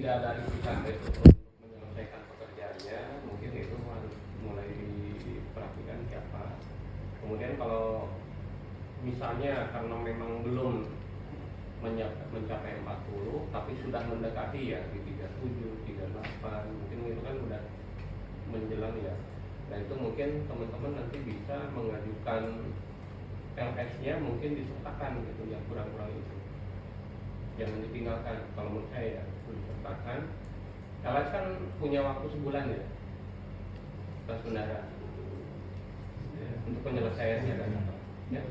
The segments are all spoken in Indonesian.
bidadari kita itu untuk menyelesaikan pekerjaannya, mungkin itu mulai diperhatikan siapa. Kemudian kalau misalnya karena memang belum mencapai 40 tapi sudah mendekati ya di 37, 38, mungkin itu kan udah menjelang ya. Nah itu mungkin teman-teman nanti bisa mengajukan LS-nya, mungkin disertakan gitu yang kurang-kurang itu. Jangan ditinggalkan, kalau menurut saya ya, disertakan. LS kan punya waktu sebulan ya, pas bendara untuk penyelesaiannya kan. Ya.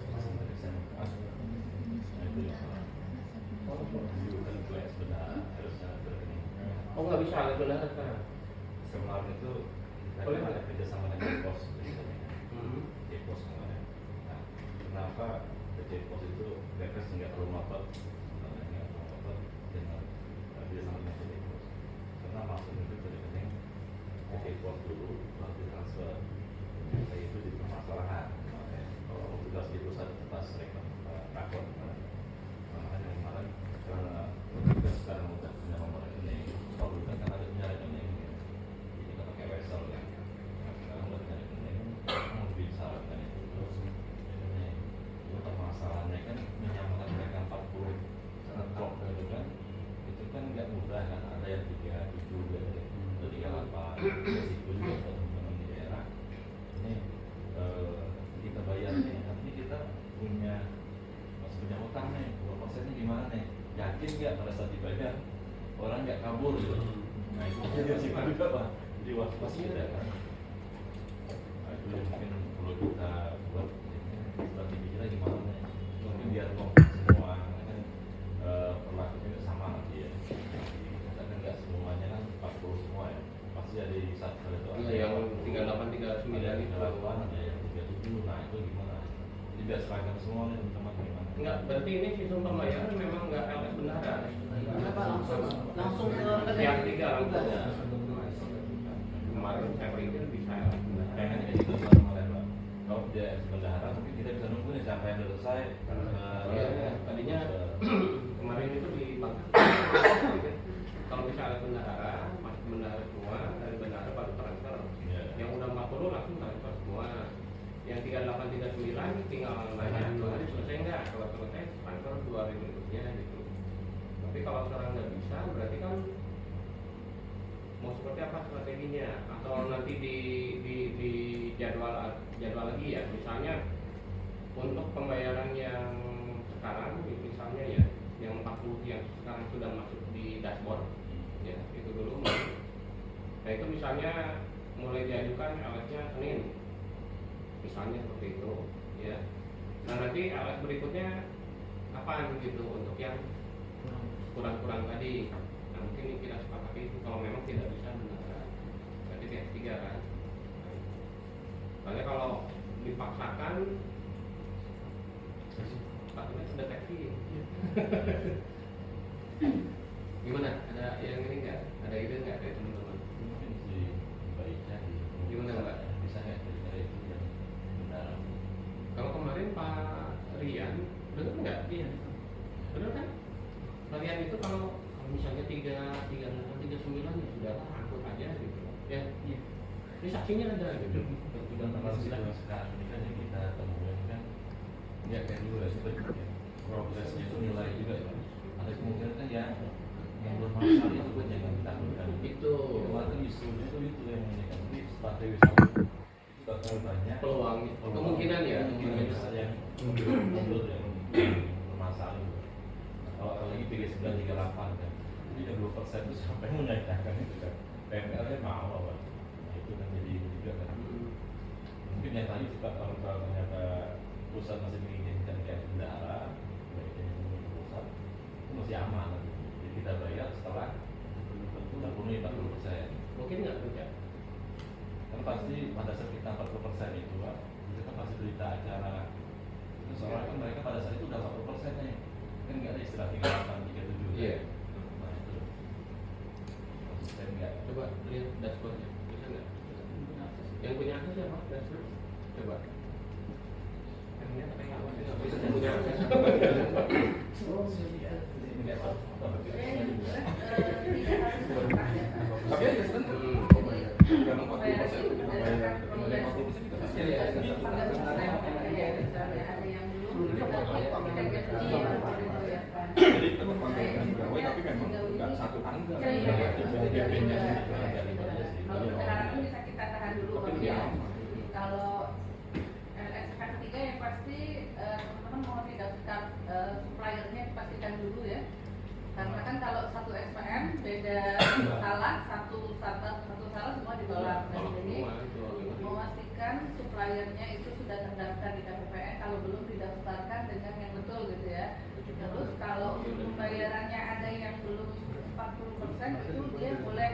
Oh nggak bisa ada bendara kan? Kemarin itu boleh ada kerjasama dengan pos, pos kemarin. Nah, kenapa pos itu mereka nggak perlu ngotot dengan kerjasama dengan pos? Karena maksud itu terkadang pos dulu baru ditransfer. Kayak itu jadi permasalahan. Kalau tugas di pusat pas rekam rakor makanya kemarin karena tugas sekarang udah punya nomor rekening, kalau dulu kan ada punya rekening, jadi kita pakai wesel ya. Sekarang udah punya rekening, mau bisa kan itu terus rekening. Itu permasalahannya kan menyamakan mereka 40 serentak gitu kan, itu kan nggak mudah kan, ada yang 37, ada 38, resiko juga buat teman-teman di daerah. Ini kita bayar nih, artinya kita punya utang nih, 2% gimana nih? Yakin nggak pada saat dibayar orang nggak kabur gitu? Nah itu jadi risiko juga Pak. Jadi was-was kita kan. Nah itu yang mungkin perlu kita buat strategi kita gimana nih? Mungkin biar kompak semua kan perlakunya sama nanti ya. Kita kan nggak semuanya kan 40 semua ya. Pasti ada di satu kali itu. Iya yang 38, 39 itu. 38 ada yang 37. Nah itu gimana? Jadi biar seragam semua nih teman-teman gimana? Enggak, berarti ini sistem pembayaran memang nggak LS bendara. Kenapa langsung ke Yang 3 langsung. Kemarin saya pikir bisa LS bendara. Kayaknya kayak gitu kemarin Pak. Kalau dia bendahara mungkin kita bisa nunggu nih sampai yang selesai. Tadinya kemarin itu di bank. Kalau bisa LS bendara, masuk bendara semua, dari bendara baru transfer. Yang udah 40 langsung transfer semua. Yang 38, 39 tinggal nanya 2 hari selesai enggak? Kalau selesai transfer 2 hari berikutnya gitu. Tapi kalau sekarang nggak bisa, berarti kan mau seperti apa strateginya? Atau nanti di jadwal lagi ya, misalnya untuk pembayaran yang sekarang, misalnya ya, yang 40 yang sekarang sudah masuk di dashboard, ya itu dulu. Nah itu misalnya mulai diajukan LS-nya Senin. Misalnya seperti itu ya. Nah nanti LS berikutnya apaan gitu untuk yang kurang-kurang tadi. Nah mungkin kita sepakati itu kalau memang tidak bisa benar. Berarti kayak 3 kan. Soalnya kalau dipaksakan sepatunya terdeteksi. Gimana? Ada yang ini nggak? Ada ide nggak dari teman-teman? Mungkin di baiknya Gimana Mbak? bisa nggak dari itu yang benar? Kalau kemarin Pak Rian, benar nggak? Iya, benar kan? Pak Rian itu kalau misalnya 39 ya sudah angkut aja gitu. Ya, iya. Ini saksinya ada gitu. Dan kalau sekarang ini kan yang kita temukan kan nggak kayak dulu ya, sebenarnya progresnya itu nilai juga ya. Ada kemungkinan kan ya yang bermasalah itu kan yang ditakutkan. Itu Kemarin isunya itu yang ini kan ini sepatu wisata itu bakal banyak peluang, kemungkinan ya. Kemungkinan besar yang mundur yang bermasalah. Kalau lagi 3938 kan, jadi yang 2% itu sampai menaikkan itu kan. PNR mau apa? Nah itu kan jadi juga kan. Mungkin yang tadi juga kalau ternyata pusat masih menginginkan kayak bendahara, baiknya pusat itu masih aman. Jadi kita bayar setelah terpenuhi 40%. Mungkin nggak kerja. Kan pasti pada saat kita 40% itu Pak, itu kan pasti berita acara. Itu soalnya kan mereka pada saat itu udah 40% nih. Kan nggak ada istilah 38, 37. Iya. Nah itu konsisten nggak? Coba lihat dashboardnya, bisa nggak? Yang punya akses siapa? Dashboard. Coba. Yang punya akses. tidak harus memang sejauh nggak ini satu tanggal. Iya, iya. PP-nya sih. Kalau persyaratan bisa kita tahan dulu Tapi Bang, dia ya. aman. Kalau LSK ketiga yang pasti teman-teman mau daftar suppliernya dipastikan dulu ya. Karena kan kalau satu SPM beda satu salah semua ditolak. Nah, Tolak jadi semua, itu agak memastikan suppliernya itu sudah terdaftar di KPPN, kalau belum didaftarkan dengan yang betul gitu ya. Terus kalau pembayarannya ada yang belum 40% itu dia boleh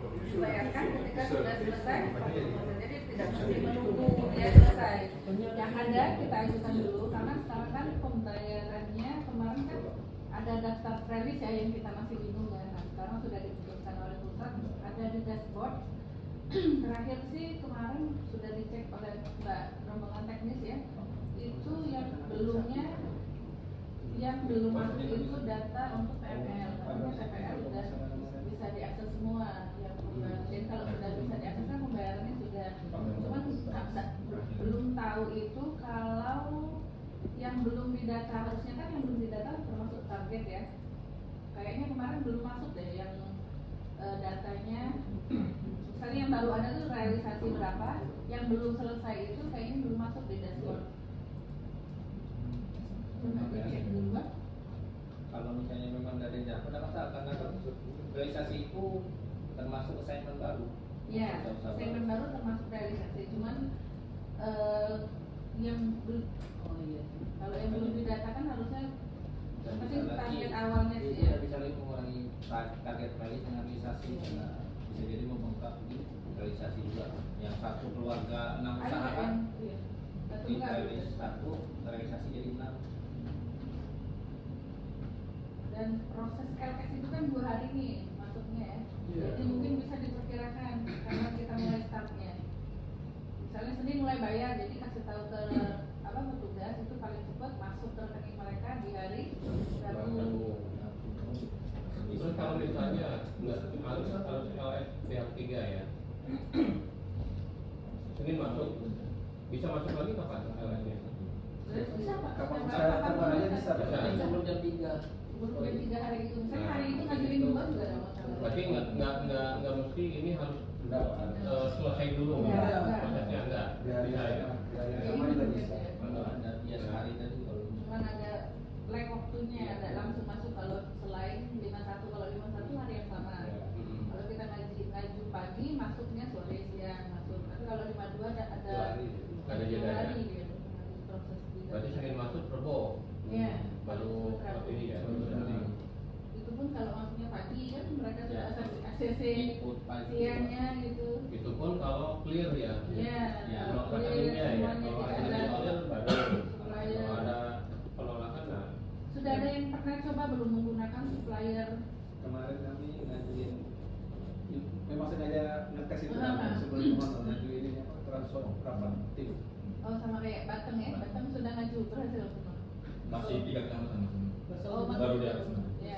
dibayarkan ketika sudah selesai 40%. Jadi tidak mesti menunggu dia selesai. Yang ada kita ajukan dulu karena sekarang kan pembayarannya kemarin kan ada daftar prelis ya yang kita masih bingung ya. Nah, sekarang sudah diputuskan oleh pusat, ada di dashboard. Terakhir sih kemarin sudah dicek oleh Mbak rombongan teknis ya. Itu yang belum masuk itu data untuk PPL. Karena PPL sudah bisa diakses semua yang pembayaran. Jadi kalau sudah bisa diakses kan pembayarannya sudah. Cuman belum tahu itu kalau yang belum didata, harusnya kan yang belum didata termasuk target ya. Kayaknya kemarin belum masuk deh yang datanya. Misalnya yang baru ada tuh realisasi berapa, yang belum selesai itu kayaknya belum masuk di dashboard. Coba dicek dulu Mbak. Kalau misalnya memang dari data ada masalah karena realisasi itu termasuk assignment baru. Ya, segmen baru termasuk realisasi. Cuman oh iya, kalau yang belum didatakan harusnya pasti target awalnya sih ya. Tidak bisa lagi mengurangi target kali dengan realisasi karena bisa jadi membengkak di realisasi juga. Yang satu keluarga 6 Ada usaha kan yang iya. Satu di enggak realisasi satu realisasi jadi 6. Dan proses LS itu kan 2 hari nih masuknya ya. Iya. Jadi mungkin bisa diperkirakan karena kita mulai startnya. Misalnya Senin mulai bayar, jadi kasih tahu ke petugas itu paling cepat masuk ke rekening mereka di hari Rabu. Terus kalau misalnya nggak harus LS pihak 3 ya, Senin masuk, bisa masuk lagi kapan LS-nya? Bisa Pak, Kapan kapan aja bisa. Bisa. Sebelum jam 3. Sebelum jam 3 hari itu, misalnya hari itu ngajuin dua juga ada masalah. Berarti nggak mesti ini harus selesai dulu, Enggak. prosesnya enggak bisa ya. Sama juga bisa. Ada dia sehari tadi kalau Cuman ada lag waktunya, ada langsung masuk kalau selain 51, kalau 51 hari yang sama. Kalau kita ngaju pagi, masuknya sore siang masuk. Tapi kalau 52 ada Ada jeda ya. hari dia proses juga. Berarti Senin masuk Rebo. Iya. Baru ini ya. Itu pun kalau masuknya pagi kan mereka sudah Ya. ACC input pagi. siangnya gitu. Itu pun kalau clear ya. Iya. Ya, Kalau Clear rekeningnya ya. semuanya Kalau tidak rekeningnya ada clear baru. supplier. Kalau ada penolakan nah. Sudah ada yang pernah coba belum menggunakan supplier? Kemarin kami ngajuin memang sengaja ngetes itu Ah. kan sebelum masuk ngajuin ini apa transfer berapa tim. Oh sama kayak Batang ya, Batang sudah ngaju berhasil semua. Masih 3 kecamatan. Oh, Baru masih. di atas. Iya.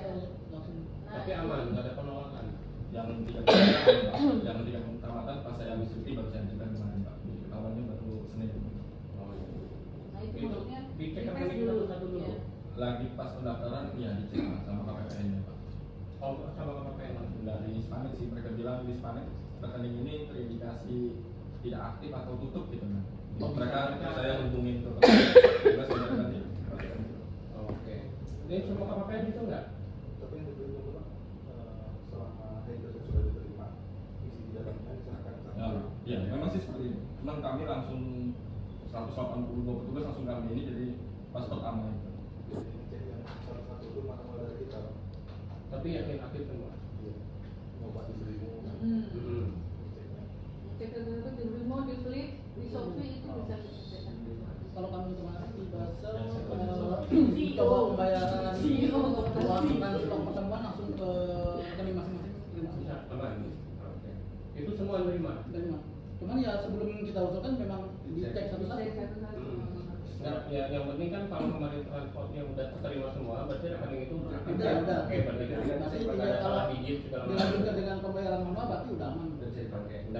Nah, Tapi aman, nggak ada penolakan. Yang 3 kecamatan, yang 3 kecamatan pas saya habis cuti baru saya ajukan kemarin Pak. Jadi ketahuannya baru Senin. Oh, iya. Nah itu Itu maksudnya dicek dites rekening satu-satu dulu. Iya. Lagi pas pendaftaran ya dicek Pak, sama KPPN-nya Pak. Oh, sama KPPN langsung. Dari Hispanik sih mereka bilang di Hispanik rekening ini terindikasi tidak aktif atau tutup gitu kan. Oh, Mereka bisa. saya hubungin tuh. Juga saya nanti. Oke. Ini semua KPPN itu enggak? Tapi yang diberi dulu Pak, selama hari tersebut sudah diterima, isi di dalamnya silakan Ya, ya, memang sih seperti itu. Cuman kami langsung 182 petugas langsung kami ini jadi pas pertama itu. Jadi cek yang satu-satu itu manual dari kita. Tapi yakin aktif semua. Iya. Mau Pak diberimu, Hmm. ceknya. Cek itu di remote, di flip, di Shopee itu bisa dikerjakan. Kalau kami kemarin di Basel CEO. coba pembayaran CEO. uang stok pertemuan langsung ke rekening masing-masing Bisa aman. Oke. Itu semua nerima. terima. Cuman ya sebelum kita usulkan memang dicek satu-satu. Cek satu-satu. Nah, ya yang penting kan kalau kemarin transportnya udah terima semua, berarti rekening itu udah aktif. Udah. Oke, berarti kan Nanti nggak ada tinggal salah kalau digit segala macam. dilanjutkan dengan pembayaran manual berarti udah aman. Udah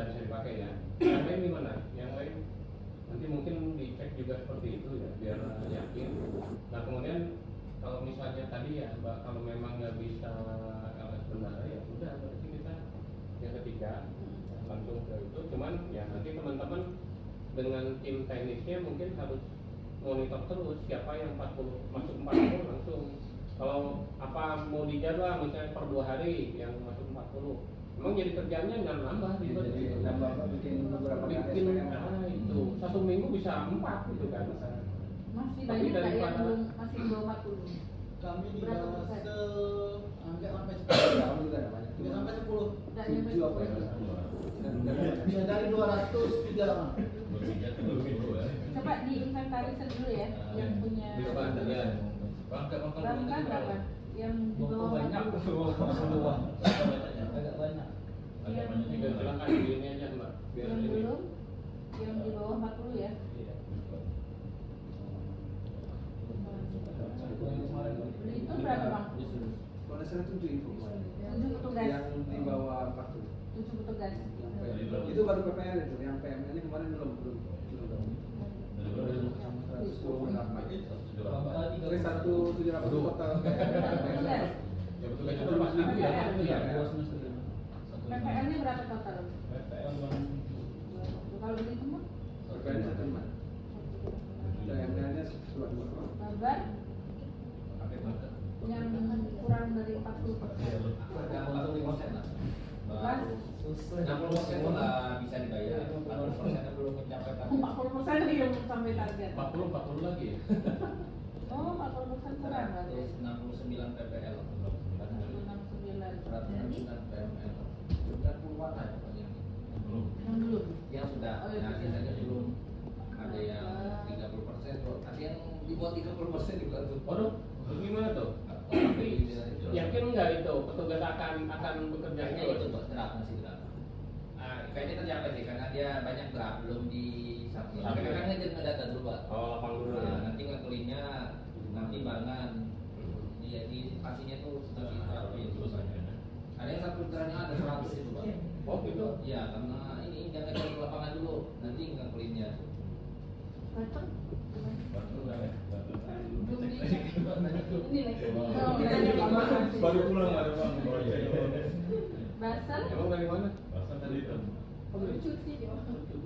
bisa dipakai, ya. Yang lain gimana? Yang lain nanti mungkin dicek juga seperti itu ya, biar yakin. Nah kemudian kalau misalnya tadi ya, Mbak, kalau memang nggak bisa dengan tim teknisnya mungkin harus monitor terus siapa yang 40 masuk 40 langsung. Kalau apa mau dijadwal misalnya per 2 hari yang masuk 40, emang jadi kerjanya nggak nambah ribet. Jadi nambah bikin beberapa kali Bikin SPM. itu 1 minggu bisa 4 gitu kan. Masih Tapi banyak nggak yang daripada- belum masih belum 40? Kami di Berapa bawah persen? enggak sampai Kami juga ada banyak. Enggak sampai 10. Nggak nyampe 7 apa ya? 10. Ya dari 203 orang. Coba diinventarisir dulu ya, yang punya Bisa ada ya. Bangka berapa? Yang di bawah banyak 40. agak banyak. Yang Juga silakan di ini aja mbak. Biar yang ini. belum, yang di bawah 40 ya. Itu berapa bang? Kalau saya 7 itu. 7 petugas. Yang di bawah 40. 7 petugas. Itu baru PPL itu, yang PML ini kemarin belum. Oke, 178 total. Petugas. Ya betul itu Mas Ibu ya. Iya. PPL-nya berapa total? Kalau begitu mah? PPL 1,5. PML-nya 2,2. Barbar yang kurang dari 40%. Baru 60% itu nggak bisa dibayar, 40% belum mencapai target. 40% lagi yang belum sampai target. 40 lagi ya. Oh, 40% kurang berarti. 169 PPL, 169. Jadi 169 PML, 90-an lah pokoknya. yang belum. Yang sudah, Oh, iya, nah bisa. sisanya belum. Ada yang 30%, ada yang di bawah 30% juga tuh. Waduh, gimana tuh? Tapi yakin nggak itu petugas akan bekerja Kayaknya terus? itu buat draft, masih draft. Kayaknya tercapai sih karena dia banyak draft belum di submit. Submit. Mereka kan ngedata dulu pak. Oh, lapang dulu. Nah, nanti ngeklinnya nanti barengan. Jadi pastinya tuh sudah diterapin terus aja. Ada yang satu putranya ada 100 itu pak. Oh gitu. Iya karena ini jangan ke lapangan dulu nanti ngeklinnya. Betul. Belum di Banyak tuh. ini lagi. Oh. Oh, banyak yang masih. Baru pulang ada bang. Basel, Emang dari mana? Bahkan tadi itu. lucu sih dia.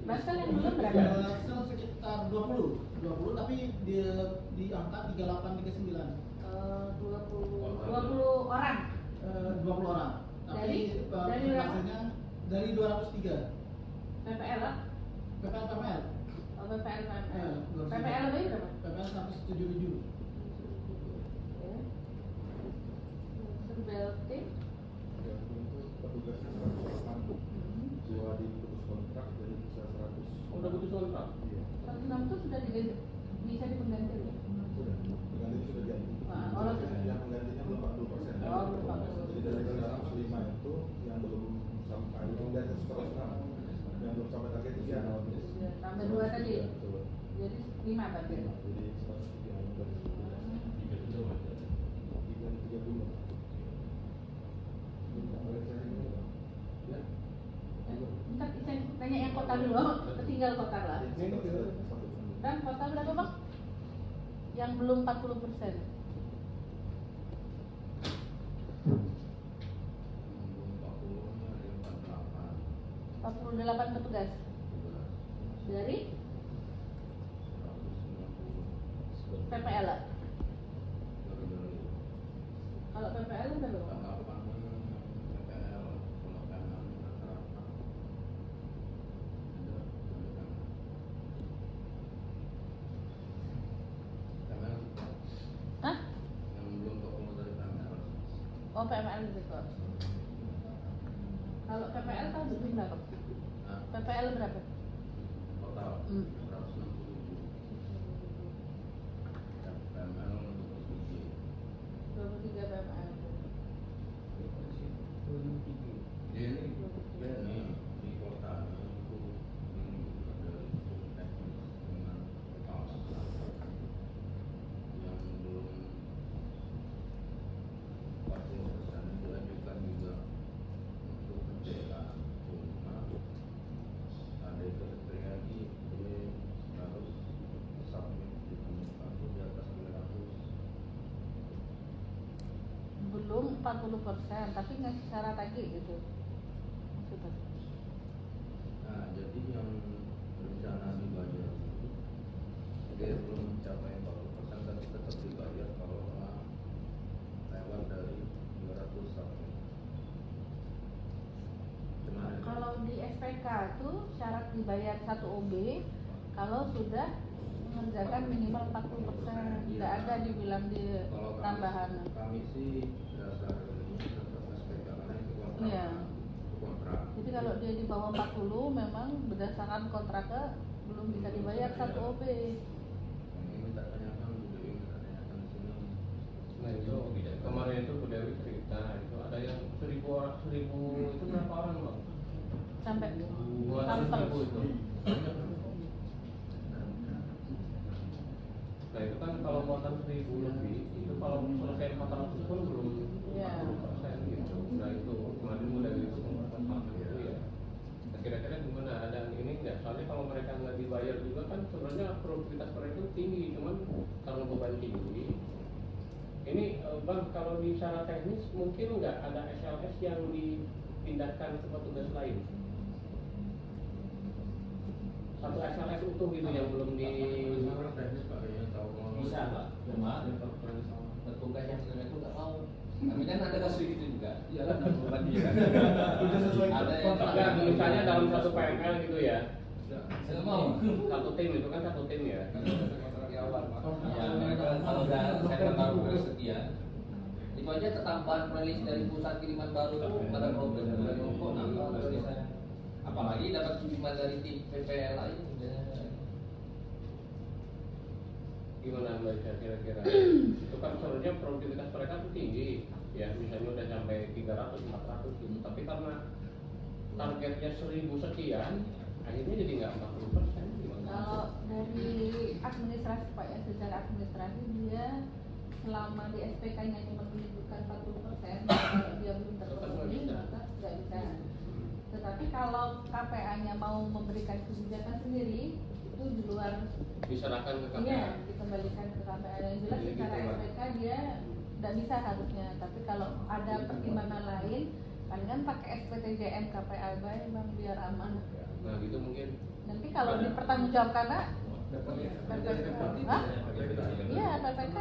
Basel yang belum berapa? Sel sekitar 20 tapi dia di angka 3839. 20 orang. 20 orang. Tapi Dari berapa? hasilnya dari 203. PPL lah. PPL PPL. Oh, PPL PPL. 203. PPL lebih berapa? PPL 177. Ya. BLT. Petugasnya 108, dua diputus kontrak jadi bisa 100. Oh, udah putus kontrak. Iya. 106 itu sudah diganti, bisa dipengganti ya? Sudah, penggantinya sudah jadi. Nah, orang Yang penggantinya belum 40%. Oh, belum 40%. Jadi dari 105 itu yang belum sampai penggantinya 106. Yang belum sampai target itu yang tambah 2 tadi. Iya, betul. Jadi 5 berarti. Jadi 103 yang dari 10. 30. Ya. Bentar, saya tanya yang kota dulu, ketinggal kota lah. Dan kota berapa bang? Yang belum 40%. 48 petugas. Dari PPL lah. Kalau PPL berapa bang? Hah? Oh PPL gitu. Kalau PPL tahu belum berapa? PPL berapa? Total Hmm. 23 PPL. di kota itu ada teknis dengan yang belum 40% dilanjutkan juga untuk pencegahan cuma ada itu lagi dia harus submit di komunikasi di atas 900. Belum 40%, tapi nggak syarat lagi gitu. Maksudnya. Nah, jadi yang rencana dibayar dia belum mencapai 40% tapi tetap dibayar kalau lewat dari 200 sampai. Gimana? Kalau di SPK itu syarat dibayar 1 OB kalau sudah mengerjakan minimal 40%. Tidak ada dibilang di Kalau tambahan. kami sih dasar ini tetap SPK karena itu kontrak. Iya. Itu kontrak. Jadi kalau dia di bawah 40 memang berdasarkan kontraknya belum bisa dibayar 1 OB. Kami minta tanyakan Bu Dewi, minta tanyakan di sini. Nah itu kemarin itu Bu Dewi cerita itu ada yang 1000 orang, 1000 itu berapa orang bang? Sampai 200.000 itu. Nah itu kan kalau muatan 1000 lebih itu kalau selesai 400 pun belum 40% gitu. Nah itu kemarin Bu Dewi itu mengatakan itu ya. Nah, kira-kira gimana? Ada yang ini nggak? Soalnya kalau mereka nggak dibayar juga kan sebenarnya produktivitas mereka itu tinggi, cuman karena beban tinggi. Ini bang, kalau di secara teknis mungkin nggak ada SLS yang dipindahkan ke petugas lain? Satu SLS utuh gitu yang belum di Orang teknis Pak yang tahu mau Bisa Pak, cuma petugas yang sudah itu nggak mau. Kami kan ada kasus gitu juga. Iya kan, beban dia. Ada yang enggak, misalnya dalam satu PML gitu ya. saya nggak mau. Satu tim itu kan satu tim ya. Ya, mereka kalau udah saya baru bersedia, itu aja ketambahan rilis dari pusat kiriman baru tuh pada problem dari kok nambah terus saya. Apalagi dapat kiriman dari tim PPL lain. Gimana Mbak Isha kira-kira? Itu kan sebenarnya produktivitas mereka tuh tinggi ya, misalnya udah sampai 300, 400 gitu. Tapi karena targetnya 1000 sekian, akhirnya jadi nggak 40%. Kalau dari administrasi Pak ya, secara administrasi dia selama di SPK-nya cuma menyebutkan 40%, kalau dia belum terpenuhi maka nggak bisa. Tetapi kalau KPA-nya mau memberikan kebijakan sendiri itu di luar, Diserahkan ke KPA. iya, dikembalikan ke KPA. Yang jelas Jadi secara gitu, Pak. SPK dia tidak bisa harusnya. Tapi kalau ada pertimbangan lain, palingan pakai SPTJM KPA baik bang biar aman. Nah gitu mungkin. Nanti kalau dipertanggungjawabkan Pak, Hah? Iya PPK.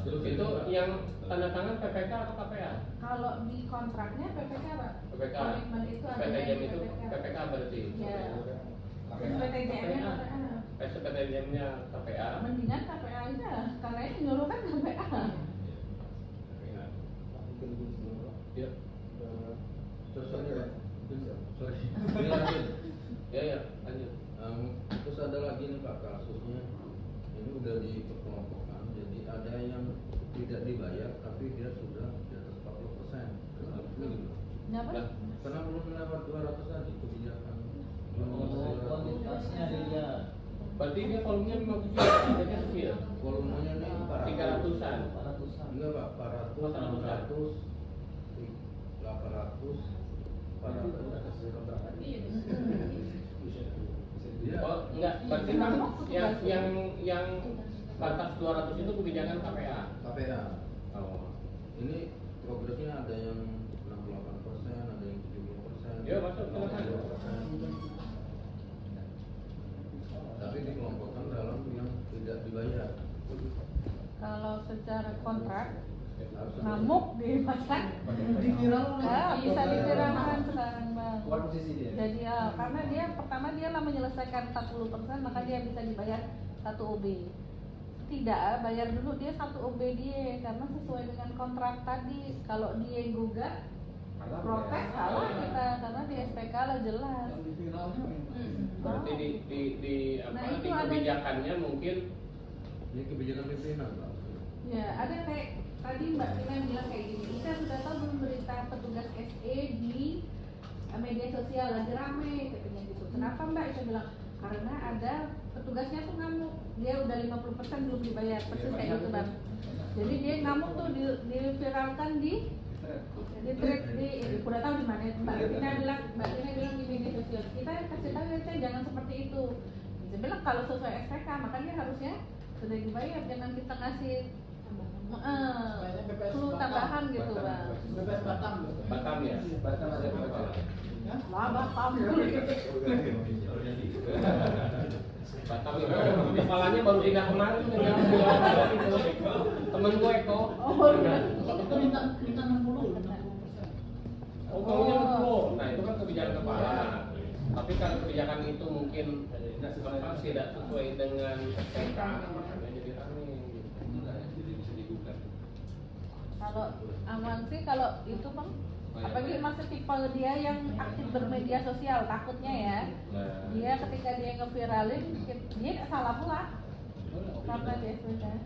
Itu yang tanda tangan PPK atau KPA? Kalau di kontraknya PPK Pak. PPK. Komitmen itu ada PTJM di itu PPK. PPK berarti. Iya. SPTJM-nya KPA. SPTJM-nya KPA. Mendingan KPA aja, karena ini nyuruh kan KPA. Ya. Sorry. Ini lanjut. Ya lanjut. Terus ada lagi nih Pak kasusnya ini udah dikelompokkan, jadi ada yang tidak dibayar tapi dia sudah di atas 40%. Kenapa? Nah, Karena belum lewat 200 tadi kebijakan. Kualitasnya dia. berarti dia volumenya 50 juta, harganya kecil. Volumenya nih 300-an. 400-an. Enggak Pak, 400, 600, 800, 400. Iya. Oh enggak, berarti kan yang batas 200 itu kebijakan KPA. KPA. Oh. Ini progresnya ada yang 68%, ada yang 70%. Ya, masuk, silakan. 20%. Tapi dikelompokkan dalam yang tidak dibayar. Kalau secara kontrak Harus ngamuk dimasak Diviralkan. bisa diviralkan sekarang bang. Keluar posisi dia. Jadi karena dia pertama dia lah menyelesaikan 40% maka dia bisa dibayar 1 OB. Tidak, bayar dulu dia 1 OB dia karena sesuai dengan kontrak tadi. Kalau dia gugat protes salah kita karena di SPK lah jelas. Yang diviralnya memang. Berarti di Nah, apa itu di ada- kebijakannya mungkin ini kebijakan pimpinan Pak. Ya, ada kayak tadi Mbak Tina bilang kayak gini, kita sudah tahu belum berita petugas SE di media sosial lagi rame katanya gitu. Kenapa Mbak? Saya bilang karena ada petugasnya tuh ngamuk, dia udah 50% belum dibayar, persis kayak gitu Bang. Jadi dia ngamuk tuh diviralkan di thread udah tahu di mana itu Mbak Tina bilang di media sosial. Kita kasih tahu ya jangan seperti itu. Saya bilang kalau sesuai SPK makanya harusnya sudah dibayar, jangan kita ngasih Kayaknya BPS clue Batam. tambahan gitu bang. BPS Batam. Batam ya? Batam ada berapa? Ya? Lah Batam. Batam itu kepalanya baru pindah kemarin dengan temen gue Eko. Oh baru. Itu minta 60%. Oh, maunya 60. Nah, itu kan kebijakan kepala. Tapi kalau kebijakan itu mungkin tidak sesuai dengan SPK, makanya jadi rame. Jadi bisa digugat. Kalau aman sih kalau itu bang. Apalagi masih tipe dia yang aktif bermedia sosial, takutnya ya. Dia ketika dia ngeviralin, dia nggak salah pula. Karena dia sudah.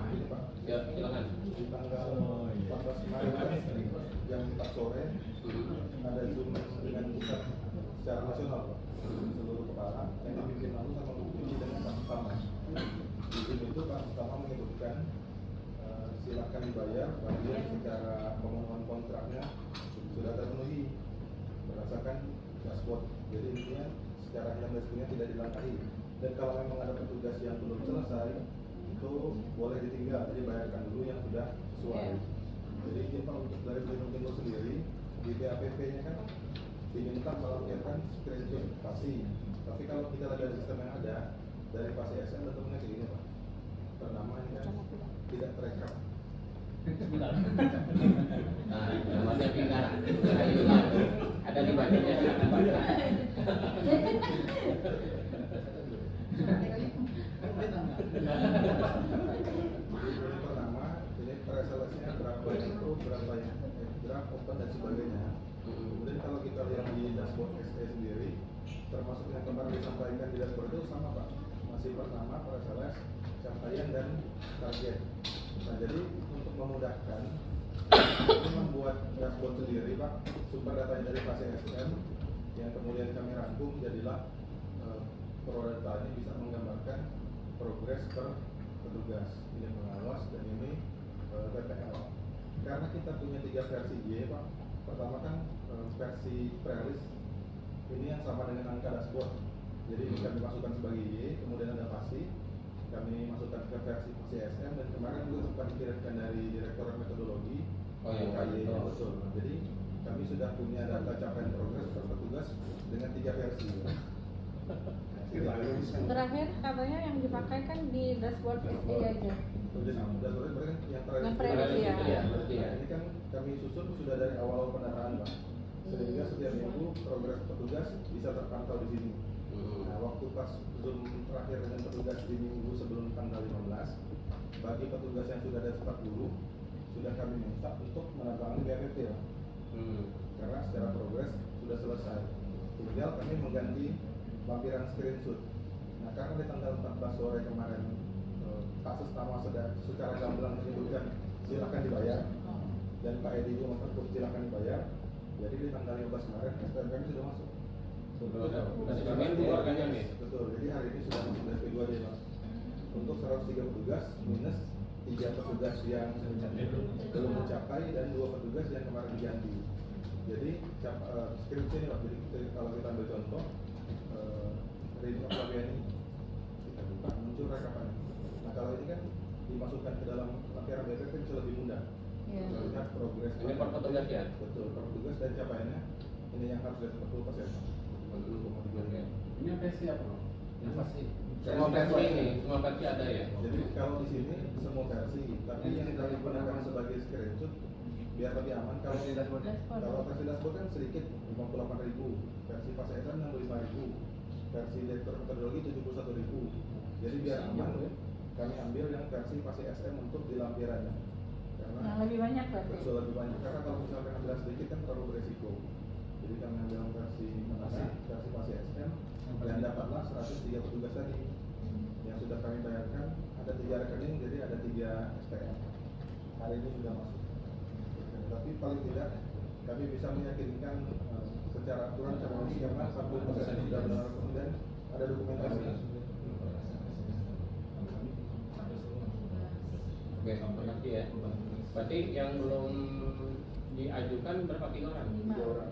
Ini Pak, Ya, silakan. di tanggal 14 Maret jam 4 sore ada Zoom dengan pusat secara nasional Pak, seluruh kepala yang dipimpin lalu sama Bu Kunci dengan Pak Utama. Di Zoom itu Pak Utama menyebutkan silakan dibayar bagi yang secara pemenuhan kontraknya sudah terpenuhi berdasarkan dashboard. Jadi intinya secara investasinya tidak dilangkahi. Dan kalau memang ada petugas yang belum selesai itu boleh ditinggal, jadi bayarkan dulu yang sudah sesuai. Jadi ini Pak untuk dari Pelindung sendiri di BAPP-nya kan diminta melampirkan screenshot pasti. Tapi kalau kita lihat dari sistem yang ada dari pasti SM tentunya kayak gini Pak. Pertama ini kan tidak terekam. Nah, namanya pindah. Ada di bagiannya silakan baca. Jadi pertama, ini preseleksinya berapa itu, berapa yang draft, open dan sebagainya. Kemudian kalau kita lihat di dashboard SE sendiri, termasuk yang kemarin disampaikan di dashboard itu sama Pak. Masih pertama preseles, capaian dan target. Nah jadi untuk memudahkan, ini membuat dashboard sendiri Pak, sumber datanya dari fase SM yang kemudian kami rangkum jadilah pro data ini bisa menggambarkan progres per petugas, ini pengawas dan ini PPL. Karena kita punya 3 versi Y Pak. Pertama kan versi prelist ini yang sama dengan angka dashboard. Jadi ini kami masukkan sebagai Y, kemudian ada pasti kami masukkan ke versi CSM dan kemarin juga sempat dikirimkan dari Direktorat Metodologi. Oh iya, KY, betul. Jadi kami sudah punya data capaian progres per petugas dengan 3 versi. Terakhir katanya yang dipakai kan di dashboard SE aja. Jadi dashboard kan Yang prelist ya. Nah, ini kan kami susun sudah dari awal pendataan Pak. Sehingga setiap minggu progres petugas bisa terpantau di sini. Nah, waktu pas Zoom terakhir dengan petugas di minggu sebelum tanggal 15, bagi petugas yang sudah ada 40 sudah kami minta untuk menandatangani BAPP ya. Karena secara progres sudah selesai. Tinggal kami mengganti lampiran screenshot. Nah, karena di tanggal 14 sore kemarin Pak Sestama sudah secara gamblang menyebutkan silakan dibayar dan Pak Edi juga mengatakan silakan dibayar. Jadi di tanggal 15 Maret SPM kami sudah masuk. Betul. Jadi hari ini sudah masuk SP2 dia Pak. Untuk 103 petugas minus 3 petugas yang belum mencapai dan 2 petugas yang kemarin diganti. Jadi skripsi ini Pak. Jadi kalau kita ambil contoh Rini Oktaviani kita buka muncul rekapan. Nah kalau ini kan dimasukkan ke dalam lampiran BPP bisa lebih mudah. Kita lihat progres. Ini per petugas ya? Betul, per petugas dan capaiannya ini yang harus dari 40%. 40,3. Ini versi apa? Yang pasti. Semua versi ini, semua versi ada ya? Jadi kalau di sini semua versi, tapi yang kita gunakan sebagai screenshot biar lebih aman. Kalau versi dashboard kan sedikit 58.000, versi fase SM 65.000, versi direktur metodologi 71.000. Jadi biar aman, kami ambil yang versi fase SM untuk di lampirannya. Karena Yang lebih banyak berarti. betul lebih banyak. Karena kalau misalkan ambil sedikit kan terlalu beresiko. Jadi kami ambil yang versi menengah, versi fase SM, dan dapatlah 103 petugas tadi yang sudah kami bayarkan. Ada 3 rekening, jadi ada 3 SPM. Hari ini sudah masuk. Tapi paling tidak kami bisa meyakinkan secara aturan sama ini karena 40% sudah benar dan ada dokumentasi. Oke, terima kasih ya. Berarti yang belum diajukan berapa 3 orang? 5 Tiga orang.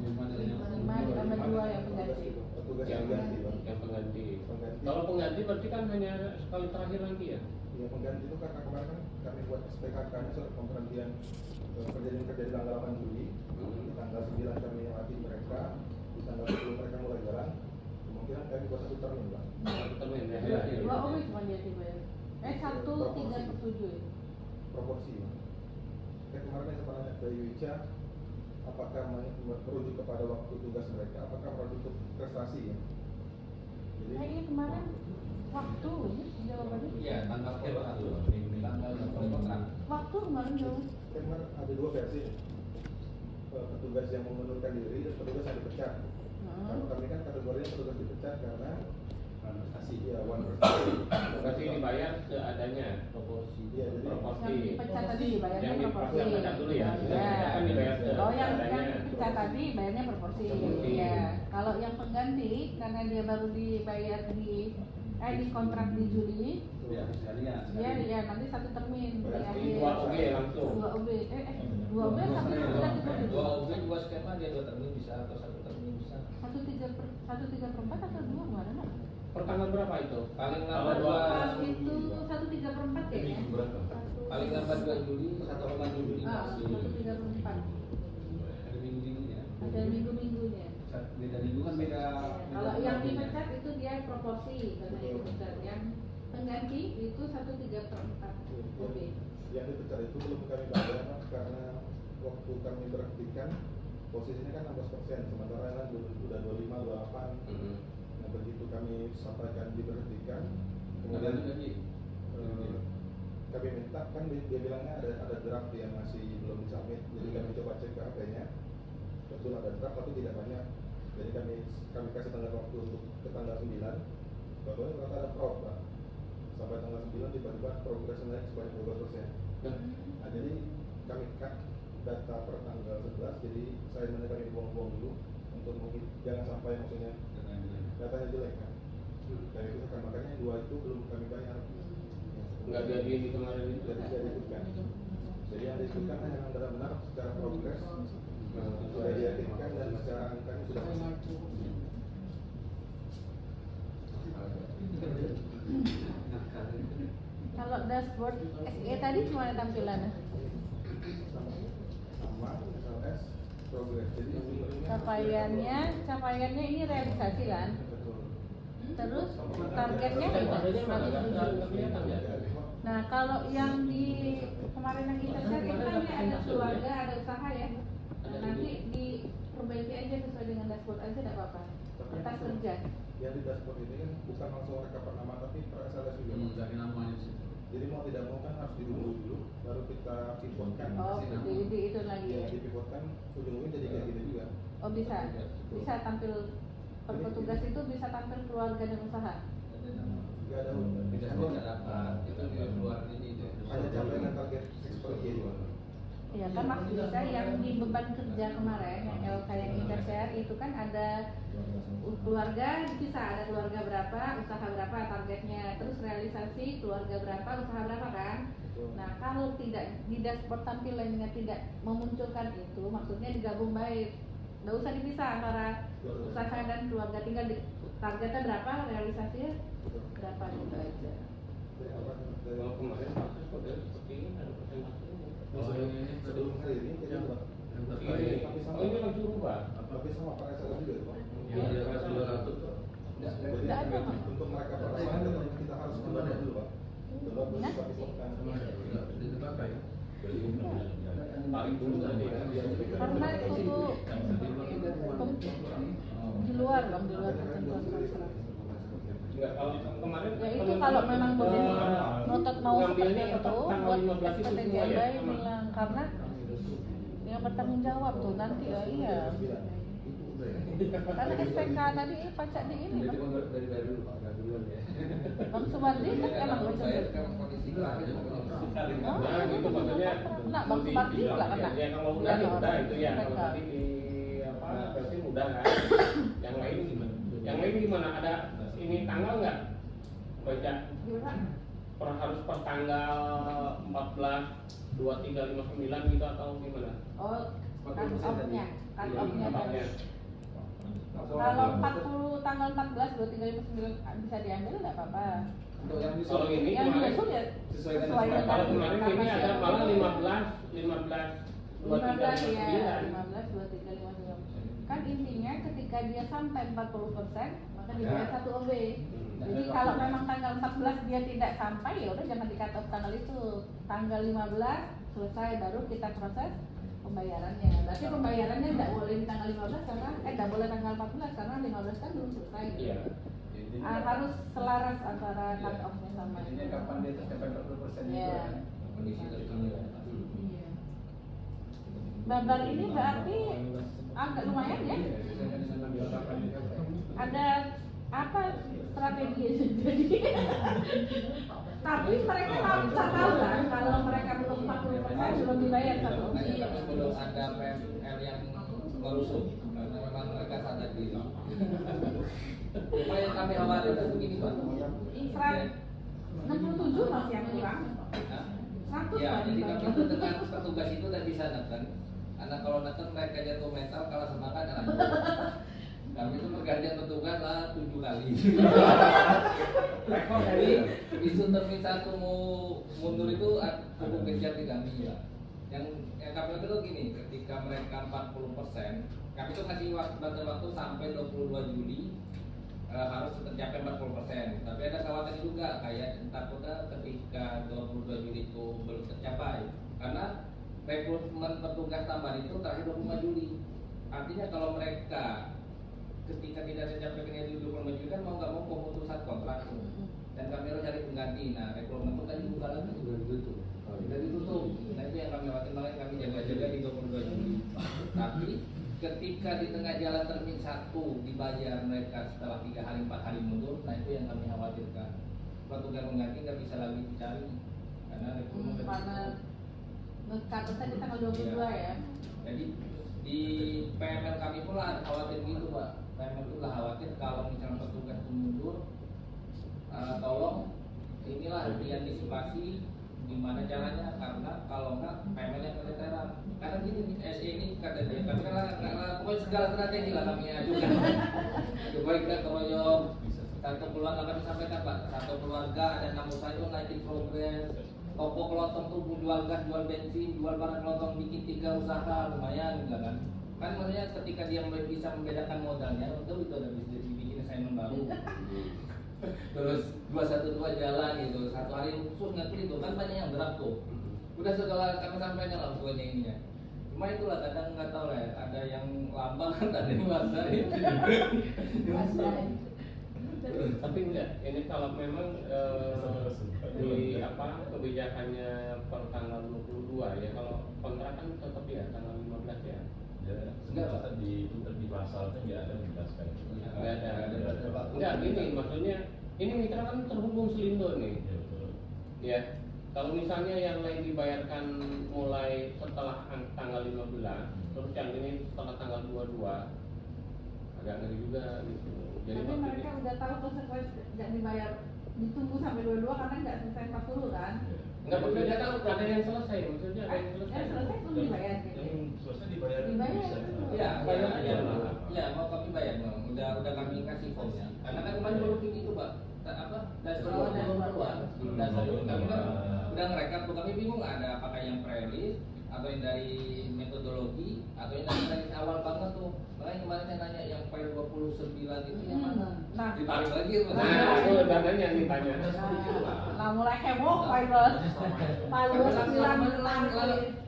5 ditambah 2 yang pengganti. Petugas Yang yang ganti, Pak. yang pengganti. Pengganti. Kalau pengganti berarti kan hanya sekali terakhir nanti ya? Ya pengganti itu karena kemarin kan kami buat SPK-nya surat pemberhentian kejadian tanggal 8 Juli. Di tanggal 9 kami latih mereka, di tanggal 10 mereka mulai jalan. Kemungkinan kami buat 1 termin, Pak. Satu termin ya. Iya, iya. 2 OB cuma dia dibayar. 1/3/7 ya. Proporsi, Pak. Kayak kemarin saya pernah nanya ke Yuica, apakah merujuk kepada waktu tugas mereka, apakah merujuk ke prestasi ya? Jadi Kayaknya kemarin waktu ya jawabannya. Iya, tanggal waktu. Tanggal kontrak. Waktu kemarin jawab. kemarin ada 2 versi nih. Petugas yang mengundurkan diri dan petugas yang dipecat. Kalau kami kan kategorinya petugas dipecat karena prestasi ya one prestasi. Berarti dibayar seadanya. Proporsi. Iya, jadi Proporsi. Yang dipecat tadi bayarnya Yang proporsi. dipecat dulu ya. Ya. Kan dibayar Oh yang seadanya. dipecat tadi bayarnya proporsi. Proporsi. Iya. Kalau yang pengganti karena dia baru dibayar di kontrak di Juli, Ya, sekalian. dia nanti 1 termin di Berarti akhir. 2 OB langsung. 2 OB. 2 OB satu bulan itu. 2 OB 2 skema dia 2 termin bisa atau 1 termin bisa. 1/3/4 atau 2 kemarin Pak? Per tanggal berapa itu? Paling Kalau lambat dua- Pas itu 1/3/4 kayaknya. paling lambat 2 Juli, 1 Juli Ah, masih 1/3/4. ada minggu-minggunya. Ada minggu-minggunya. Beda minggu kan beda. Kalau yang dipecat itu dia proporsi karena yang dipecat. Yang pengganti itu 1/3/4 OB. yang dipecat itu belum kami bayar Pak, karena waktu kami berhentikan posisinya kan 16%, sementara kan udah 25, 28. Nah begitu kami sampaikan diberhentikan, kemudian kami minta kan dia bilangnya ada draft yang masih belum disubmit, jadi kami coba cek ke HP-nya, betul ada draft tapi tidak banyak, jadi kami kasih tanggal waktu untuk ke tanggal 9, bahwa ternyata ada prop Pak, sampai tanggal 9 tiba-tiba progresnya naik sebanyak 12%. Nah jadi kami cut data per tanggal 11, jadi saya mana kami buang-buang dulu untuk mungkin jangan sampai maksudnya datanya jelek kan. Dan itu kan makanya 2 itu belum kami bayar. Nggak jadi di kemarin itu. Jadi tidak disebutkan. Jadi yang disebutkan hanya yang benar-benar secara progres sudah diyakinkan dan secara angkanya sudah masuk. Kalau dashboard SE tadi cuma ada tampilannya. Sama SLS progres. Jadi Capaiannya ini realisasi kan. betul. Terus targetnya Nah, kalau yang di kemarin yang kita cek itu kan dia ada keluarga, ada usaha ya. Nah, nanti diperbaiki aja sesuai dengan dashboard aja tidak apa-apa. Kertas kerja. Yang di dashboard ini kan bukan langsung mereka per nama tapi per SLS juga. Dari namanya sih. Jadi mau tidak mau kan harus ditunggu dulu, baru kita pivotkan. Oh, di itu lagi Ya, ya. dipivotkan ujung-ujungnya jadi kayak gini juga. Oh, bisa. Bisa tampil per petugas itu bisa tampil keluarga dan usaha. Nggak ada Tidak semua nggak dapat. Itu di luar ini itu. ada capaian target ekspor di mana? Ya kan maksud saya yang di beban kerja kemarin yang LK yang IKCR itu kan ada keluarga dipisah, ada keluarga berapa, usaha berapa targetnya, terus realisasi keluarga berapa, usaha berapa kan. Nah kalau tidak di dashboard tampilannya tidak memunculkan itu, maksudnya digabung baik, nggak usah dipisah antara usaha dan keluarga, tinggal targetnya berapa, realisasinya berapa gitu aja. Kalau kemarin proses kode seperti ini ada presentasi. Oh, ini Sebelum hari ini jadi yang Pak. Ini, oh ini langsung rubah. Tapi sama per SLS juga tuh Pak. yang di atas 200. Jadi Nggak ada, Pak. untuk mereka perasaan kita harus kembali dulu Pak. Belum Nah. bisa pivotkan. Tidak dipakai. Tarik dulu tadi kan. Karena itu di luar dong, di luar ketentuan kontrak. Enggak, kalau kemarin Ya itu kalau memang boleh ngotot mau seperti ngambilnya itu, tetap tanggal buat 15 itu SPT semua ya, Jambay sama. bilang karena yang bertanggung jawab tuh nanti ya iya. Karena SPK tadi pajak di ini Jadi Bang. dari baru Pak, nggak duluan ya. Bang Sumardi kan emang macam Bayar itu. sekarang pakai silang aja. Nah, gitu maksudnya. Nah, Bang Sumardi pula kena. Ya kalau udah ya udah itu ya. Kalau tadi di apa versi mudah kan. Yang lain gimana? Yang lain gimana? Ada ini tanggal nggak? Baca Gimana? harus per tanggal 14, 23, 59 gitu atau gimana? Oh, cut off-nya. Cut Iya, off-nya. cut off-nya. Kalau 40 tanggal 14, 23, 59 bisa diambil nggak apa-apa. Untuk yang Kalau ini Yang kemarin diusul ya sesuai dengan sesuai dengan kalau kemarin ini ada kapasitas. malah 15, 23, 15 ya, 59. 15, 23, 59. Kan intinya ketika dia sampai 40%, maka dibayar 1 OB. Jadi kalau memang tanggal 14 dia tidak sampai, ya udah jangan di cut off tanggal itu. Tanggal 15 selesai baru kita proses pembayarannya. Berarti pembayarannya tidak boleh di tanggal 15 karena tidak boleh tanggal 14 karena 15 kan belum selesai. Iya. Harus selaras antara cut off-nya sama. Intinya kapan dia tercapai 40% itu Iya. ya. Kondisi terkini. Iya. Babar ini berarti agak lumayan ya. Sesuai dengan ditetapkan di KPR. Ada apa strategi jadi tapi mereka nggak bisa tahu kan kalau mereka belum 40% belum dibayar satu Makanya kami belum ada PML yang merusuh karena memang mereka sadar diri. Apa yang kami khawatirkan begini Pak? 67 masih yang kurang. Hah? 100 Ya, kan jadi dibayar. kami itu dengan petugas itu udah bisa neken. Karena kalau neken mereka jatuh mental kalah semangat dan lanjut. Kami itu pergantian petugas lah 7 kali. Rekor dari isu termin 1 mau mundur itu cukup gencar di kami ya. Yang kami itu gini, ketika mereka 40%, kami itu kasih waktu sampai 22 Juli harus tercapai 40%. Tapi ada kekhawatiran juga kayak takutnya ketika 22 Juli itu belum tercapai karena rekrutmen petugas tambahan itu terakhir 25 Juli. Artinya kalau mereka ketika tidak tercapai dengan di 25 Juli kan mau nggak mau pemutusan kontrak tuh. Dan kami harus cari pengganti. Nah rekrutmen itu tadi buka lagi sudah ditutup. Sudah ditutup. Nah itu yang kami khawatir, makanya kami jaga-jaga di 22 Juli. Tapi ketika di tengah jalan termin 1 dibayar mereka setelah 3 hari 4 hari mundur, nah itu yang kami khawatirkan. Petugas pengganti nggak bisa lagi dicari karena rekrutmen Karena ngekat tadi tanggal 22 ya. Jadi di PML kami pun lah khawatir gitu Pak. PML itu lah khawatir kalau misalnya petugas itu mundur, tolong inilah diantisipasi gimana caranya karena kalau enggak PML yang keteteran. Karena gini SE ini kata dia, kami kan pokoknya segala strategi lah kami ajukan. Coba kita keroyok satu keluarga kami sampaikan Pak, satu keluarga ada 6 usaha itu naikin progres. Toko kelotong tuh jual gas, jual bensin, jual barang kelotong bikin 3 usaha lumayan enggak kan? Kan maksudnya ketika dia bisa membedakan modalnya, itu ada bisa dibikin assignment baru. Terus 212 jalan gitu, 1 hari khusus ngatur itu kan banyak yang berat tuh. Udah segala kami sampaikan lah pokoknya ininya. Cuma itulah kadang nggak tahu lah ya, ada yang lambat ada yang lambat. Tapi enggak, ini kalau memang di apa kebijakannya per tanggal 22 ya, kalau kontrak kan tetap ya tanggal 15 ya. Ya, sebenarnya di pasalnya nggak ada menjelaskan. Enggak ada. Enggak gini maksudnya, ini mitra kan terhubung selindo nih. Ya, betul. Ya. Kalau misalnya yang lain dibayarkan mulai setelah tanggal 15, terus yang ini setelah tanggal 22, agak ngeri juga gitu. Jadi Tapi mereka udah tahu konsekuensi tidak dibayar, ditunggu sampai 22 karena nggak selesai 40 kan? enggak maksudnya ada yang selesai, maksudnya ada yang Yang selesai. selesai belum dibayar gitu. Yang selesai dibayar Dibayar. bisa. Iya, Bayar iya, aja. iya. Iya, mau kami bayar, Bang. Udah kami kasih formnya. Karena kan kemarin belum itu, Pak. Apa? Dashboard belum keluar. Dashboard kami kan udah ngerekap tuh, kami bingung ada apakah yang pre-release atau yang dari metodologi atau yang dari awal banget tuh. Makanya kemarin saya nanya yang file 29 itu yang mana? Nah, Ditarik lagi, Mas. Nah, itu dananya yang ditanya. nah mulai heboh Fiber. Fiber 9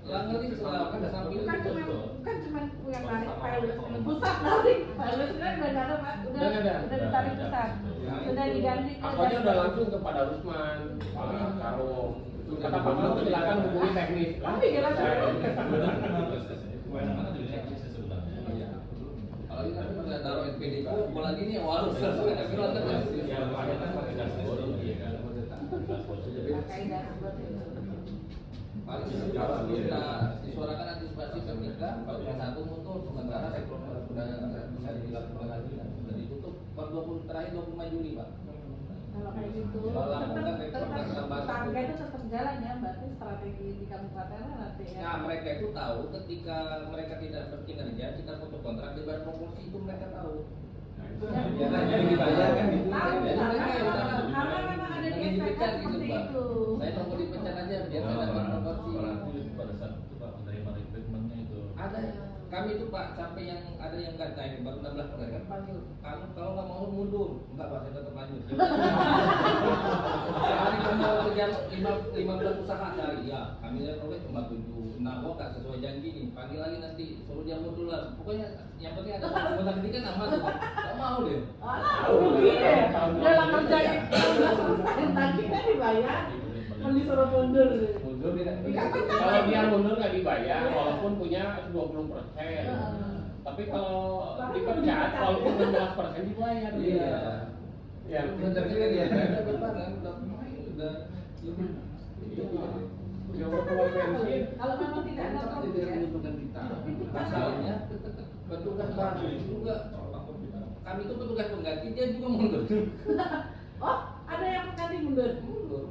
Langit setelah kan sambil bukan cuma yang narik Fiber pusat narik Fiber sebenarnya udah ada Pak, Udah ada. udah ditarik pusat, sudah diganti ke Aku aja udah langsung kepada Rusman, Pak Karung. Kata Pak Karung silakan hubungi teknis. Oh, iya, langsung. Kewenangan di teknis sebenarnya. Iya. Kalau ini kan udah taruh SPD itu, bola ini waduh selesai ada bilang kan ya. Ya, ada kan pakai dashboard ya kan. Dashboard saja. pakai dashboard itu. Paling kalau kita disuarakan antisipasi ketika kalau yang satu muncul sementara rekrutmen sudah bisa dilakukan lagi dan sudah ditutup per 20 terakhir 25 Juli Pak. Kalau kayak gitu, Malah bukan tetap rektor tambahan. tetangga itu tetap jalan ya, berarti strategi di kabupaten nanti ya. Nah, mereka itu tahu ketika mereka tidak berkinerja, kita putus kontrak dibayar proporsi itu mereka tahu. Ya kan, jadi dibayar kan gitu. Tahu, Jadi karena mereka ya udah tahu. karena memang ada di Jangan SPK dipecat gitu, seperti Pak. itu. Saya nunggu dipecat aja biar saya dapat proporsi. Berarti pada saat itu Pak menerima rekrutmennya itu Ada kami itu Pak sampai yang ada yang nggak naik baru 16 orang kan panggil kalau nggak mau mundur enggak Pak saya tetap lanjut. Sehari kamu mau kerja 15 usaha sehari ya kami lihat proyek cuma 7. Nah kok nggak sesuai janji nih panggil lagi nanti suruh dia mundur lah. Pokoknya yang penting ada sebentar ini kan aman tuh Pak. Nggak mau deh. Dalam kerjanya udah selesai tadi kan dibayar, kan disuruh mundur. Mundur tidak. Kalau dia mundur nggak dibayar, walaupun punya 20%. Tapi kalau dipecat, walaupun 16% dibayar. Iya. Ya. Bentar juga dia ada beban kan udah Dia udah keluar bensin. Kalau memang tidak ada progres, Masalahnya petugas baru juga kami itu petugas pengganti dia juga mundur. oh ada yang mengganti mundur. Mundur.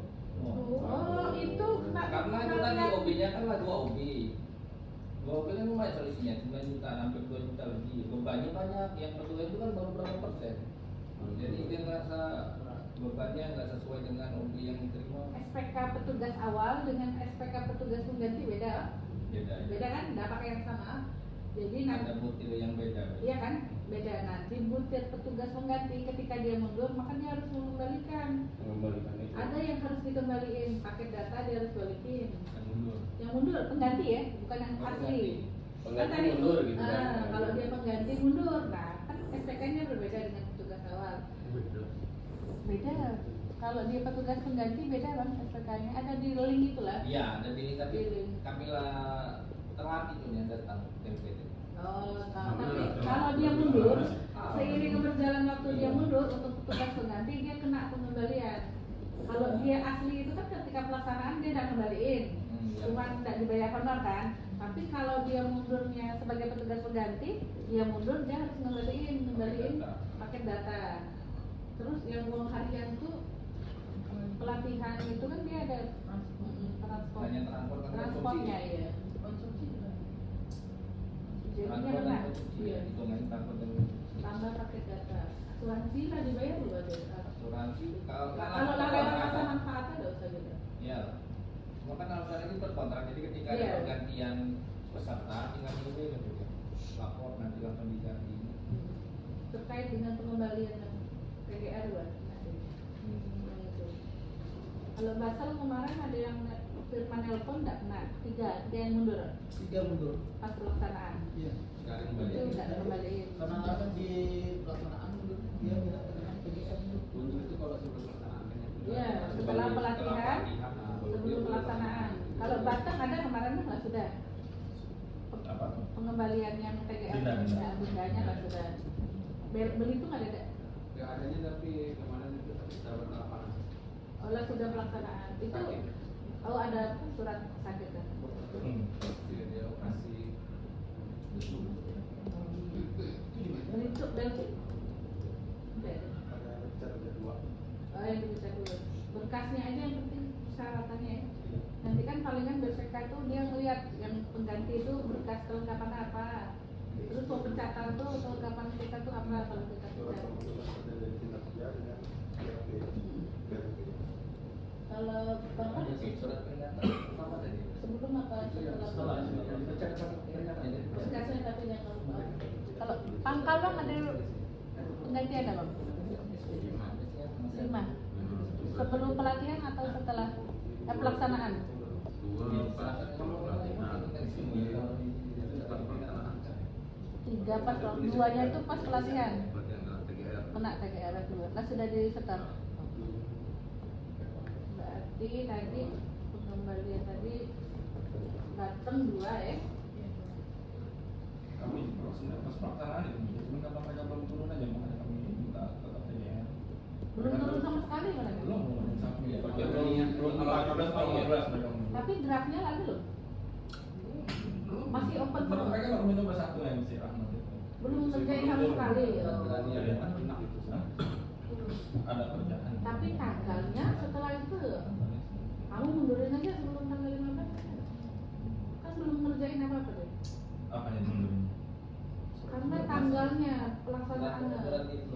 Oh itu Karena itu tadi OB-nya kan lah 2 OB. 2 OB kan lumayan selisihnya 9 juta hampir 2 juta lebih. Bebannya banyak, yang petugas itu kan baru berapa persen. Jadi dia ngerasa bebannya nggak sesuai dengan OB yang diterima. SPK petugas awal dengan SPK petugas pengganti beda. Beda. Beda kan, nggak pakai yang sama. Jadi nanti Ada butir yang beda. iya kan, beda nanti butir petugas pengganti ketika dia mundur maka dia harus mengembalikan. Mengembalikan itu. Ada yang harus dikembaliin, paket data dia harus balikin. Yang mundur. Yang mundur pengganti ya, bukan yang Oh, asli. Pengganti Kan tadi mundur gitu kan. kalau dia pengganti mundur, nah kan SPK-nya berbeda dengan petugas awal. Beda. Kalau dia petugas pengganti beda bang SPK-nya. Ada di link itulah. Iya, ada di tapi Di link. Kamila telat itu yang datang template. Oh, tapi kalau dia mundur, seiring berjalan waktu dia mundur untuk petugas pengganti dia kena pengembalian. Kalau dia asli itu kan ketika pelaksanaan dia udah kembaliin, cuman tidak dibayar honor kan. Tapi kalau dia mundurnya sebagai petugas pengganti, dia mundur dia harus ngembaliin paket data. Terus yang uang harian tuh pelatihan itu kan dia ada transport, Hanya transport kan transportnya konsumsi. ya, konsumsi juga. Jadinya Transport kena. dan konsumsi ya, Iya. hitungan transport dan Tambah paket data. Asuransi lah dibayar belum ada. asuransi Kalau kan lewat masa manfaatnya tidak usah juga. ya cuma kan alasan itu berkontrak jadi ketika ada Iya. pergantian peserta tinggal nunggu gitu lapor nanti langsung diganti. Terkait dengan pengembalian PGR buat nanti. Yang itu. Kalau Basel kemarin ada yang firman nelpon tidak kena, tiga yang mundur 3 mundur. pas pelaksanaan. Iya. Sekarang Itu kembali tidak dikembaliin. Karena kan di pelaksanaan mundur dia tidak kena PGR mundur. Mundur itu kalau sebelum pelaksanaan kan ya. Iya, setelah pelatihan, sebelum pelaksanaan. Kalau Batam ada kemarin nggak sudah. apa? Pengembalian yang PGR Denda. dendanya nggak sudah. Belitung ada nggak? Nggak adanya tapi kemarin itu dapat lapangan. Oleh sudah pelaksanaan itu. Sakit. Oh ada surat sakit kan? Dia operasi. Belitung Belgium. Ada pecat ada 2. Oh yang bisa dulu. Berkasnya aja yang penting persyaratannya ya. Nanti kan palingan BPK itu dia ngeliat yang pengganti itu berkas kelengkapan apa. Terus pemecatan tuh kelengkapan kita tuh apa kalau kita Surat pecat. keputusan dari tindak kerja dengan BRP. Kalau bapak ada sih surat peringatan apa tadi sebelum apa setelah berkasnya tapi yang kalau pangkal bang ada pengganti ada bang? 5 sebelum pelatihan atau setelah pelaksanaan? Tiga pas duanya itu pas pelatihan kena TGR 2 lah sudah di setor. Berarti tadi pengembalian tadi datang 2 ya. Kami pas pelaksanaan itu cuma karena mereka belum turun aja makanya kami minta tetap aja. Belum turun sama sekali mereka. Belum sampai Belum 14 tahun ya. Tapi draftnya lagi loh. Masih open Belum, terus. mereka baru mencoba satu yang si Rahmat itu. Belum ngerjain sama sekali. Berani ada anak itu. ada kerjaan. Tapi tanggalnya setelah itu kamu mundurin aja sebelum tanggal 15 kan belum ngerjain apa-apa deh. Apa yang mundurin? Karena tanggalnya pelaksanaannya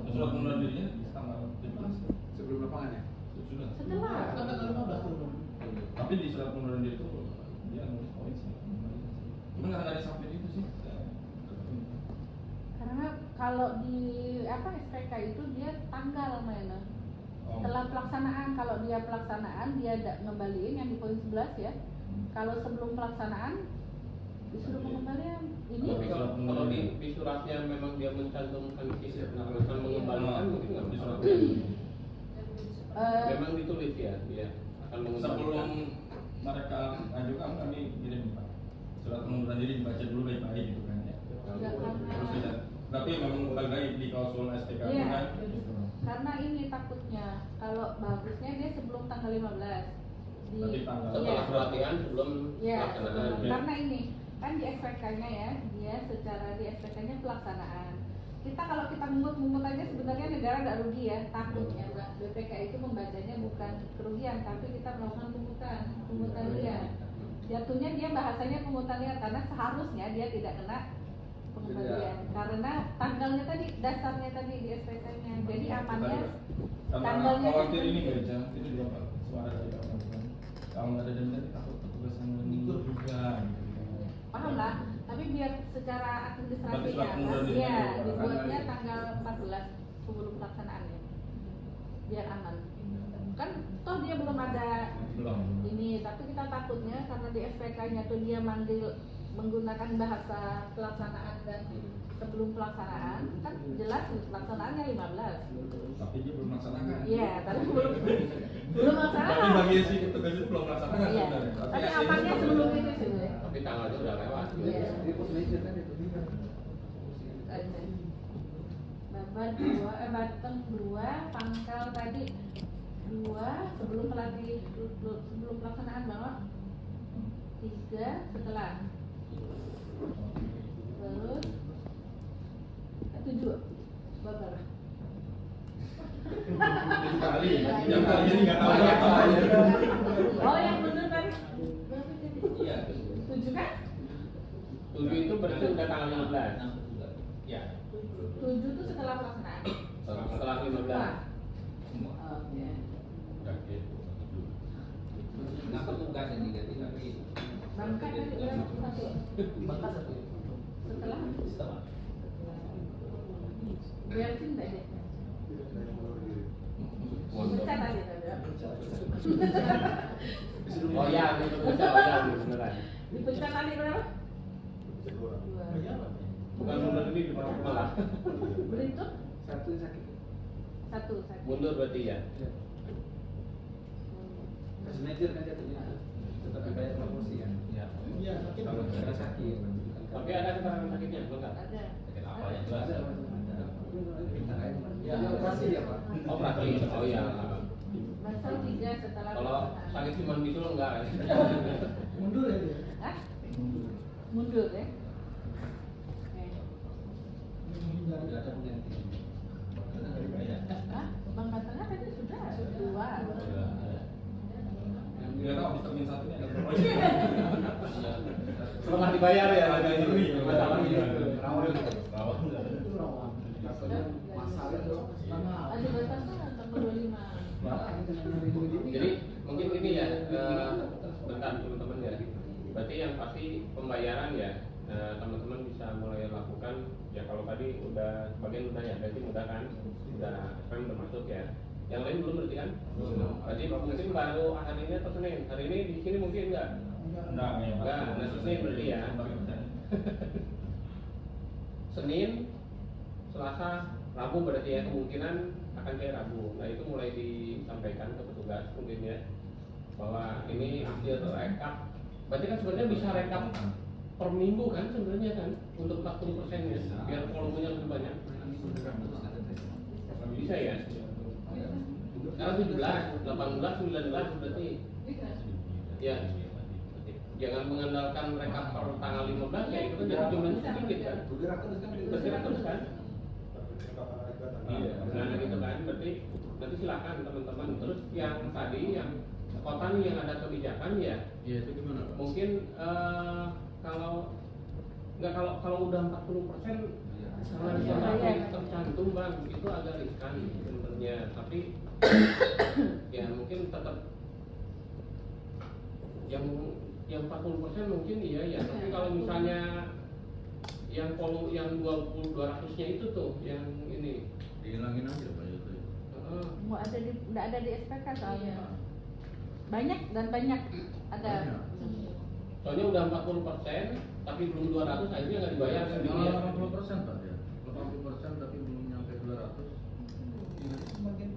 Surat pengunduran dirinya di tanggal 17. Sebelum lapangannya. Sudah. setelah Kan tanggal 15 tuh. Tapi di surat pengunduran diri itu dia nulis poin sih. Cuma nggak ada sampai itu sih. karena kalau di apa SPK itu dia tanggal mainnya. Setelah pelaksanaan, kalau dia pelaksanaan dia ngembaliin yang di poin 11 ya. Kalau sebelum pelaksanaan disuruh pengembalian. Ini Tapi kalau di suratnya memang dia mencantumkan isi akan mengembalikan mungkin nggak di bisa. surat Memang ditulis ya dia akan mengembalikan. sebelum mereka ajukan kami kirim Pak. Surat pengunduran diri dibaca dulu baik-baik gitu kan ya. Enggak, karena- Terus kita, tapi memang balik lagi di klausul SPK Iya. kan. karena ini takutnya kalau bagusnya dia sebelum tanggal 15 Tapi tanggal- Setelah iya. pelatihan sebelum Ya, pelaksanaan. Ya. karena ini kan di SPK-nya ya, dia secara di SPK-nya pelaksanaan. Kita kalau kita mungut aja sebenarnya negara nggak rugi ya, takutnya Mbak. BPK itu membacanya bukan kerugian, tapi kita melakukan pungutan liar. Jatuhnya dia bahasanya pungutan liar karena seharusnya dia tidak kena pengembalian karena tanggalnya tadi, dasarnya tadi di SPK-nya. Jadi amannya Karena tanggalnya khawatir kan- ini gereja itu juga Pak, suara dari Pak kan. Kalau nggak ada denda takut petugas yang mengikut juga gitu. paham lah, tapi biar secara Berarti administrasinya surat pengunduran kan, diri ya itu dibuatnya akan- tanggal 14 sebelum pelaksanaannya biar aman. Kan toh dia belum ada Belum. ini, tapi kita takutnya karena di SPK-nya tuh dia manggil menggunakan bahasa pelaksanaan dan sebelum pelaksanaan kan jelas pelaksanaannya 15. Tapi dia belum melaksanakan. Iya, tapi belum Tapi pelaksanaan. bagi si petugas itu belum melaksanakan Iya, sebenarnya. tapi hasilnya amannya sudah- sebelum itu sih. Tapi tanggalnya udah lewat. Iya. Di pos manajer kan itu. Babat 2, Batang 2, pangkal tadi 2 sebelum pelatih sebelum pelaksanaan bawah 3 setelah terus 7 babar Kali, yang kali ini nggak tahu apa. oh yang bener tadi Iya. 7 kan 7 itu berarti udah tanggal 15. Ya. 7 itu setelah pelaksanaan Setelah 15. oke Kenapa tugas yang diganti tapi bangkat tadi berapa satu bakat satu. setelah Setelah. biar cinta deh Mondok. Pecah tadi tadi. Oh ya, itu bisa oh ya beneran. Dipecat tadi berapa? Kedua. Dua. Bukan mundur ini di malah. Berhitung? Satu yang sakit. Satu sakit. Mundur berarti ya. Pos manajer kan jatuhnya. Tetap dibayar promosi kan. Ya. Iya, sakit. Kalau nggak sakit. Tapi ada keterangan sakitnya, enggak? Ada. Sakit apa yang jelas? Ya, operasi ya Pak. Oh, berarti. Oh iya. Pasal 3 setelah Kalau sakit cuma bisul enggak. Mundur ya dia. Hah? Mundur ya? Oke. Menghindari. Tidak ada pengganti. Hah? Bangkat tengah tadi sudah 2. Nggak tahu habis termin satu ini ada berapa. Setelah dibayar ya, Agak ngeri. masalahnya. Rawan. Itu rawan. Masalah itu. Karena Ada batasnya tanggal 25. Jadi mungkin ini ya, bentar teman-teman ya. Berarti yang pasti pembayaran ya, teman-teman bisa mulai lakukan. Ya kalau tadi udah sebagian udah ya, berarti udah kan, udah SPM udah masuk ya. Yang lain belum berarti kan? Berarti mungkin baru hari ini atau Senin. Hari ini di sini mungkin enggak. Enggak, Enggak, nah Senin berarti ya. Senin, Selasa, Rabu berarti ya, kemungkinan akan kayak Rabu. Nah itu mulai disampaikan ke petugas mungkin ya, bahwa ini hasil rekap. Berarti kan sebenarnya bisa rekap per minggu kan sebenarnya kan, untuk 40% ya, biar volumenya lebih banyak. Bisa ya? Sekarang 17, 18, 19 berarti ya. Jangan mengandalkan rekap per tanggal 15 ya, itu kan jadi jumlahnya sedikit kan. Bergerak terus kan? Iya, nah gitu kan, berarti nanti silakan teman-teman. Terus yang tadi yang kota nih yang ada kebijakan ya, Iya, itu gimana Pak? mungkin kalau udah 40% selain tercantum bang, itu agak riskan sebenarnya. Tapi ya mungkin tetap yang 40% mungkin iya ya. Tapi kalau misalnya yang 200-nya itu tuh yang ini Dihilangin aja Pak itu. Nggak ada di SPK soalnya. Banyak dan banyak ada. Banyak. soalnya udah 40% tapi belum 200 akhirnya nggak dibayar kan gitu ya. 80% Pak ya. 80% tapi belum nyampe 200.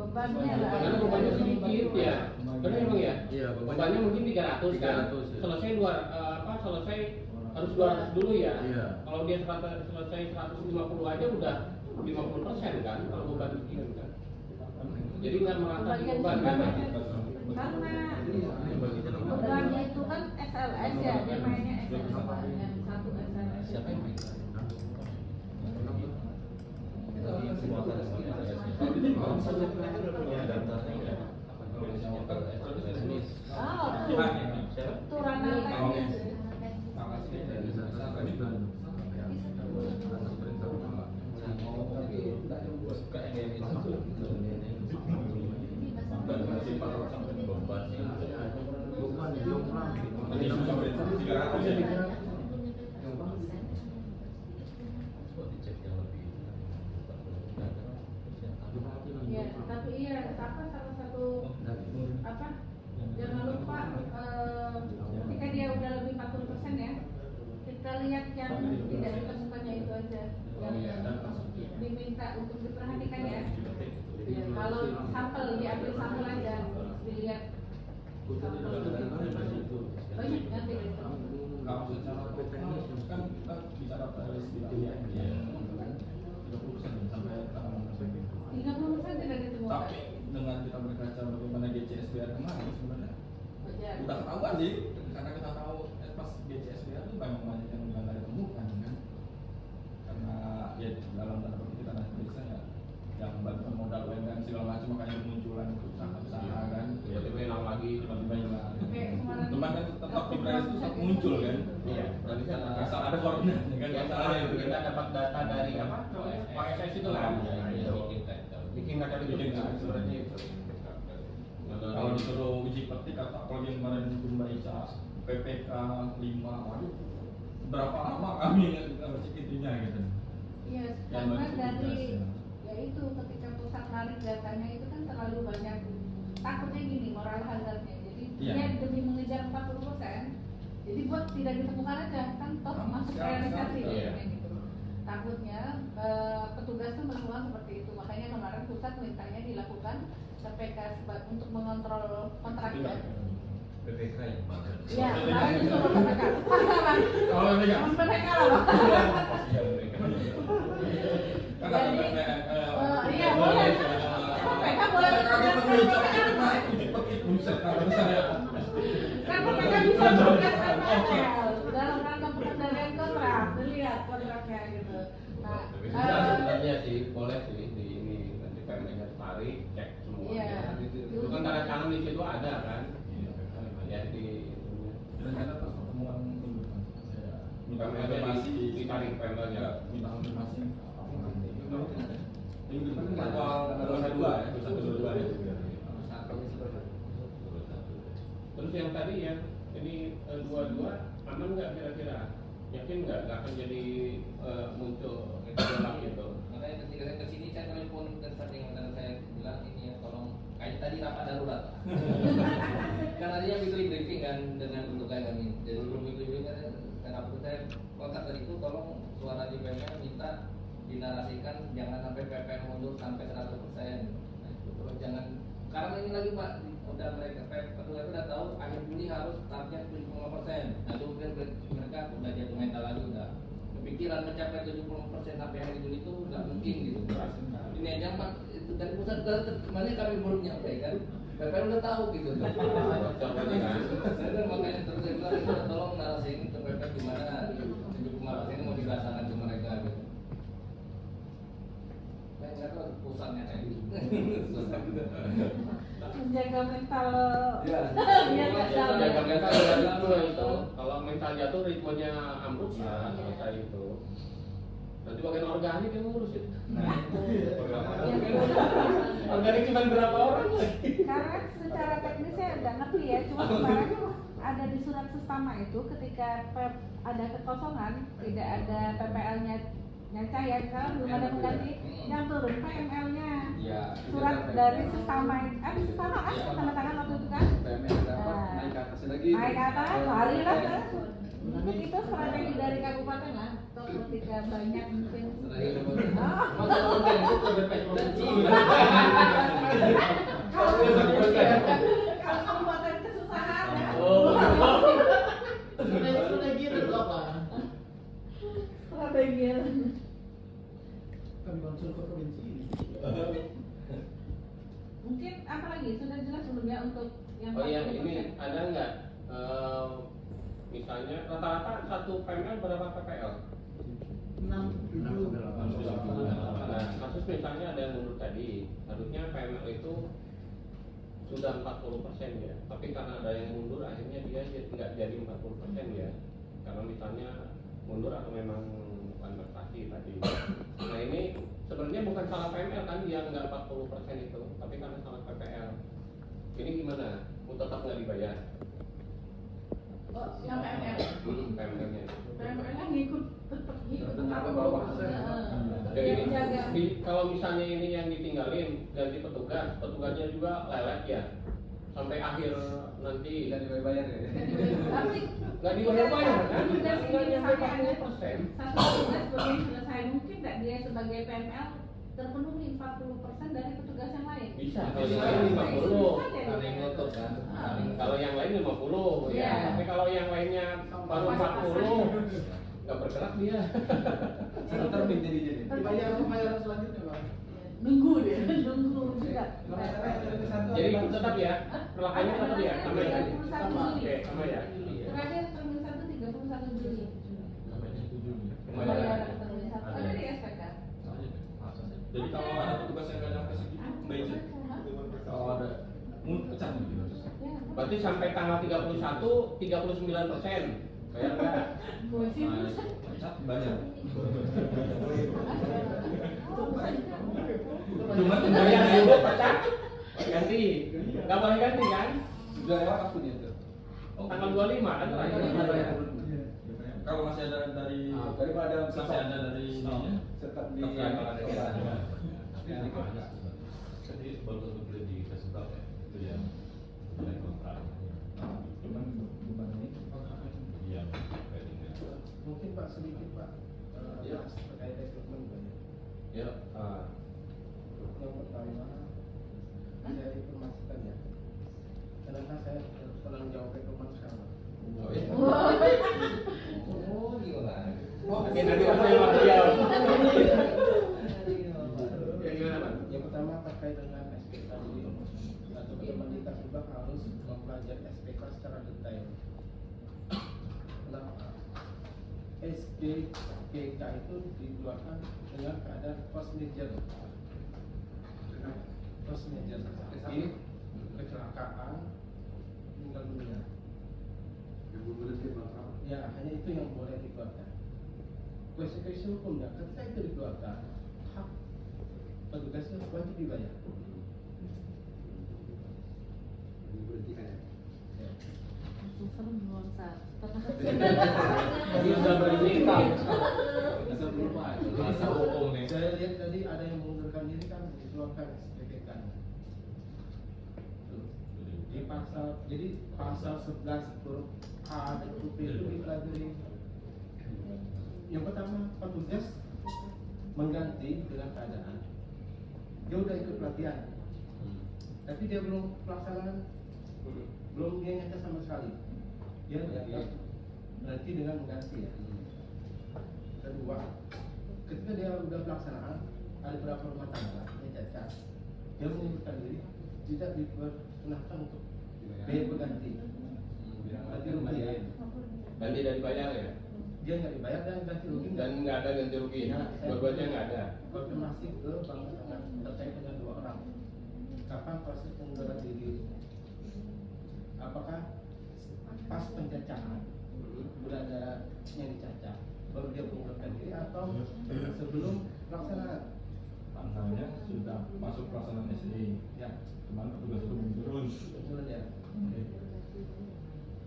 Bebannya lah. Karena bebannya sedikit ya. Benar emang ya? Iya, Bebannya mungkin 300 kan. 300, ya. Selesai selesai harus 200 dulu ya. Iya. Kalau dia selesai 150 aja udah 50% kan kalau beban begini kan. Jadi nggak merata di beban kan. Karena bebannya itu kan SLS ya, dia mainnya SLS yang satu SLS. Siapa yang main? Itu ranah teknis. Ya, tapi iya, salah satu jangan lupa ketika dia udah lebih 40% ya, kita lihat yang tidak ditemukannya itu aja yang diminta untuk diperhatikan ya. Ya, kalau sampel diambil sampel aja, dilihat banyak nanti gitu. Kalau secara teknis kan kita bicara PLS di ya, 30% sampai 30% tidak ditemukan. tapi dengan kita berkaca bagaimana GCSBR kemarin sebenarnya Wajar. udah ketahuan sih, karena kita tahu pas GCSBR itu banyak yang nggak ditemukan kan, karena ya dalam tanda petik kita nanti biasanya yang bantuan modal UMKM segala macam makanya munculan usaha-usaha kan, Tiba-tiba hilang lagi. tiba-tiba hilang. Kayak kemarin Teman kan tetap di press itu tetap muncul kan, Iya. Tadi kan asal ada koordinatnya kan, ya, masalahnya itu kita kan. dapat data dari apa? OSS itu kan. Bikin data Bikin data. sebenarnya itu. Kalau disuruh uji petik atau apalagi kemarin Jumba Ica PPK 5, waduh berapa lama kami ngecek itunya gitu. Iya, Yang karena masih dari tugas, ya itu ketika pusat narik datanya itu kan terlalu banyak. Takutnya gini, moral hazardnya. Jadi Iya. dia demi mengejar 40%, jadi buat tidak ditemukan aja kan toh masuk realisasi loh Iya. kayak gitu. Takutnya petugas tuh melakukan seperti itu. Makanya kemarin pusat mintanya dilakukan PPK untuk mengontrol kontraknya. PPK yang pakai. Iya, kemarin disuruh PPK. Paksa bang. Oh, PPK. PPK lah bang. Karena Jadi, PPK, iya boleh. PPK boleh. Kan PPK bisa tugas MPL dalam rangka pengendalian kontrak. Dilihat kontraknya gitu. Nah, Bisa sebenarnya sih, boleh sih di ini nanti PMN-nya tarik, cek semua. Iya. Itu kan tanda tangan di situ ada kan. Ya di Rencana pas pertemuan minggu depan saya minta PMN-nya konfirmasi ditarik PMN-nya. minta konfirmasi minggu depan kan tanggal 22 ya, 21 22 ya. Terus yang tadi ya, ini dua-dua aman nggak kira-kira? Yakin nggak akan jadi muncul gejolak gitu? Makanya ketika saya kesini saya telepon dan sering saya bilang ini ya tolong kayak tadi rapat darurat. Kan tadinya weekly briefing kan dengan pegawai kami. Jadi sebelum weekly briefing kan saya kontak tadi itu tolong suara di PPN minta dinarasikan jangan sampai PPN mundur sampai 100%. Nah, itu terus jangan karena ini lagi Pak udah mereka petugas udah tahu akhir Juli harus target 75%. Nah itu mereka udah jadi mental lagi udah kepikiran mencapai 70% sampai akhir Juli itu nggak mungkin gitu. Ini aja Pak itu dari pusat kemarin kami belum nyampaikan. PPN udah tahu gitu. Saya makanya terus saya bilang itu tolong narasiin ke PPN gimana 75% ini mau dirasakan ke mereka gitu. Saya nggak tahu pusatnya kayak gitu. Menjaga mental. Iya. Biar nggak Ya, down. jaga mental ya itu. Kalau mental jatuh ritmenya ambruk ya selesai itu. Nanti bagian organik yang ngurus itu. Organik cuma berapa orang lagi? Karena secara teknisnya nggak ngerti ya, cuma kemarin ada di surat sestama itu ketika ada kekosongan, tidak ada PPL-nya nyacah ya, kalau belum ada mengganti, yang turun PML-nya. Iya. Surat dari sestama, sestama kan tanda tangan waktu itu kan? PML dapat naik ke atas lagi. Naik ke atas, lari lah kan? Itu strategi dari kabupaten lah. Atau ketika banyak mungkin. Kalau kabupaten kesusahan. Strategi itu apa? Strategi. Kan konsul ke provinsi. Mungkin apa lagi? Sudah jelas belum ya untuk yang Oh iya, 40%? ini ada nggak? Misalnya rata-rata satu PML berapa PPL? 6, 7, Nah, kasus misalnya ada yang mundur tadi, harusnya PML itu sudah 40% ya, tapi karena ada yang mundur akhirnya dia nggak jadi 40% ya, karena misalnya mundur atau memang bukan prestasi tadi. Nah ini sebenarnya bukan salah PML kan, dia nggak 40% itu, tapi karena salah PPL. Ini gimana? Tetap nggak dibayar? Oh, yang PML. PML-nya. PML-nya ngikut tetap ngikut Tetap 40%. Jadi Jaga. kalau misalnya ini yang ditinggalin ganti petugas, petugasnya juga lelet ya sampai akhir nanti Tidak dibayar ya. Tapi nggak dibayar-bayar kan? tugas ini Nggak nyampe misalnya ada 40%. satu tugas belum selesai, mungkin nggak dia sebagai PML terpenuhi 40% dari petugas yang lain. Bisa kalau yang lain 50. Saling nutup kan. Kalau yang lain 50 ya. Iya. Tapi kalau yang lainnya baru 40 nggak bergerak dia. Terbit jadi. Pembayaran selanjutnya, Pak. Nunggu dia, nunggu juga. Jadi tetap ya, perlakuannya tetap ya, sama ya. 31 Juli. Oke, sama ya. Terakhir termin 1 31 Juli. Pembayaran. Termin 1 ada di SPK. Jadi kalau ada petugas yang nggak nyampe segitu, bayar. Kalau ada pecah gitu. Ya. Berarti sampai tanggal 31 39%. Bayar nggak? Gosip. Pecat banyak. Cuma bayar dulu pecah, ganti. Nggak boleh ganti kan? Sudah lewat akunnya itu. Tanggal 25 kan terakhir. Kalau masih ada dari Daripada masih ada dari ininya, tetap di Jadi baru beli di Kasubag ya, itu yang mulai kontrak. cuman bukan ini. Yang kayak gini. Mungkin Pak sedikit Pak, Ya. terkait rekrutmen Pak. Ya. Yang pertama, saya informasikan ya, kenapa saya penanggung jawab rekrutmen sekarang. Oh iya. Oh, gila. Oke, nanti aku yang beliau. Ya gimana Pak? Yang pertama terkait dengan SPK tadi, atau teman-teman di Kasubag harus mempelajari SPK secara detail. Kenapa? SPK itu dikeluarkan dengan keadaan force majeure. Force majeure sakit, kecelakaan, meninggal dunia. Ya, hanya itu yang boleh dikeluarkan. Konsekuensi hukumnya, ketika itu dikeluarkan, hak petugasnya wajib dibayar. Ya. Serem nuansa. Sudah bernikah. Masa hukum nih. Saya lihat tadi ada yang mengundurkan diri kan dikeluarkan SPPK. Di pasal, jadi pasal 11 huruf A dan huruf B itu dipelajari. Yang pertama, petugas mengganti dengan keadaan dia udah ikut pelatihan, tapi dia belum pelaksanaan, belum dia nyata sama sekali. Dia dianggap berarti dengan mengganti ya. Kedua, ketika dia udah pelaksanaan, ada beberapa rumah tangga yang cacat, dia mengundurkan diri, tidak diperkenankan untuk biaya berganti. Berarti rugi ya. Ganti dari bayar ya. dia nggak dibayar dan ganti rugi Dan nggak ada ganti rugi. Dua-duanya nggak ada. konfirmasi ke bank terkait dengan dua orang. Kapan proses pengunduran diri itu? Apakah pas pencacahan sudah ada yang dicacah baru dia mengundurkan diri atau sebelum pelaksanaan? Tanggalnya sudah masuk pelaksanaan SD. Ya, Cuman petugas itu belum turun. betul ya.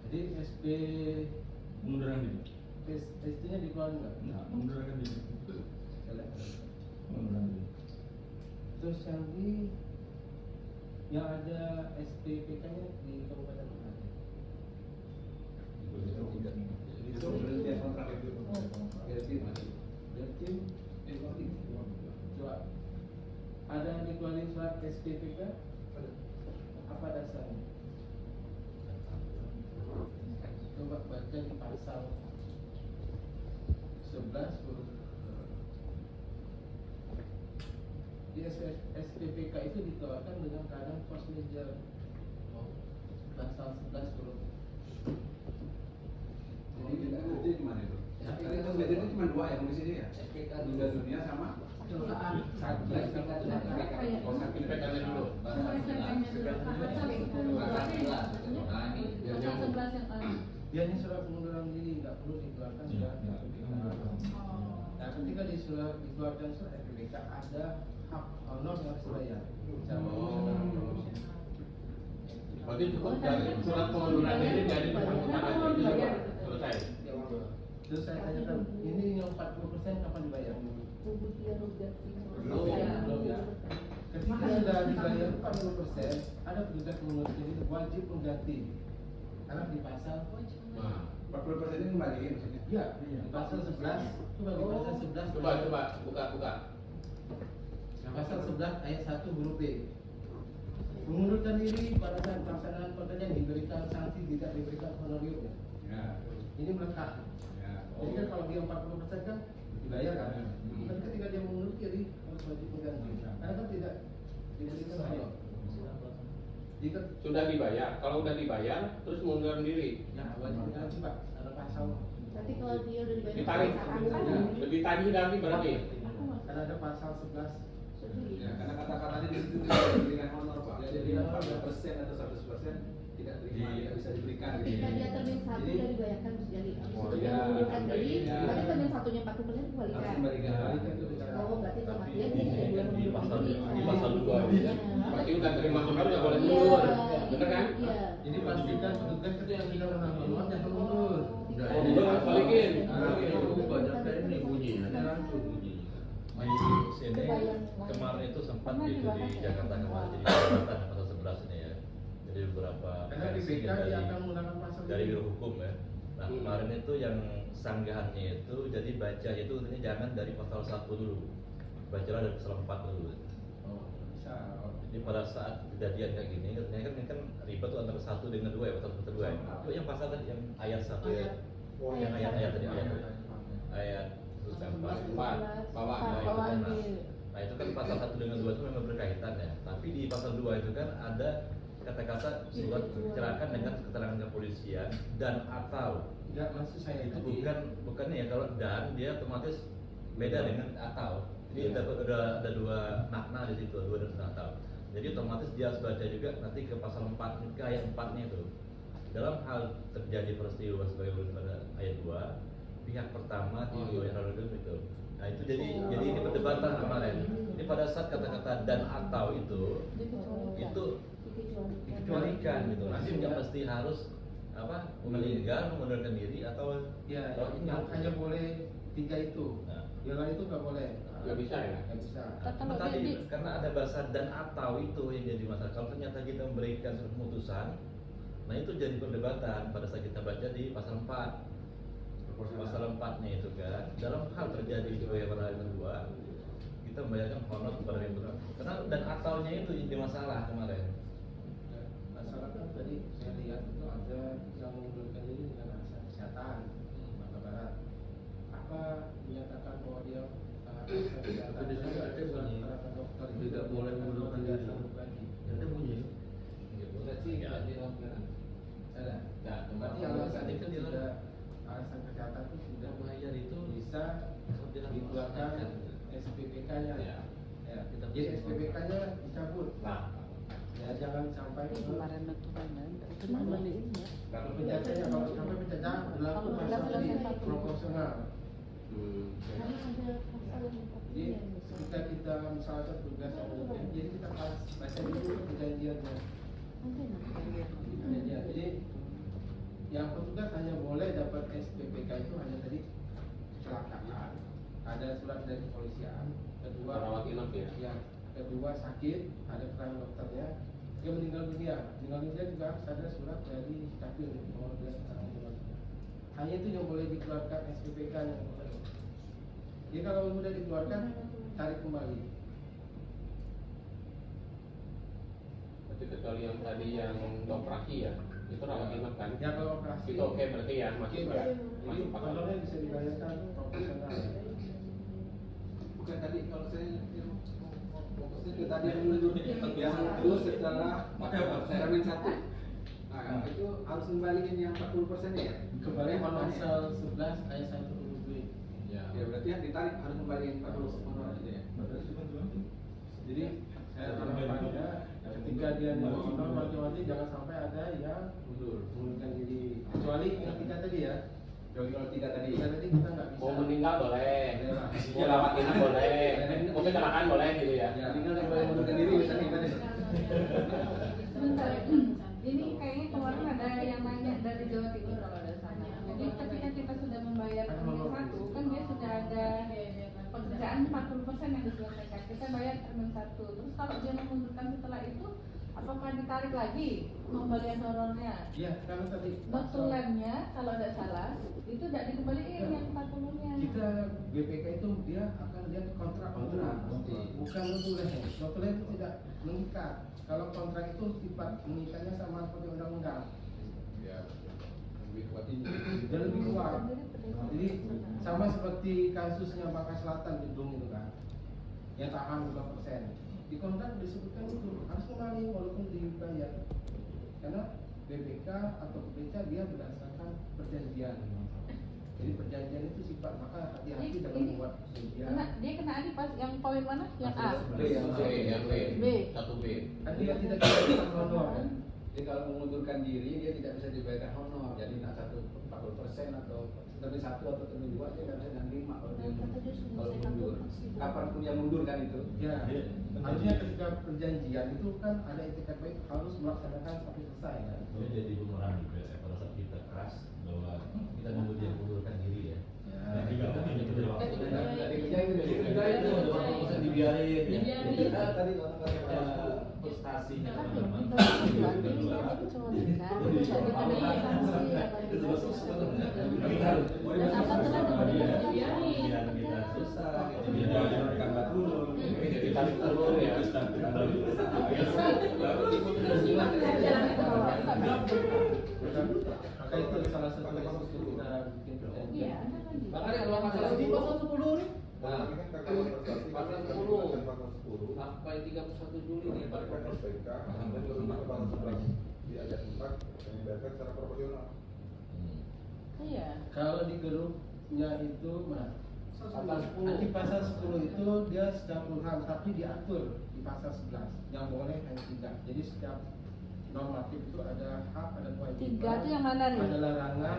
Jadi SP Pengunduran diri. ST-nya dikeluarin nggak? Nah, pengunduran diri. Pengunduran diri. Terus yang ada SPPK-nya di Kabupaten mana? Itu penelitian kontrak itu. Berarti coba ada yang dikeluarin surat SPPK? Apa dasarnya? Coba baca di pasal 11 huruf di SPPK itu dikeluarkan dengan keadaan force majeure. Pasal 11 huruf. Jadi itu gimana itu? Karena itu bedanya cuma dua ya kondisi dia. SPK Meninggal dunia sama Kecelakaan SPK dulu. Pasal 11. Nah ini Dia ini surat pengunduran diri nggak perlu dikeluarkan Iya, surat iya, SPPK. dikeluarkan. Nah ketika dikeluarkan surat SPPK ada hak honor yang harus dibayar. Sama Berarti cukup dari surat pengunduran diri dari bersangkutan itu selesai. Terus saya tanyakan, ini yang 40% kapan dibayar? Belum Ya. Ketika sudah dibayar 40%, ada petugas pengunduran diri wajib mengganti. Karena di pasal Nah, 40% ini kembaliin maksudnya. ya, di pasal 11, coba di pasal 11 coba buka. pasal 11 ayat 1 huruf B. Mengundurkan diri pada saat pelaksanaan pekerjaan diberikan sanksi, tidak diberikan honorium. Ya. Ini melekat. Ya. Jadi kan kalau dia 40% kan dibayar kan? Tapi ketika dia mengundurkan diri harus wajib mengganti. Karena kan tidak diberikan honor. Jika Sudah dibayar. Kalau udah dibayar, terus mengundurkan diri. ya wajib mengganti Pak, ada pasal. Berarti kalau dia udah dibayar Ditarik. Lebih tagih lagi berarti. Karena ada pasal 11. Ya, karena kata-katanya di situ tidak diberikan honor Pak. Jadi 40% atau 100% tidak terima, tidak bisa diberikan. Ketika dia termin satu Jadi- udah dibayarkan terus jadi Oh, itu dia iya. mengundurkan diri, Iya. tapi termin satunya 40% Harus kembalikan. kembalikan. Oh berarti Tapi kematian di dia sudah dua di pasal mengundurkan di diri. pasal 2 Iya. Berarti udah terima honor nggak boleh Iya, mundur. Bener kan? Iya. Jadi pastikan petugas ketika sudah menerima honor jangan mundur. Oh, mundur harus balikin. Nah, itu banyak kayak ini bunyinya, ada langsung bunyinya. di sini kemarin itu sempat itu di Jakarta kemarin jadi perdebatan pasal 11 ini ya. Jadi beberapa Karena di versi BK dia akan menggunakan pasal dari ini. biro hukum ya. Nah kemarin itu yang sanggahannya itu jadi baca itu ini jangan dari pasal 1 dulu, bacalah dari pasal 4 dulu. Oh, bisa. Jadi pada saat kejadian kayak gini, katanya kan ini kan ribet tuh antara 1 dengan 2 ya, pasal 1 2 ya. Itu yang pasal tadi yang ayat 1 ya. Yang ayat tadi ayat terus yang Empat. Bawah. Nah itu kan pasal 1 dengan 2 itu memang berkaitan ya. Tapi di pasal 2 itu kan ada kata-kata surat kecelakaan dengan keterangan kepolisian dan atau Enggak, maksud saya itu tadi. bukannya ya kalau dan dia otomatis beda dengan atau. Jadi ada dua makna di situ, dua dan atau. Jadi otomatis dia harus baca juga nanti ke pasal 4 ke ayat 4-nya itu. Dalam hal terjadi peristiwa sebagai pada ayat 2 pihak pertama yang lalu itu. Nah itu jadi ini perdebatan kemarin. Ini pada saat kata-kata dan atau itu dikecualikan gitu. Artinya mesti harus apa meninggal, mengundurkan diri atau Ya, kalau ini yang hanya boleh 3 itu. Nah, Yang lain itu nggak boleh. Nggak bisa ya? Nggak bisa. cuma tadi karena ada bahasa dan atau itu yang jadi masalah. Kalau ternyata kita memberikan surat keputusan, nah itu jadi perdebatan pada saat kita baca di pasal 4. Pasal 4-nya itu kan dalam hal terjadi sebagai pada ayat kedua kita membayarkan honor kepada yang benar. Karena dan ataunya itu jadi masalah kemarin. Masalah kan tadi saya lihat itu ada yang mengundurkan diri dengan alasan kesehatan, Mata Barat. Apa menyatakan bahwa dia alasan kesehatan? Tapi di sana ada bunyi, kata dokter tidak boleh mengundurkan tidak diri. sanggup lagi. Ada bunyi. berarti nggak dilakukan. Ada. Nggak, Berarti cuma alasan tadi itu kan tidak alasan kesehatan itu sudah dikeluarkan SPPK-nya. Ya. Ya, jadi SPPK-nya dicabut. Nah, Ya, jangan sampai ke kemarin itu kembaliin ya. kalau penjajahannya, kalau sampai penjajahan berlaku pasal jadi proporsional. Jadi ketika kita misalkan tugas yang berlebihan, jadi kita harus baca dulu perjanjiannya. Perjanjian. Jadi yang petugas hanya boleh dapat SPPK itu hanya tadi kecelakaan, ada surat dari kepolisian, kedua Rawat inap ya. ya, kedua sakit, ada keterangan dokternya, dia meninggal dunia juga harus ada surat dari Capil bahwa dia meninggal dunia. Hanya itu yang boleh dikeluarkan SPPK-nya. Jadi kalau sudah dikeluarkan, tarik kembali. Berarti kecuali yang tadi yang operasi ya, itu rawat inap kan? Ya kalau operasi Itu oke berarti ya, masuk oke, ya, Pak. Jadi masuk pasal. honornya bisa dibayarkan proporsional. Bukan tadi kalau saya fokusnya ke tadi yang mundur yang itu setelah Permen 1. Nah, itu harus kembaliin yang 40% ya? Kembali pasal 11 ayat 1 huruf B. Ya berarti yang ditarik harus kembaliin 40% honor gitu ya? Jadi saya harapannya ketika dia nilai honor mati-mati jangan sampai ada yang mengundurkan diri. Kecuali yang tiga tadi ya. Kalau 3 tadi. Tiga tadi kita nggak bisa. Mau meninggal boleh, Boleh. mau rawat inap boleh, mau kecelakaan boleh gitu ya. Ya. Meninggal yang boleh mengundurkan diri misalnya gimana? Sebentar, ini kayaknya kemarin ada yang nanya dari Jawa Timur kalau ada sana. Jadi ketika kita sudah membayar termin 1, kan dia sudah ada pekerjaan 40% yang diselesaikan. Kita bayar termin 1. Terus kalau dia mengundurkan setelah itu, apakah ditarik lagi pembalian honornya? Iya, karena tadi Notulennya kalau tidak salah itu tidak dikembaliin yang 40-nya. kita BPK itu dia akan lihat kontrak, bukan notulen. Notulen itu tidak mengikat. Kalau kontrak itu sifat mengikatnya sama seperti undang-undang. Ya, lebih kuat ini. Dia lebih kuat. Jadi sama seperti kasusnya Bangka Selatan gedung itu kan, yang tahan 5%. Di kontrak disebutkan itu harus kembali walaupun dibayar. Karena BPK atau BPK dia berdasarkan perjanjian. Jadi perjanjian itu sifat, maka hati-hati dalam membuat perjanjian. Dia kena di pas yang poin mana? Yang A. yang B, B. 1B. Kan dia tidak bisa honor kan? Jadi kalau mengundurkan diri dia tidak bisa dibayarkan honor. Jadi nak 40% atau termin 1 atau termin 2 dia tidak bisa menerima kalau dia kalau mundur. Kapanpun dia mundur kan itu. Ya, harusnya ketika perjanjian itu kan ada etikat baik harus melaksanakan sampai selesai kan? Ini jadi bumerang juga ya, pada saat kita keras bahwa kita nunggu dia mengundurkan diri ya. Dan juga hanya beberapa waktu. Dari kerja itu dari kerja itu Udah berapa persen dibiayain ya? Dibiayain. Tadi kata prestasinya teman-teman. Biar kita susah, Jadi tarik ulur ya. Maka itu salah satu yang kita bikin perjanjian. Iya, ada lagi. makanya kalau masalah di pasal 10 nih. Nah, ini kan terkait prestasi Pasal kan 10 pasal 10 sampai 31 Juli nih. tarik SPK dan lebih ke pasal 11 di ayat 4 yang dibayarkan secara proporsional. Iya. Kalau di grupnya itu, nah, Pasal 10. nanti pasal 10 itu dia secara keseluruhan tapi diatur di pasal 11 yang boleh hanya 3. Jadi setiap normatif itu ada hak, ada kewajiban. 3 itu yang mana nih? Ada larangan,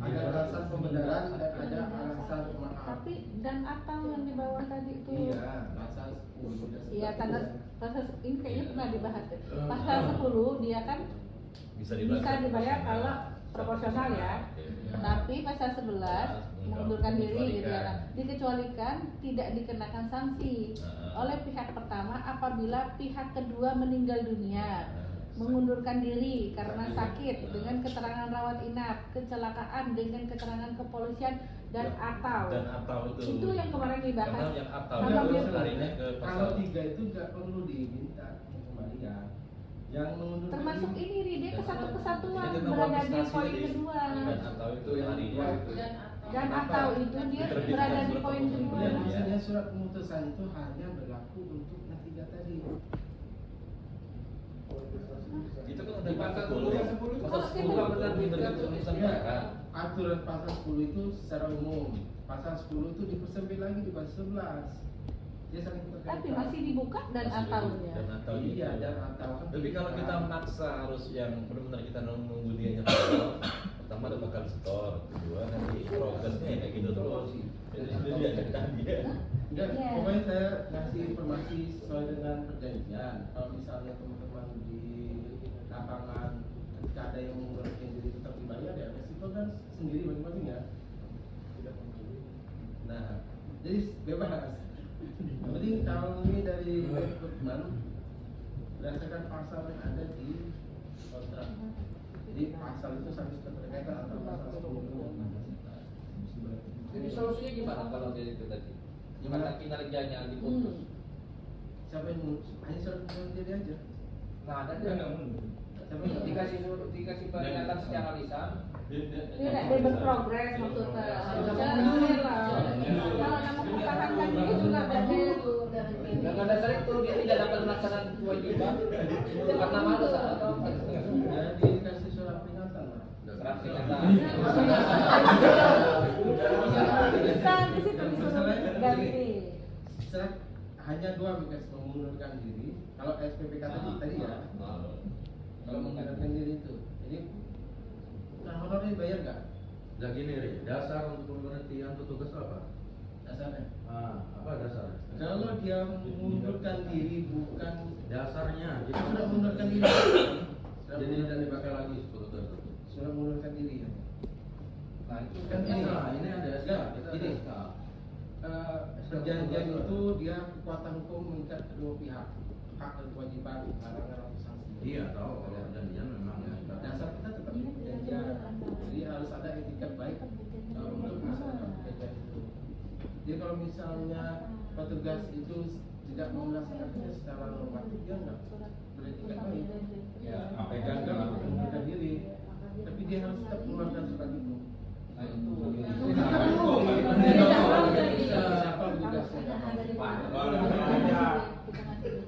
ada alasan pembenaran dan ada alasan pemaaf. Tapi dan atau yang di bawah tadi itu. Iya, pasal 10. Iya, tanda pasal ini kayaknya pernah dibahas deh. Pasal 10 dia kan bisa bisa dibayar kalau proporsional ya. Tapi pasal 11 mengundurkan diri gitu ya. Nah, dikecualikan tidak dikenakan sanksi oleh pihak pertama apabila pihak kedua meninggal dunia, mengundurkan diri karena sakit dengan keterangan rawat inap, kecelakaan dengan keterangan kepolisian dan atau itu yang kemarin dibahas. Karena yang atau Sama itu biasa. larinya ke Kalau pasal 3 itu nggak perlu diminta kembalian. Yang mengundurkan Termasuk diri- ini Ri, dia kesatuan Ini kan berada di prestasi poin tadi. kedua. Dan atau itu larinya Dan atau itu dia berada di poin kedua. Ya, maksudnya surat pemutusan itu hanya berlaku untuk yang 3 tadi. itu kan udah Di pasal 10 ya. 10 Pasal 10 kan benar diterbitkan putusan Ya. mereka. aturan pasal 10 itu secara umum. Pasal 10 itu dipersempit lagi di pasal 11. Dia saling terkait. Tapi masih dibuka dan ataunya. Dan atau Iya, dan atau kan. Tapi kalau kita maksa harus yang benar-benar kita nunggu dia nyetol, pertama ada bakal setor, kedua nanti progresnya ya kayak gitu terus. Jadi sudah diajak dia. Enggak, Iya. pokoknya saya ngasih informasi sesuai dengan perjanjian. Kalau misalnya teman-teman di lapangan ketika ada yang menggunakan diri tetap dibayar ya resiko kan sendiri masing-masing ya. Tidak mungkin. Nah, jadi bebas. Yang penting kalau ini dari rekrutmen berdasarkan pasal yang ada di kontrak. Jadi pasal itu sangat berkaitan antara pasal 10 dan pasal 11. Jadi solusinya gimana kalau dari itu tadi? Gimana kinerjanya diputus? Siapa yang mundur? Hanya surat pengunduran diri aja. Nah, ada Kan nggak mundur. Siapa yang dikasih peringatan secara lisan. Tidak berprogres maksudnya. Harusnya clear lah. Kalau yang mempertahankan diri juga berarti Dengan dasar itu dia tidak dapat melaksanakan kewajiban karena malas atau apa? Ya dikasih surat peringatan lah. Surat peringatan. bisa di situ disuruh ganti. Surat hanya 2 bekas mengundurkan diri. Kalau SPPK tadi ya. Kalau mengundurkan diri itu. Jadi nah honornya dibayar nggak? Nah gini Ri, dasar untuk pemberhentian petugas apa? Dasarnya. Apa dasarnya? Kalau dia mengundurkan diri bukan Dasarnya kita sudah mengundurkan diri. jadi tidak dipakai lagi petugas itu. Sudah mengundurkan diri ya. Nah, itu Kan kan ini, ini ada SK, ya, kita gini. ada SK. Perjanjian itu dia kekuatan hukum mengikat kedua pihak, hak dan kewajiban, larangan atau sanksi. Iya tahu kalau perjanjian memang mengikat. Dasar kita tetap perjanjian, jadi harus ada etikat baik untuk melaksanakan perjanjian itu. Jadi kalau misalnya petugas itu tidak mau melaksanakannya secara normatif, dia nggak beretikat baik. ya Apa Dia yang nggak mengundurkan diri, tapi dia harus tetap mengeluarkan surat itu. nah itu Siapa tugasnya?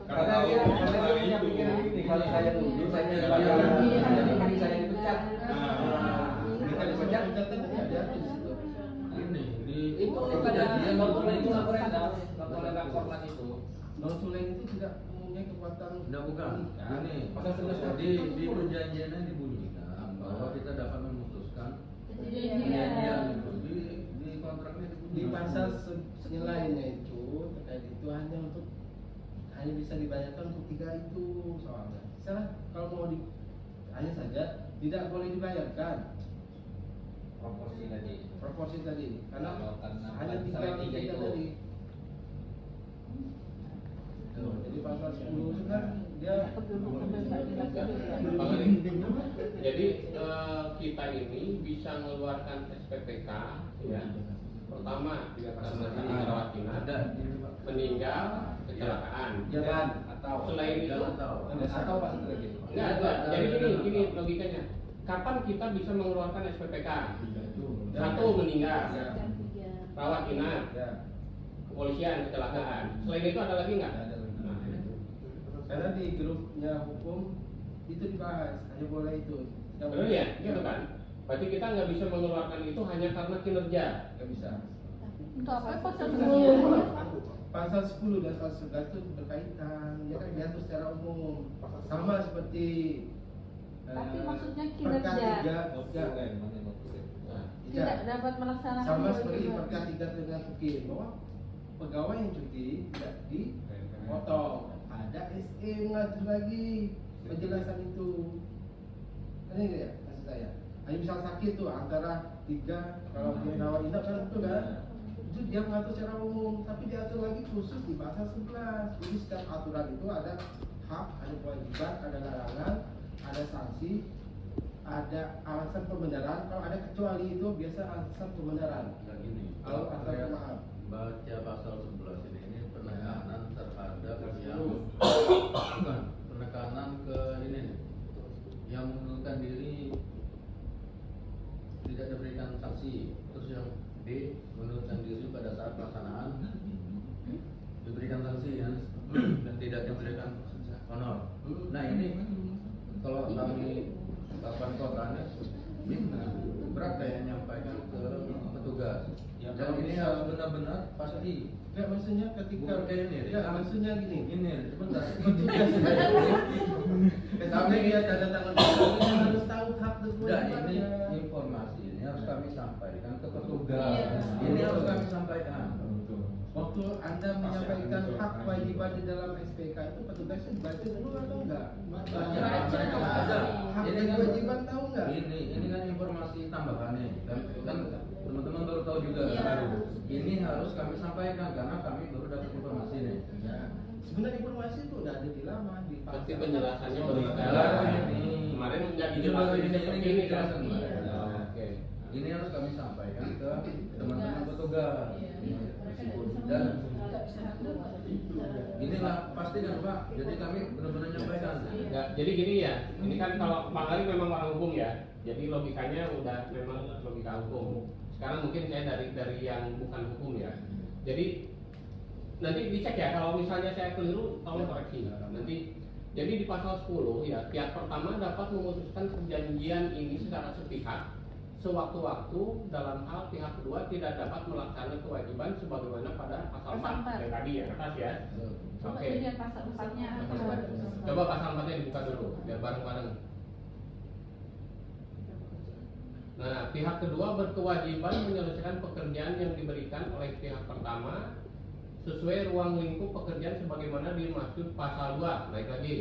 Karena tahu mengenai itu. Kalau saya mundur, saya jadi saya dipecat. Kita dipecat, tadi ada di situ. Ini di itu ada notulen itu lapor notulen laporan itu. Notulen itu tidak mempunyai kekuatan. Enggak bukan. Ini Pasal 11 di perjanjiannya dibunyikan bahwa kita dapat memutuskan Perjanjian. perjanjian itu di kontraknya Di dibunyikan. pasal lainnya itu terkait itu hanya bisa dibayarkan untuk 3 itu soalnya. Misalnya kalau mau hanya saja tidak boleh dibayarkan proporsi tadi karena Karena hanya 3 itu. tadi. Tuh, jadi pasal 10 itu kan dia Jadi kita ini bisa mengeluarkan SPPK ya. Pertama karena rawat inap, meninggal, kecelakaan. jangan Selain itu atau pas itu lagi. enggak. Jadi gini logikanya. Kapan kita bisa mengeluarkan SPPK? Satu meninggal, rawat inap, ya. kepolisian, kecelakaan. Selain itu ada lagi nggak? Ada lagi. Nah, Karena di grupnya hukum itu dibahas hanya boleh itu. Tidak benar boleh. ya, gitu kan? Berarti kita nggak bisa mengeluarkan itu hanya karena kinerja. Nggak bisa. Untuk apa pasal 10? Pasal 10 dan pasal 11 itu berkaitan, dia kan diatur secara umum. Sama seperti Tapi maksudnya Perka kinerja. 3 Tidak dapat melaksanakan sama kewajiban. seperti Perka 3 dengan Tukin bahwa pegawai yang cuti tidak dipotong. Ada SE mengatur lagi penjelasan itu. Kan ini ya maksud saya. Hanya misal sakit tuh antara 3 kalau dia rawat inap kan itu kan. Itu dia mengatur secara umum, tapi diatur lagi khusus di pasal 11. Jadi setiap aturan itu ada hak, ada kewajiban, ada larangan, ada sanksi, ada alasan pembenaran. Kalau ada kecuali itu biasa alasan pembenaran. Nah gini, Kalau saya alasan pemaaf. baca pasal 11 ini penekanan terhadap yang bukan penekanan ke ini nih, yang mengundurkan diri tidak diberikan sanksi, terus yang B mengundurkan diri pada saat pelaksanaan diberikan sanksi ya, dan tidak diberikan honor. Nah ini kalau kami kapan kotranya berapa yang nyampaikan ke petugas. Ya, Dan kalau ini bisa- harus benar-benar pasti. Enggak, maksudnya ketika Bukan kayak ini, ya, maksudnya gini. Ini sebentar. Sampai dia tanda tangan dia harus tahu hak dan Enggak, ini kewajibannya. informasi ini harus kami sampaikan ke petugas. Iya. Ini harus kami sampaikan. Waktu Anda menyampaikan hak kewajiban di dalam SPK itu petugasnya baca dulu atau enggak? Baca. Baca. Hak Ini dan kan- kewajiban tahu enggak? Ini kan informasi tambahannya kan teman-teman baru tahu juga Iya. kan. Ini harus kami sampaikan karena kami baru dapat informasi nih. Ya. Sebenarnya informasi itu udah ada di lama di Berarti pasal. penjelasannya Oh, baru iya. sekarang. Ini. Kemarin nggak Ini dijelasin baru ini seperti ini kan? dijelasin. Iya. Oke. Ini harus kami sampaikan ke teman-teman petugas. Iya. Dan inilah pasti kan Pak. Jadi kami benar-benar nyampaikan. Ya, jadi gini ya, ini kan kalau Pak Gali memang orang hukum ya, jadi logikanya udah memang logika hukum. Sekarang mungkin saya dari yang bukan hukum ya. Jadi nanti dicek ya, kalau misalnya saya keliru tolong koreksi. Nanti jadi di pasal 10 ya, pihak pertama dapat memutuskan perjanjian ini secara sepihak sewaktu-waktu dalam hal pihak kedua tidak dapat melaksanakan kewajiban sebagaimana pada pasal 4 Pasal 4. yang tadi ya atas ya. Coba Oke. dilihat pasal 4-nya apa. Coba pasal 4-nya dibuka dulu biar bareng-bareng. Nah, pihak kedua berkewajiban menyelesaikan pekerjaan yang diberikan oleh pihak pertama sesuai ruang lingkup pekerjaan sebagaimana dimaksud pasal 2. Naik lagi.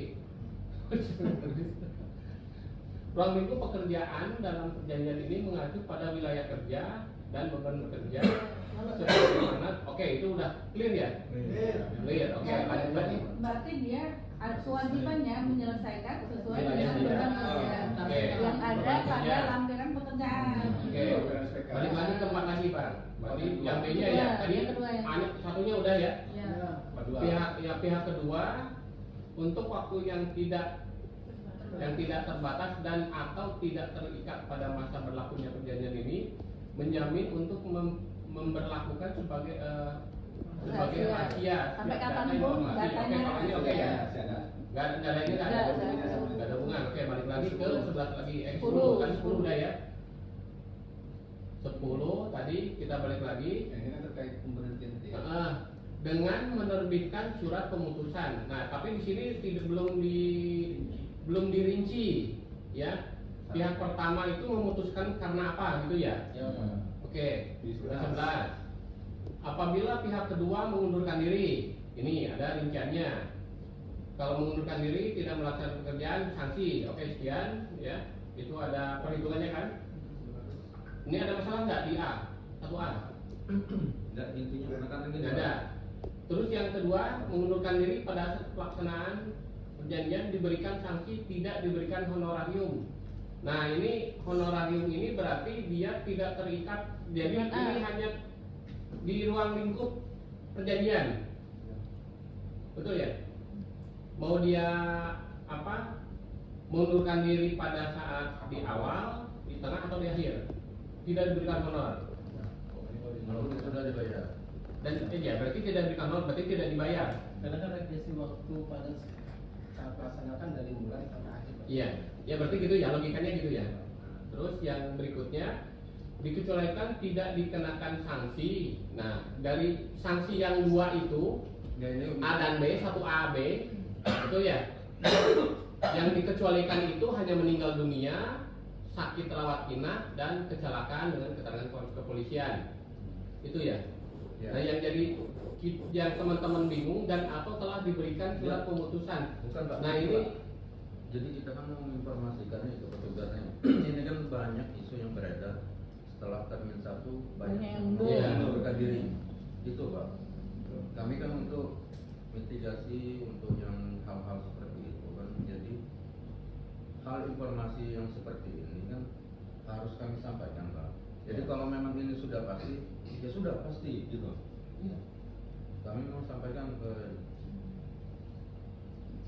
Ruang lingkup pekerjaan dalam perjanjian ini mengacu pada wilayah kerja dan beban bekerja sebagaimana. Oke, itu udah clear ya? Clear. Oke, lanjut lagi. Berarti dia kewajibannya menyelesaikan sesuai Wilayah dengan kerja. beban kerja Oke. yang ada Beban pada kerja. lampiran pekerjaan. Oke, balik lagi ke 4 lagi Pak. Tadi yang B-nya ya, tadi Yang kedua ya. satunya udah ya. Ya. Pihak kedua untuk waktu yang tidak terbatas dan atau tidak terikat pada masa berlakunya perjanjian ini menjamin untuk memberlakukan sebagai rahasia Sampai setiap kapan data pun informasi. Oke, datanya kalau ini oke ya. Ada. Nggak ada ini nggak ada Nggak ada. hubungan. Nggak ada hubungan. Oke, balik lagi ke 11 lagi. 10. 10 kan 10 udah ya. 10 tadi kita balik lagi. Ini kan terkait pemberhentian itu ya. Dengan menerbitkan surat pemutusan. Nah, tapi di sini belum dirinci, ya. Pihak pertama itu memutuskan karena apa, gitu ya? Ya. Oke. 11. Apabila pihak kedua mengundurkan diri, ini ada rinciannya. Kalau mengundurkan diri tidak melaksanakan pekerjaan, sanksi. Oke, sekian, ya. Itu ada perhitungannya kan? Ini ada masalah nggak di A? 1A? Enggak, intinya menekan ini. Tidak ada. Terus yang kedua, mengundurkan diri pada pelaksanaan perjanjian diberikan sanksi, tidak diberikan honorarium. Nah, ini honorarium ini berarti dia tidak terikat. Jadi Dengan A. ini hanya di ruang lingkup perjanjian. Betul ya? Mau dia apa? Mengundurkan diri pada saat di awal, di tengah atau di akhir. Tidak diberikan honor. Kalau sudah dibayar. Dan ya berarti tidak diberikan honor, berarti tidak dibayar. Karena kan revisi waktu pada saat melaksanakan dari mulai sampai akhir. Iya, ya berarti gitu ya, logikanya gitu ya. Terus yang berikutnya, dikecualikan tidak dikenakan sanksi. Nah, dari sanksi yang dua itu, Ya, ini A dan B, 1A, B, betul ya? Yang dikecualikan itu hanya meninggal dunia, sakit rawat inap, dan kecelakaan dengan keterangan kepolisian. Itu ya? Ya. Nah, yang teman-teman bingung dan atau telah diberikan surat pemutusan. Bukan Pak. Nah, ini Jadi kita kan mau menginformasikannya ke petugasnya. Ini kan banyak isu yang beredar setelah Termin 1 banyak Banyak yang yang mundur. mengundurkan diri. Itu Pak. Kami kan untuk mitigasi untuk yang hal-hal seperti itu kan. Jadi hal informasi yang seperti ini kan harus kami sampaikan Pak. Jadi kalau memang ini sudah pasti, ya sudah pasti gitu. Iya. Kami mau sampaikan ke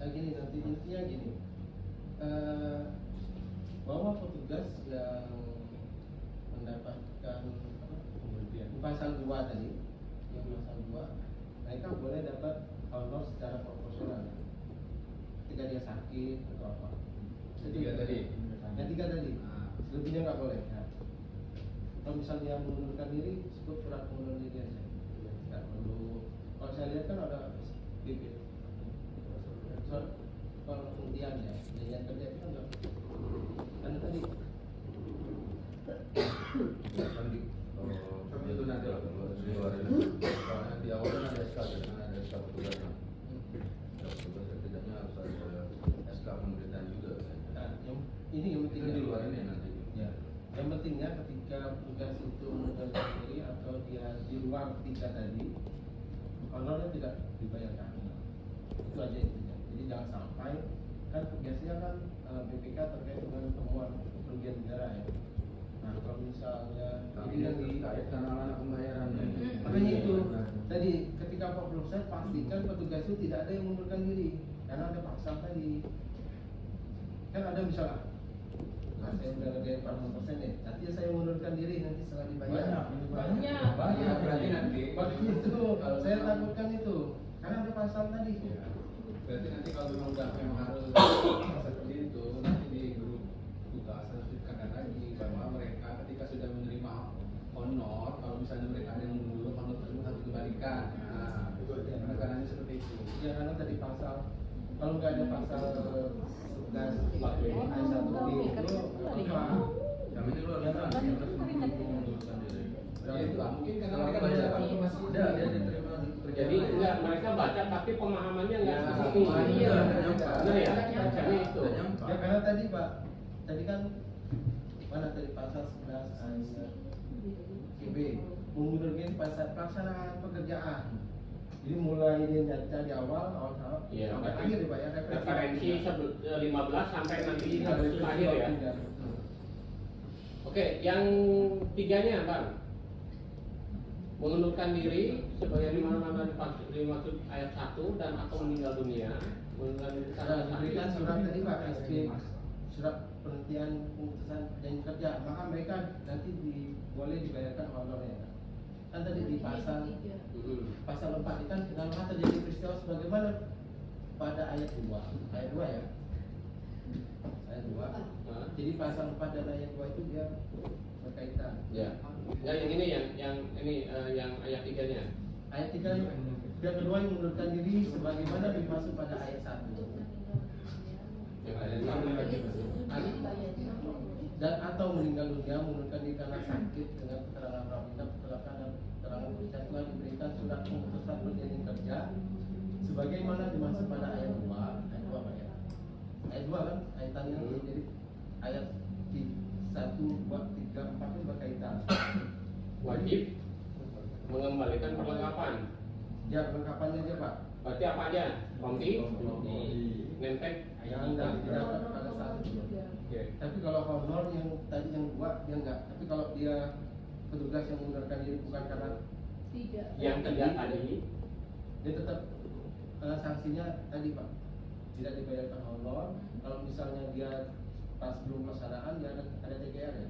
Gini nanti intinya gini. Bahwa petugas yang mendapatkan pasal 2 tadi, yang pasal 2, mereka boleh dapat honor secara proporsional. Ketika dia sakit atau apa. Yang tiga tadi. Yang 3 tadi. Selebihnya nggak boleh. Kalau misalnya dia mengundurkan diri, sebut surat pengunduran diri aja. Nggak perlu. Kalau saya lihat kan ada SPP. Soal penghentian ya, janjian kerja itu kan nggak. Karena tadi Itu nanti lah kalau dikeluarin. Soalnya di awal kan ada SK, jadi kan ada SK petugas kan. Petugas setidaknya harus ada SK pemberitaan juga. nah, ini yang Itu pentingnya di luar ini nanti. Ya, yang pentingnya ketika tugas itu mengundurkan diri atau dia di luar 3 tadi, honornya tidak dibayarkan. Itu aja intinya. Jadi jangan sampai kan biasanya kan BPK terkait dengan temuan kerugian negara ya. Nah kalau misalnya Tapi yang dikaitkan anak pembayaran. makanya itu tadi ketika 40% pastikan petugas itu tidak ada yang mengundurkan diri karena ada pasal tadi. Kan ada misalnya saya udah ngerjain 40% nih, nanti saya mengundurkan diri nanti setelah dibayar. Banyak. Berarti nanti. Waktu itu kalau saya takutkan itu karena ada pasal tadi. Berarti nanti kalau memang harus seperti itu, nanti di grup tugas harus ditekankan lagi bahwa mereka ketika sudah menerima honor, kalau misalnya mereka ada yang mundur, honor tersebut harus dikembalikan. Nah, penekanannya seperti itu. Ya karena tadi pasal kalau nggak ada pasal 11 ayat 1 di itu apa? Kami ini luar biasa. Mengundurkan diri. Ya itu lah, mungkin karena Kalau mereka baca baca informasi tidak dia diterima kerja. Jadi enggak, mereka baca tapi pemahamannya enggak seperti iya. ini. Iya. Benar ya? Bacanya itu. Ya karena tadi Pak, tadi kan mana tadi pasal 11 ayat KB mengundurkan pasal pelaksanaan pekerjaan. Jadi mulai dia nyata di awal Iya, sampai berarti akhir ya Pak ya referensi 15 sampai nanti kasus akhir ya. Oke, yang tiganya Bang, mengundurkan diri sebagaimana dimaksud ayat 1 dan atau meninggal dunia. Mengundurkan diri Nah, diberikan surat tadi Pak SP surat penghentian pemutusan janji kerja, maka mereka nanti boleh dibayarkan honornya. Kan tadi di pasal 4 itu kan dengan terjadi peristiwa sebagaimana pada ayat 2 ya. Ayat 2. Jadi pasal 4 dan ayat 2 itu dia berkaitan. Ya. Ya, yang ini yang ayat 3-nya. Ayat 3 yang kedua yang mengundurkan diri sebagaimana dimaksud pada ayat 1. Yang ayat 1. Dan atau meninggal dunia mengundurkan diri karena sakit dengan keterangan prawira, kecelakaan dan keterangan pecah telah diberikan surat pemutusan perjanjian kerja sebagaimana dimaksud pada ayat 2 Pak ya. Ayat 2 kan kaitannya jadi ayat 1, 2, 3, 4 itu berkaitan. Wajib mengembalikan perlengkapan. Ya perlengkapannya aja Pak. Berarti apa aja? Rompi, nempel, Yang tidak didapat pada saat itu. Oke. Tapi kalau honor yang tadi yang 2 dia enggak. Tapi kalau dia petugas yang mengundurkan diri bukan karena Tidak. Yang tidak tadi. dia tetap sanksinya tadi Pak tidak dibayarkan honor. Kalau misalnya dia pas belum pelaksanaan dia ada TGR ya.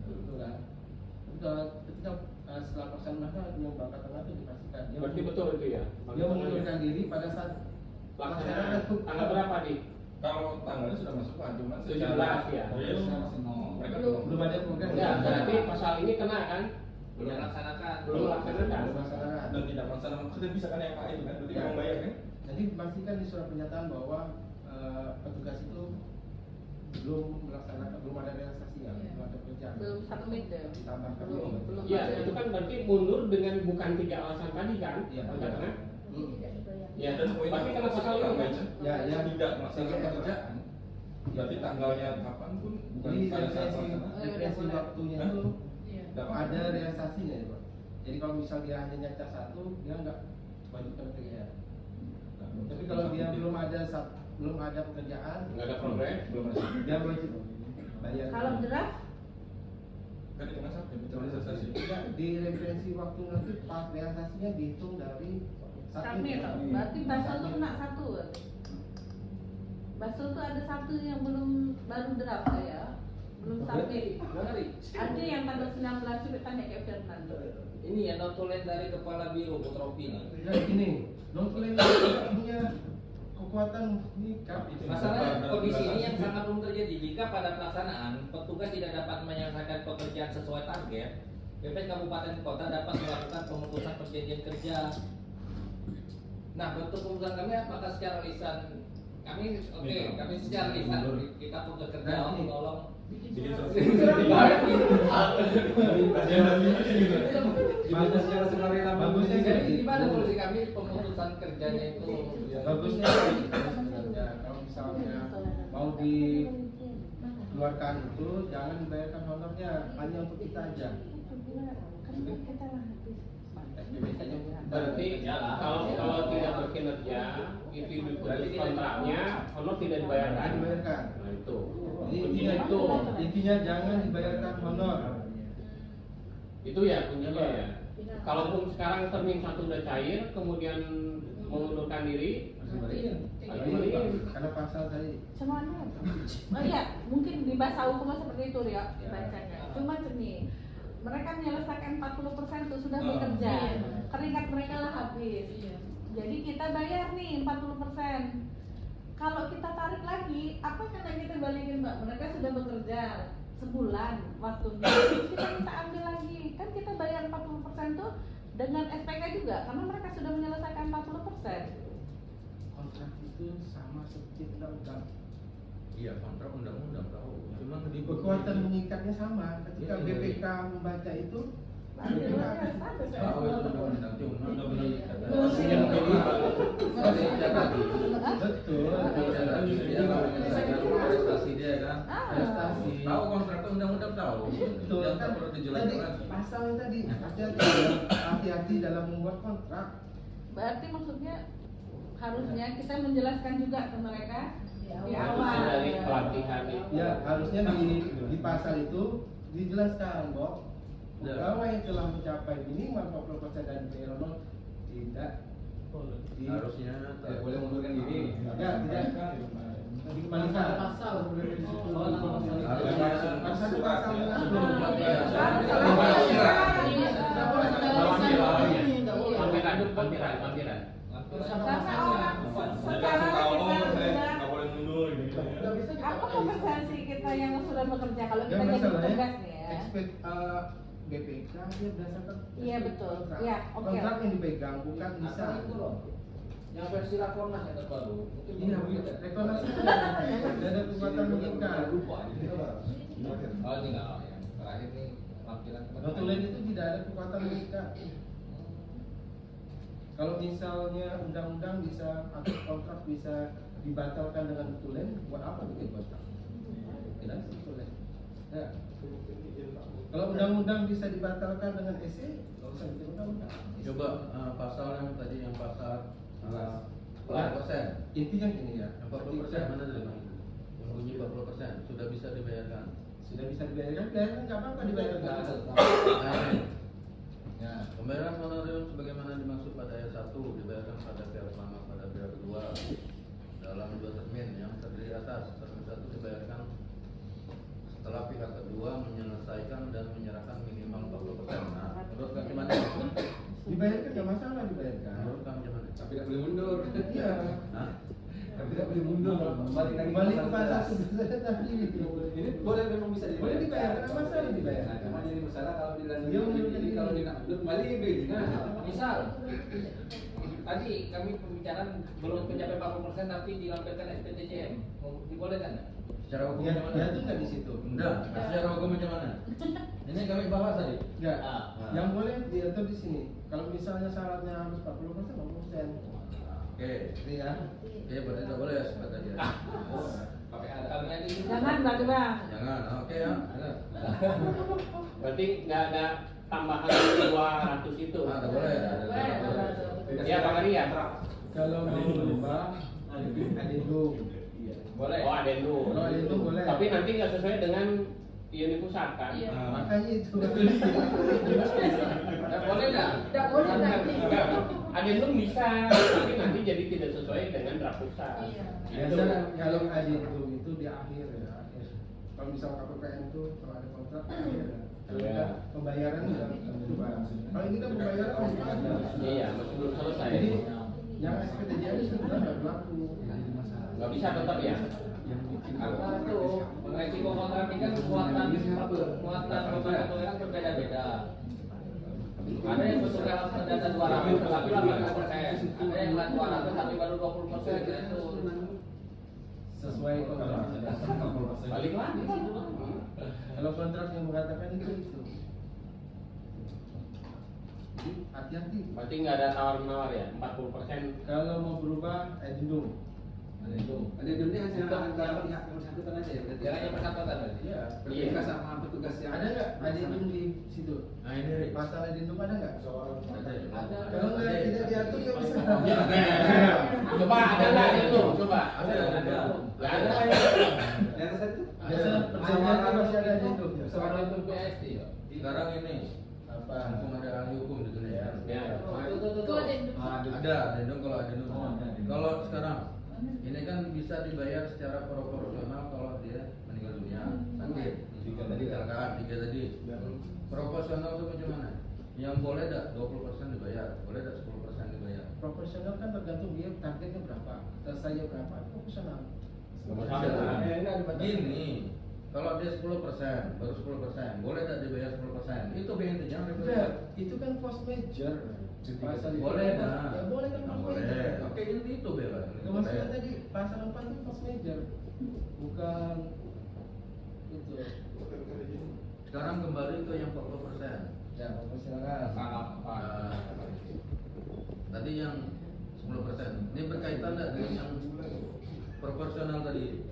Betul kan? Tapi kalau ketika setelah pelaksanaan maka yang bangka tengah itu dipastikan dia Berarti betul itu ya. dia mengundurkan diri pada saat Pelaksanaan tanggal berapa di? Kalau tanggalnya sudah masuk kan, cuman 17 ya. Iya, masih nol. Mereka belum ada program. Ya, berarti pasal ini kena kan? Belum melaksanakan. Belum melaksanakan. Belum melaksanakan. dan tidak melaksanakan maksudnya bisa kan yang Pak itu kan, berarti Ya. mau bayar kan? Jadi pastikan di surat pernyataan bahwa petugas itu belum melaksanakan, belum ada realisasinya, Iya. belum ada pekerjaan. Belum submit ya. Ditambahkan Belum Ya, ada. itu kan berarti mundur dengan bukan 3 alasan tadi kan? Iya. Bangka tengah. Ya, Dan poin berarti kena pasal ini kan? Ya, ya. tidak melaksanakan pekerjaan. Berarti tanggalnya kapan pun bukan Jadi pada saat referensi pelaksanaan. referensi waktunya Hah? itu Iya. ada realisasinya ya Pak. Jadi kalau misal dia hanya nyaca 1, dia nggak wajib kena TGR. Tapi kalau dia belum ada pekerjaan, Nggak ada progres. Belum ada. dia wajib bayar. Kalau draft Kan itu kan sampai bicara realisasi. Tidak, di referensi waktu nanti pas realisasinya dihitung dari submit loh. Berarti Basel tuh kena 1 berarti. Basel tuh ada 1 yang belum baru draft ya. Belum submit. Ada yang tanggal 19 coba tanya ke Firman. Ini ya notulen dari kepala biro Putropi nih. Ya gini, non claim tidak punya berkekuatan mengikat. Masalahnya kondisi ini yang sangat belum terjadi jika pada pelaksanaan petugas tidak dapat menyelesaikan pekerjaan sesuai target. BPS Kabupaten Kota dapat melakukan pemutusan perjanjian kerja. Nah, bentuk pemutusan kami apakah secara lisan? Kami kami secara lisan kita bekerja untuk tolong Bagusnya jadi gimana solusi kami pemutusan kerjanya itu? Bagusnya sebenarnya kalau misalnya mau dikeluarkan itu jangan dibayarkan honornya, hanya untuk kita aja. Berarti kalau tidak berkinerja itu diputus kontraknya, honor tidak dibayarkan. Dibayarkan. Nah itu. Jadi intinya jangan dibayarkan honor. Itu ya kuncinya ya. Kalaupun sekarang termin 1 udah cair, kemudian mengundurkan diri, Karena pasal tadi. Semuanya. Oh iya, mungkin di bahasa hukum seperti itu Rio bacanya. Cuma nih, mereka menyelesaikan 40% itu sudah bekerja. Keringat mereka lah habis. Jadi kita bayar nih 40%. Kalau kita tarik lagi, apa yang kita balikin Mbak? Mereka sudah bekerja sebulan waktunya. Kita minta ambil lagi. Kan kita bayar 40% tuh dengan SPK juga karena mereka sudah menyelesaikan 40%. Kontrak itu sama seperti undang-undang. Iya, kontrak undang-undang tahu. Cuma di Kekuatan mengikatnya sama. Ketika BPK membaca itu, tahu itu undang-undang cuma betul. Dia kalau menyelesaikan prestasi dia kan. Prestasi. Tahu kontrak itu undang-undang tahu. Betul. Yang tak perlu dijelaskan Tadi lagi. pasal tadi hati-hati dalam membuat kontrak. Berarti maksudnya harusnya kita menjelaskan juga ke mereka di harusnya awal. dari pelatihan itu. Ya, harusnya di pasal itu dijelaskan bahwa pegawai yang telah mencapai minimal 40% dari payroll tidak Harusnya Tidak boleh mundurkan diri. tidak dikembalikan. Pasal sebenarnya di situ. Pasal itu pasal Lampiran. Karena orang secara kita Nggak bisa kita apa kompensasi kita yang sudah bekerja kalau kita Yang jadi masalahnya petugas nih ya? BPK dia berdasarkan Iya, betul. kontrak. Iya, oke. Kontrak yang dipegang bukan bisa. Yang versi Rakornas yang terbaru. Mungkin Iya, rekonasi tidak ada kekuatan mengikat. Oh ini enggak ya. Terakhir nih lampiran Notulen itu tidak ada kekuatan mengikat. Kalau misalnya undang-undang bisa atau kontrak bisa dibatalkan dengan notulen, buat apa bikin kontrak? Tidak sih notulen. Ya. Kalau undang-undang bisa dibatalkan dengan SE, nggak usah bikin undang-undang. coba pasal yang tadi yang pasal 40%. Intinya gini ya, 40% mana dari mana? Yang bunyi 40% sudah bisa dibayarkan. sudah bisa dibayarkan, biarkan nggak apa-apa dibayarkan. Ya, pembayaran honorarium sebagaimana dimaksud pada ayat 1 dibayarkan pada pihak pertama pada pihak kedua dalam 2 termin yang terdiri atas. Termin 1 dibayarkan setelah pihak kedua menyelesaikan dan menyerahkan minimal 40%. Nah, menurut kami gimana? Dibayarkan nggak masalah dibayarkan. Menurut kami gimana? Tapi tidak boleh mundur. Iya. Hah? Tapi tidak boleh mundur. Kembali ke pasal sebelumnya tadi. Ini boleh memang bisa Boleh dibayarkan, nggak masalah dibayarkan. Nah, cuma jadi masalah kalau dilanjutkan. Dia mundurkan diri. Kalau dia nak mundur kembali beda. Nah, misal tadi kami pembicaraan belum mencapai 40% tapi dilampirkan SPTJM, dibolehkan nggak? Secara hukum Ya, macam dia mana? tuh nggak di situ. Enggak, secara hukum macam mana? Ini kami bahas tadi. Enggak. Ah. Yang boleh diatur di sini. Kalau misalnya syaratnya harus 40%, 40%. Oke. Iya. Oke, berarti tidak boleh seperti tadi. Pakai ada kami ada ini. Jangan berarti Bang. Jangan, oke ya. Berarti nggak ada tambahan 200 itu. Ah, tidak boleh. Ya Pak Arya. Kalau mau berubah, adendum. Boleh. Oh adendum. Kalau adendum boleh. Tapi nanti nggak sesuai dengan unit pusat kan? Iya. Nah, makanya itu. Boleh nggak? Tidak boleh nanti. Adendum bisa, tapi nanti jadi tidak sesuai dengan draft pusat. Iya. Biasanya kalau adendum itu di akhir ya. Kalau misal KPPN itu kalau ada kontrak di akhir ya. Kalau Iya. udah pembayaran udah berubah. Kalau ini kan pembayaran masih ada. Iya, masih belum selesai. Jadi Yang SPTJ itu sebenarnya nggak berlaku. Nggak bisa tetap ya. Karena itu resiko kontrak ini kan muatan beban kan berbeda-beda. Ada yang bentuknya data 200 tapi 80%, ada yang 200 tapi baru 20% itu Sesuai kontrak. balik lagi. Kalau kontrak yang mengatakan itu. Jadi hati-hati. Berarti nggak ada tawar-menawar ya, 40%. Kalau mau berubah, addendum. Ada dendamnya antara pihak yang bersangkutan aja ya berarti. Yang hanya persatuan tadi. Iya. Berbeda sama petugas yang Ada nggak addendum di situ? Nah ini Pasal addendum ada nggak? ada. Kalau nggak tidak diatur nggak bisa. Coba ada nggak itu? Coba. Ada. Nggak ada. yang atas itu Biasa perjanjian itu masih ada addendum. Sekarang itu PST ya. Sekarang ini Apa? mumpung ada ahli hukum di sini ya. Ya. Itu ada yang Ada dendung kalau ada dendung. Kalau sekarang ini kan bisa dibayar secara proporsional kalau dia meninggal dunia. Sakit. Tiga tadi. Kecelakaan 3 tadi. Proporsional itu bagaimana? Yang boleh tak 20% dibayar, boleh tak 10% dibayar. Proporsional kan tergantung dia targetnya berapa, selesainya berapa, proporsional. Gini, kalau dia 10%, baru 10%, boleh tak dibayar 10%? Itu intinya. Udah, itu kan force major. Pasal itu. Boleh dah. Ya boleh kan force Boleh. major. Oke, inti itu bela. Maksudnya tadi pasal 4 itu force major, bukan itu. Sekarang kembali ke yang 40%. Ya, proporsional. Nah, tadi yang 10%. Ini berkaitan tidak dengan yang proporsional tadi?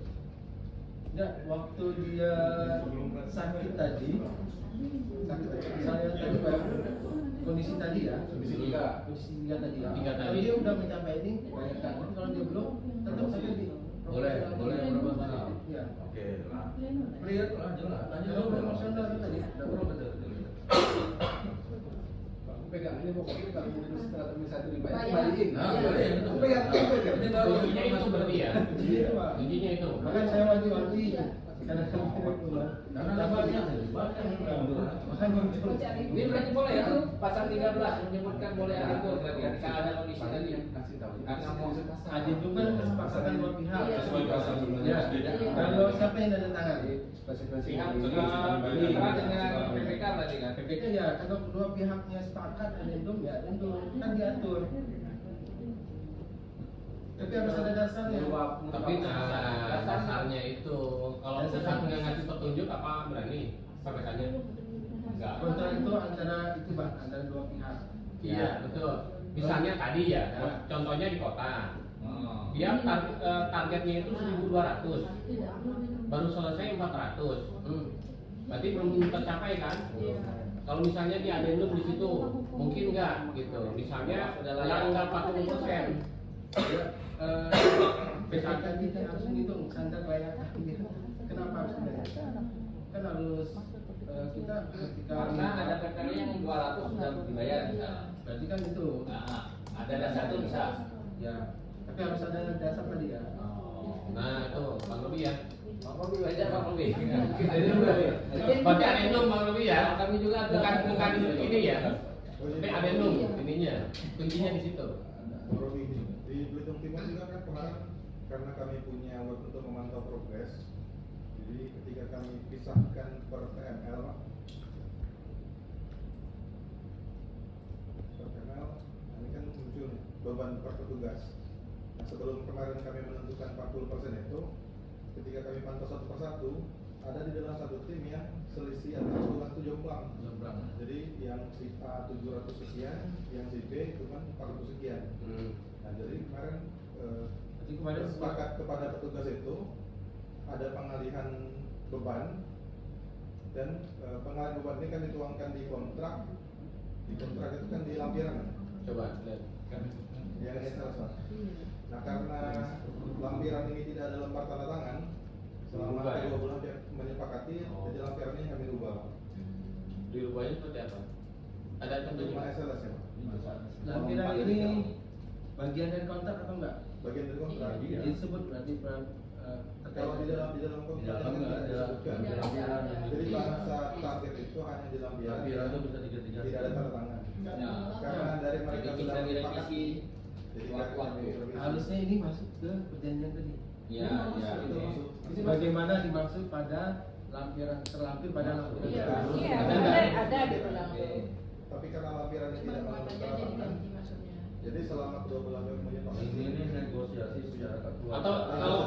Ya, waktu dia sakit tadi, saya tadi Pak, kondisi tadi ya, kondisi tiga tadi ya. Kalau dia udah mencapai ini, banyak kan. Kalau dia belum, tetap saja di Boleh proporsional. Ya. Oke, nah. Clear lah, jelas. Tanya Kalau dulu. proporsional tadi. Tidak perlu betul. pegang ini pokoknya kalau mungkin setelah termisah itu dibayar Bayar. kembaliin. Nah, boleh. Aku pegang. Ini baru Kuncinya itu berarti ya. Iya, Pak. Kuncinya itu. Makanya saya wanti-wanti karena Karena banyak. makanya muncul. Ini berarti boleh ya? Pasal 13 menyebutkan boleh ada itu berarti ketika ada kondisi tadi. Kasih tahu. Karena mau Ada juga kesepakatan dua pihak. Iya. Sesuai pasal Ya. 12. Kalau siapa yang tanda tangan? pihak antara dengan PPK berarti kan? PPK ya, kalau kedua pihaknya sepakat addendum ya addendum kan diatur. Tapi harus ada dasarnya. Tapi dasarnya itu kalau pusat nggak ngasih petunjuk apa berani sampaikannya? Enggak. Kontrak itu antara itu Pak, antara dua pihak. Iya betul. Misalnya tadi ya, contohnya di kota, dia targetnya itu 1.200, baru selesai 400, berarti belum tercapai kan? Kalau misalnya dia addendum di situ, mungkin nggak gitu. Misalnya nggak 40%. PPK kita harus menghitung standar layak gitu. Kenapa harus dibayar? Kan harus kita ketika Karena ada PPK yang 200 sudah dibayar misalnya. berarti kan itu. Nah, ada dasar itu bisa. Ya, tapi harus ada dasar tadi ya. Nah itu Bang Robi ya. Bang Robi wajar Bang Robi. Berarti addendum Bang Robi ya. Kami juga ada. Bukan ini ya. Tapi addendum ininya, kuncinya di situ. Robi ini di Belitung Timur juga kan kemarin karena kami punya web untuk memantau progres, jadi ketika kami pisahkan per TML, ini kan muncul nih, beban per petugas. Nah sebelum kemarin kami menentukan 40% itu, ketika kami pantau satu persatu, ada di dalam satu tim yang selisih antara petugas itu jomplang. Jadi yang si A 700 sekian, yang si B itu kan 400 sekian. Nah jadi kemarin sepakat kepada petugas itu ada pengalihan beban, dan pengalihan beban ini kan dituangkan di kontrak. Di kontrak itu kan di lampiran. Coba lihat. Yang ini salah. Nah karena lampiran ini tidak ada lembar tanda tangan, selama Dirubah, ya? 2 bulan dia menyepakati, jadi lampirannya kami rubah. Dirubahnya seperti apa? Ada contohnya? Cuma SLS ya Pak? Lampiran ini bagian dari kontrak atau enggak? Bagian dari kontrak. Iya. Disebut berarti Kalau di dalam kontrak Di dalam kan nggak tidak ada. disebutkan. Tidak ada. Jadi bahasa target itu hanya di lampiran. Lampiran itu bisa tiga-tiga. Tidak ada tanda tangan. Ya. Karena dari mereka Jadi sudah bisa sepakat, direvisi. Jadi Waktu. Harusnya ini masuk ke perjanjian tadi. Ya, ya. itu masuk. Ini bagaimana dimaksud pada lampiran terlampir pada lampiran Iya, terlalu. iya, ada di dalam. Tapi karena lampirannya Cuma tidak muatannya memenuhi jadi lapangan, ganti maksudnya. jadi selama kedua belah pihak menyepakati Ini negosiasi secara ketua. Atau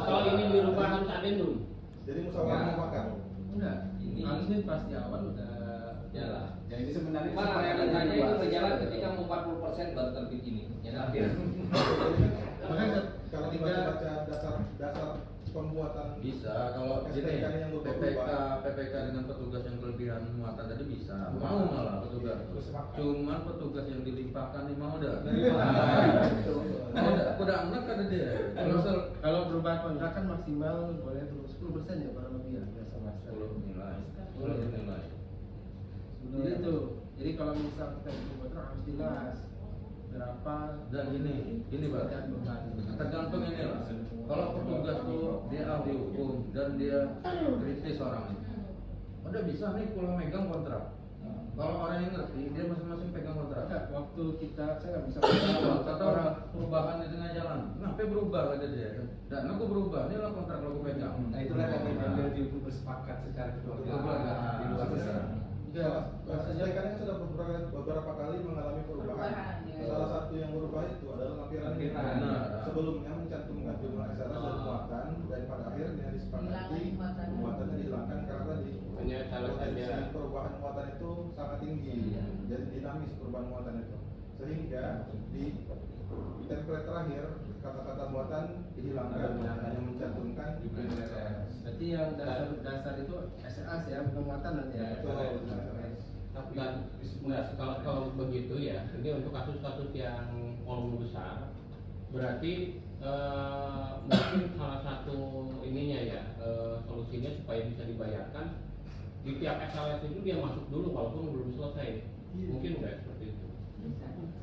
kalau ini dirubah harus adendum. jadi musyawarah mufakat. Enggak, Ini. harusnya pas di awal udah Jalan. Jadi sebenarnya Pak, realitanya itu berjalan ketika mau 40% baru terbit ini. Ya lampiran. Makanya Kalau ketika dibaca dasar pembuatan Bisa kalau gini SPK yang PPK dengan petugas yang kelebihan muatan tadi bisa mau malah petugas cuman petugas yang dilimpahkan ini mau dah udah enak ada dia kalau perubahan kontrak kan maksimal boleh turun 10% ya para lebih ya biasa master. 10 nilai 10 nilai Jadi itu. Jadi kalau misal kita bikin kontrak harus jelas berapa dan gini Pak dan beban. tergantung ini lah kalau petugas tuh dia ahli hukum dan dia kritis orangnya udah bisa nih pulang megang kontrak kalau orang yang ngerti dia masing-masing pegang kontrak Enggak, waktu kita saya nggak bisa kata orang perubahan di tengah jalan kenapa berubah kata dia dan aku berubah ini lah kontrak lo aku pegang Nah itulah yang diambil di bersepakat secara kedua belah di luar sana. Ya, SPK ini sudah beberapa kali mengalami perubahan. Ya. Salah satu yang berubah itu adalah lampiran ini. Benar. Sebelumnya mencantumkan jumlah SLS dan muatan dan pada akhirnya disepakati Hilangin muatannya. muatannya dihilangkan karena tadi Hanya salah potensi saja. perubahan muatan itu sangat tinggi, jadi dinamis perubahan muatan itu. Sehingga di template terakhir kata-kata muatan dihilangkan dan hanya mencantumkan SLS. Berarti yang dasar itu SLS ya, bukan muatan nanti ya. Betul. Dan kalau begitu ya, ini untuk kasus-kasus yang volume besar, berarti mungkin salah satu ininya ya solusinya supaya bisa dibayarkan di tiap SLS itu dia masuk dulu walaupun belum selesai. Mungkin nggak seperti itu.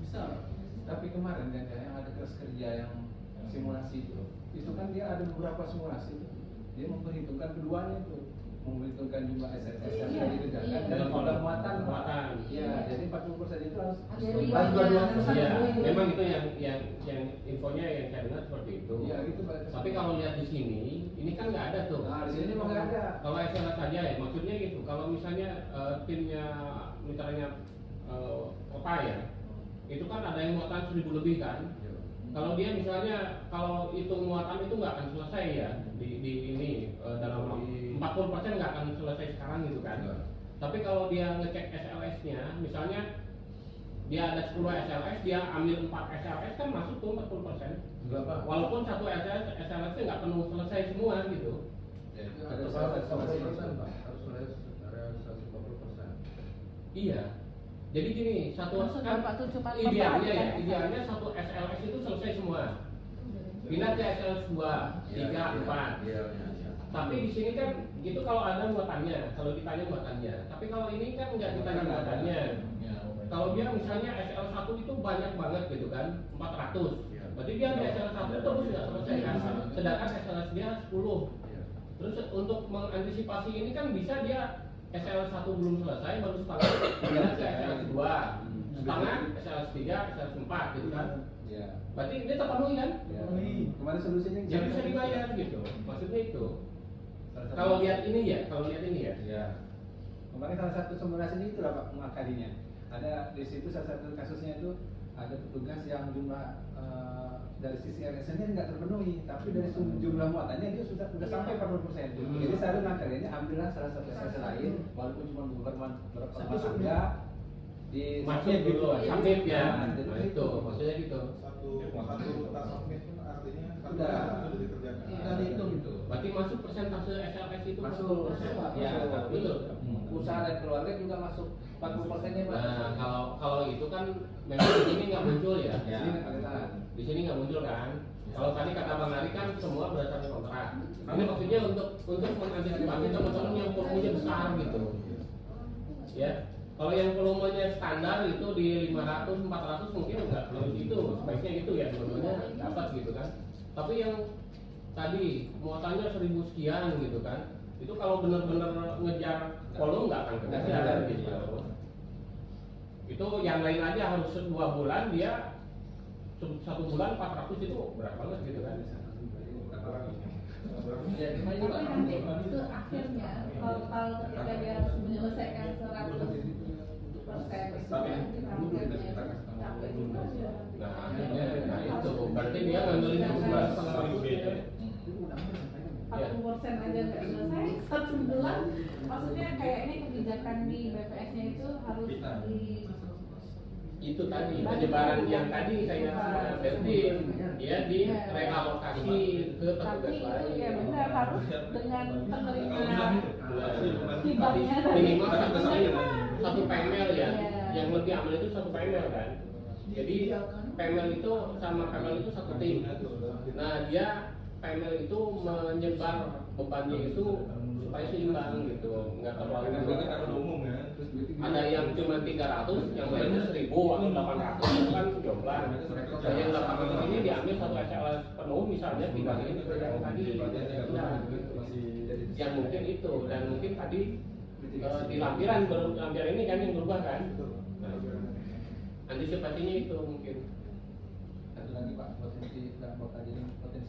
Bisa. Tapi kemarin kan yang ada kerja yang simulasi itu kan dia ada beberapa simulasi. Dia memperhitungkan keduanya itu, memperhitungkan jumlah SLS yang Iya. sudah dikerjakan Iya. dan jumlah muatan. Muatan. Iya, jadi 40% itu harus Ada dua-duanya. Iya, memang itu yang infonya yang saya dengar seperti itu. Iya, gitu Pak. Tapi kalau lihat di sini, ini kan nggak ada tuh. Nah, di sini memang nggak ada. Kalau SLS saja ya, maksudnya gitu. Kalau misalnya timnya misalnya Opa ya, itu kan ada yang muatan 1000 lebih kan. Kalau dia misalnya kalau hitung muatan itu nggak akan selesai ya di ini dalam 40% nggak akan selesai sekarang gitu kan. Tapi kalau dia ngecek SLS-nya, misalnya dia ada 10 SLS, dia ambil 4 SLS kan masuk tuh 40%. enggak Pak Walaupun satu SLS-nya nggak penuh selesai semua gitu. ada salah 40% Pak harus realisasi 40%. Iya. Jadi gini, satu Maksud kan Bapak tuh cuma idealnya ya, memperhatikan idealnya satu SLS itu selesai semua. Pindah ke SLS 2, 3, 4. Tapi di sini kan gitu kalau ada muatannya, kalau ditanya muatannya. Tapi kalau ini kan nggak ditanya muatannya. Kalau dia misalnya SL1 itu banyak banget gitu kan, 400. Berarti dia di SL1 terus nggak selesai kan. Sedangkan SLS dia 10. Terus untuk mengantisipasi ini kan bisa dia SL1 belum selesai baru setengah pindah ke SL2. Setengah SL3, SL4 gitu kan. Iya. Berarti ini terpenuhi kan? Ya. Kemarin solusinya Yang bisa dibayar gitu. Maksudnya itu. Kalau lihat ini ya, Ya. Kemarin salah satu simulasinya itu lah Pak mengakalinya. Ada di situ salah satu kasusnya itu ada petugas yang jumlah dari sisi RSN-nya nggak terpenuhi, tapi dari jumlah muatannya dia sudah sampai 40%. Jadi saya ngakalinya ambillah salah satu SLS lain, walaupun cuma berapa harga di masuk dulu, submit ya. Jadi Nah itu maksudnya gitu. Satu tas submit itu artinya satu Sudah. sudah dikerjakan. Sudah dihitung itu. Berarti masuk persentase SLS itu Masuk. 40%. Ya, betul. Usaha dan keluarga juga masuk 40%-nya Pak. Nah, kalau itu kan memang di sini nggak muncul ya. Di sini nggak kelihatan. Di sini nggak muncul kan. Kalau tadi kata Bang Ari kan semua berdasarkan kontrak. Ini maksudnya untuk mengantisipasi teman-teman yang volumenya besar gitu. Ya. Kalau yang volumenya standar itu di 500, 400 mungkin nggak perlu itu. Sebaiknya itu ya dua-duanya dapat gitu kan. Tapi yang tadi muatannya 1000 sekian gitu kan. Itu kalau benar-benar ngejar volume nggak akan kejar gitu. Itu yang lain aja harus 2 bulan dia satu bulan 400 itu berat banget gitu kan. Ya, cuma ini Tapi Pak. nanti itu akhirnya total ketika dia harus menyelesaikan 100% itu akhirnya capek juga dia. Nah itu berarti dia ngandelin yang 40% aja nggak selesai 1 bulan. Maksudnya kayaknya kebijakan di BPS-nya itu harus di itu tadi penyebaran yang tadi saya berarti dia direalokasi ke tapi petugas itu lain. ya benar harus dengan penerima hibahnya dari Minimal satu PML ya, Iya. yang lebih aman itu satu PML kan. Jadi PML itu sama PML itu satu tim. Nah dia PML itu menyebar bebannya itu supaya seimbang gitu, nggak terlalu umum ya. ada yang cuma 300, yang lainnya 1000 atau 800 itu kan jomblang. Dan yang 800 ini diambil satu SLS penuh misalnya dibagiin ke yang tadi. Nah, yang mungkin itu dan mungkin tadi di lampiran ini kan yang berubah kan. Nah, antisipasinya itu mungkin. Satu lagi Pak, potensi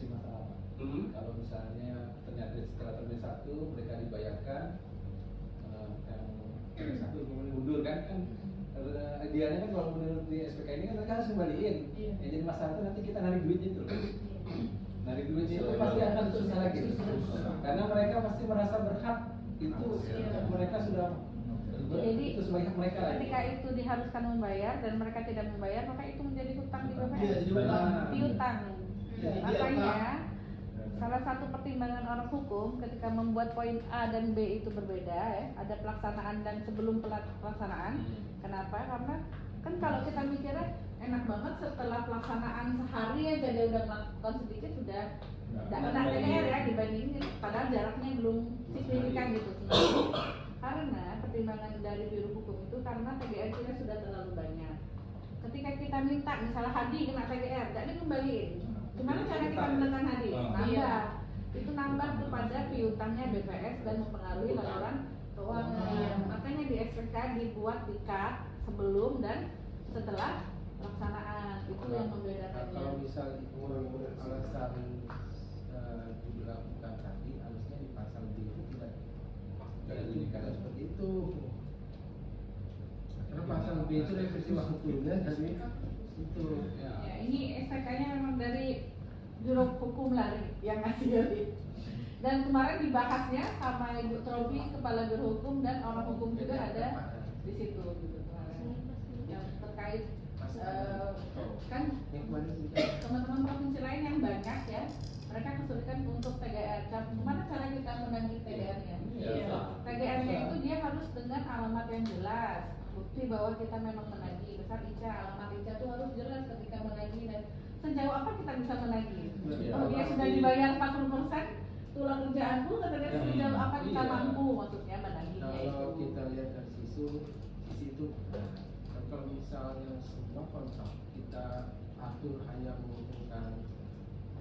masalah Pak. Kalau misalnya ternyata setelah termin 1 mereka dibayarkan yang satu kemudian mundur kan idealnya kan kalau menurut di SPK ini kan mereka harus kembaliin. Yang jadi masalah itu nanti kita narik duitnya itu. Narik duitnya itu pasti akan susah lagi. Karena mereka pasti merasa berhak itu mereka sudah Jadi itu sebagai mereka lagi. ketika itu diharuskan membayar dan mereka tidak membayar maka itu menjadi hutang di BPS. Iya, jadi hutang. Piutang. Jadi dia Makanya salah satu pertimbangan orang hukum ketika membuat poin A dan B itu berbeda ya, ada pelaksanaan dan sebelum pelaksanaan. Kenapa? Karena kan kalau kita mikirnya enak banget setelah pelaksanaan sehari aja dia udah melakukan sedikit sudah tidak kena TGR ya dibandingin padahal jaraknya belum signifikan gitu. Karena pertimbangan dari Biro Hukum itu karena TGR kita sudah terlalu banyak. Ketika kita minta misalnya Hadi kena TGR, tidak dikembaliin. Gimana cara kita menekan Hadi? Nambah. Itu nambah kepada piutangnya BPS dan mempengaruhi laporan keuangan. Makanya di SPK dibuat di-cut sebelum dan setelah pelaksanaan. Itu yang membedakannya. Kalau misal itu alasan diberlakukan tadi, harusnya di pasal B itu tidak dibunyikan seperti itu. Karena pasal B itu dari peristiwa hukumnya jadi itu. Ya, ini SPK-nya memang dari Biro Hukum lari yang ngasih. Dan kemarin dibahasnya sama Ibu Trobi, Kepala Biro Hukum dan orang hukum juga ada di situ gitu kemarin. Yang terkait kan teman-teman provinsi lain yang banyak ya, mereka kesulitan untuk TGR. Gimana cara kita menagih TGR-nya? TGR-nya itu dia harus dengan alamat yang jelas, bukti bahwa kita memang menagih. Misal Ica, alamat Ica itu harus jelas ketika menagih dan sejauh apa kita bisa menagih. Kalau dia sudah dibayar 40%, tulang kerjaanku katanya sejauh apa kita mampu maksudnya menagihnya itu. Kalau kita lihat dari sisi itu, kalau misalnya semua kontrak kita atur hanya menguntungkan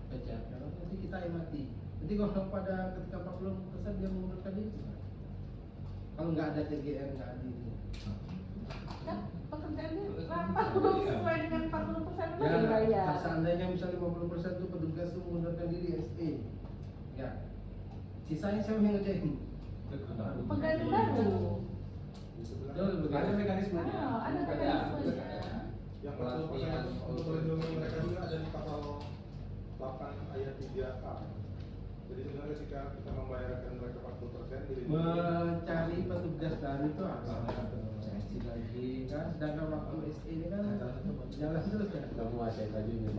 PJK, nanti kita amati. Nanti kalau pada ketika 40% dia mengundurkan diri, kalau nggak ada TGR nggak ada ini. Kan pekerjaannya 40 sesuai dengan 40% itu Ya, dibayar. seandainya misalnya 50% itu petugas itu mengundurkan diri SE, ya sisanya siapa yang ngerjain? Pengganti baru. Ada mekanismenya. Ada mekanismenya. Yang 40% untuk melindungi mereka juga ada di pasal 8 ayat 3A. Jadi sebenarnya ketika kita membayarkan mereka 40% diri Mencari petugas baru itu harus ada seleksi lagi kan, sedangkan waktu SE ini kan jalan terus kan. Kamu ada bajunya.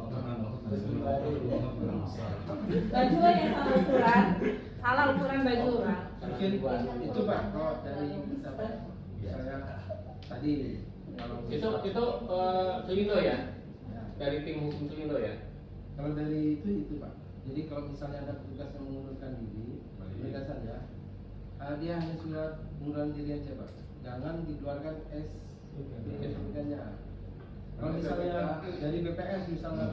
Baju yang salah ukuran baju orang. Mungkin itu Pak, kalau dari kita Pak, misalnya tadi kalau Itu Selindo ya? Dari tim hukum Selindo ya? kalau dari itu Pak. Jadi kalau misalnya ada petugas yang mengundurkan diri, mereka saja dia hanya surat pengunduran diri aja Pak. Jangan dikeluarkan SPK-nya. Kalau misalnya dari BPS misalnya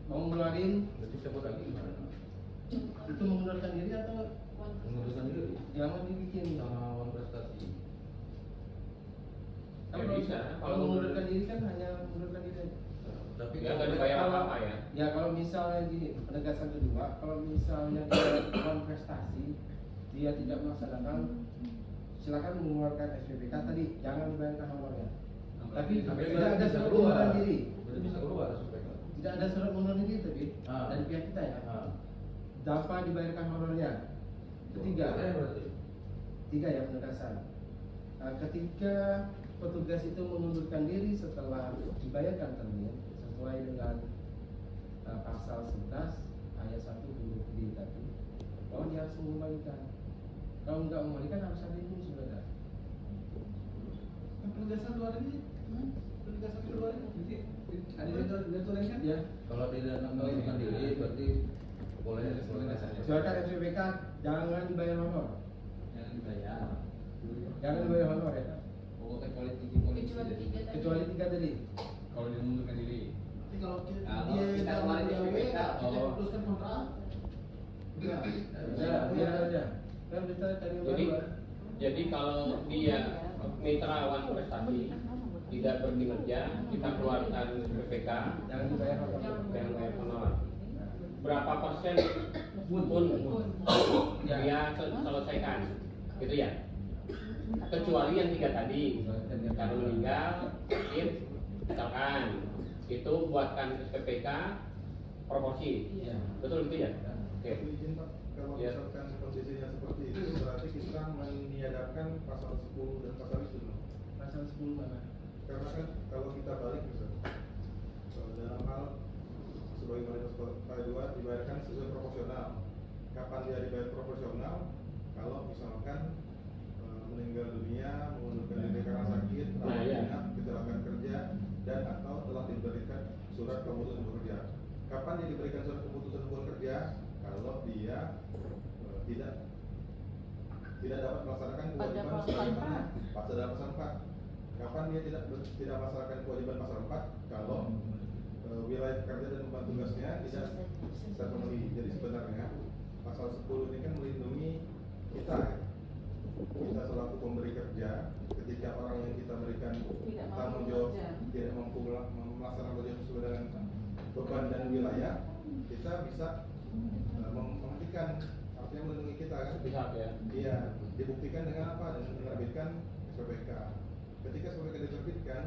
mau ngeluarin itu mengundurkan diri atau Mengundurkan diri jangan dibikin. sama uang prestasi. Ya bisa. Kalau mengundurkan diri kan hanya mengundurkan diri aja. mulai gini, penegasan kedua, kalau misalnya dia melakukan prestasi, dia tidak melaksanakan, silakan mengeluarkan SPPK tadi, jangan dibayarkan honornya. Tapi tidak ada surat pengunduran diri. Berarti bisa keluar SPK. Tidak ada surat pengunduran diri tapi Ah. dari pihak kita ya. Ah. Dapat dibayarkan honornya. Ketiga, Berarti. tiga ya penegasan. Ketika petugas itu mengundurkan diri setelah dibayarkan termin sesuai dengan pasal 11 ayat 1 huruf D tadi, bahwa dia harus mengembalikan. Kalau nggak mengembalikan harus ada itu saudara. Penegasan luar ini, penegasan kedua ini, Ada ditulis kan? Ya, Kalau tidak mengundurkan diri berarti boleh silakan SPPK jangan dibayar honor. Jangan dibayar. Jangan dibayar honor ya. Oh, kecuali tinggi polisi. Kecuali tiga tadi. Kecuali tiga tadi. Kalau dia mengundurkan diri. tapi kalau Kalau dia kita dari kemarin di PW, SPPK, kita oh. putuskan kontrak. Enggak. Ya, biar aja. Kan kita cari yang Jadi, baru. Kan? jadi kalau dia mitrawan prestasi tidak berkinerja, kita keluarkan PPK Jangan dibayar honor. yang bayar honor. Berapa persen pun dia selesaikan, gitu ya. Kecuali yang tiga tadi, karena meninggal, sakit, misalkan itu buatkan SPPK proporsi, Iya. betul gitu ya? Oke. Tapi izin Pak, kalau Ya. misalkan kondisinya seperti itu, berarti kita meniadakan pasal 10 dan pasal itu. No? Pasal 10 mana? Karena kan kalau kita balik misalnya, dalam hal sebagai pasal 2 dibayarkan sesuai proporsional. Kapan dia dibayar proporsional? Kalau misalkan meninggal dunia, mengundurkan diri karena sakit, Nah, rawat iya. inap, kecelakaan kerja, dan atau telah diberikan surat keputusan bekerja. Kapan dia diberikan surat keputusan bekerja? Kalau dia tidak dapat melaksanakan kewajiban Pada pasal sebagaimana 4. pasal dalam pasal 4. Kapan dia tidak melaksanakan kewajiban pasal 4? Kalau wilayah kerja dan beban tugasnya tidak terpenuhi. Jadi sebenarnya pasal 10 ini kan melindungi kita selaku pemberi kerja ketika orang yang kita berikan Tidak mampu tanggung jawab bekerja. tidak mampu melaksanakan kerja sesuai dengan beban dan wilayah, kita bisa menghentikan, artinya melindungi kita kan. Sepihak ya. Iya, dibuktikan dengan apa? Dengan menerbitkan SPPK. Ketika SPPK diterbitkan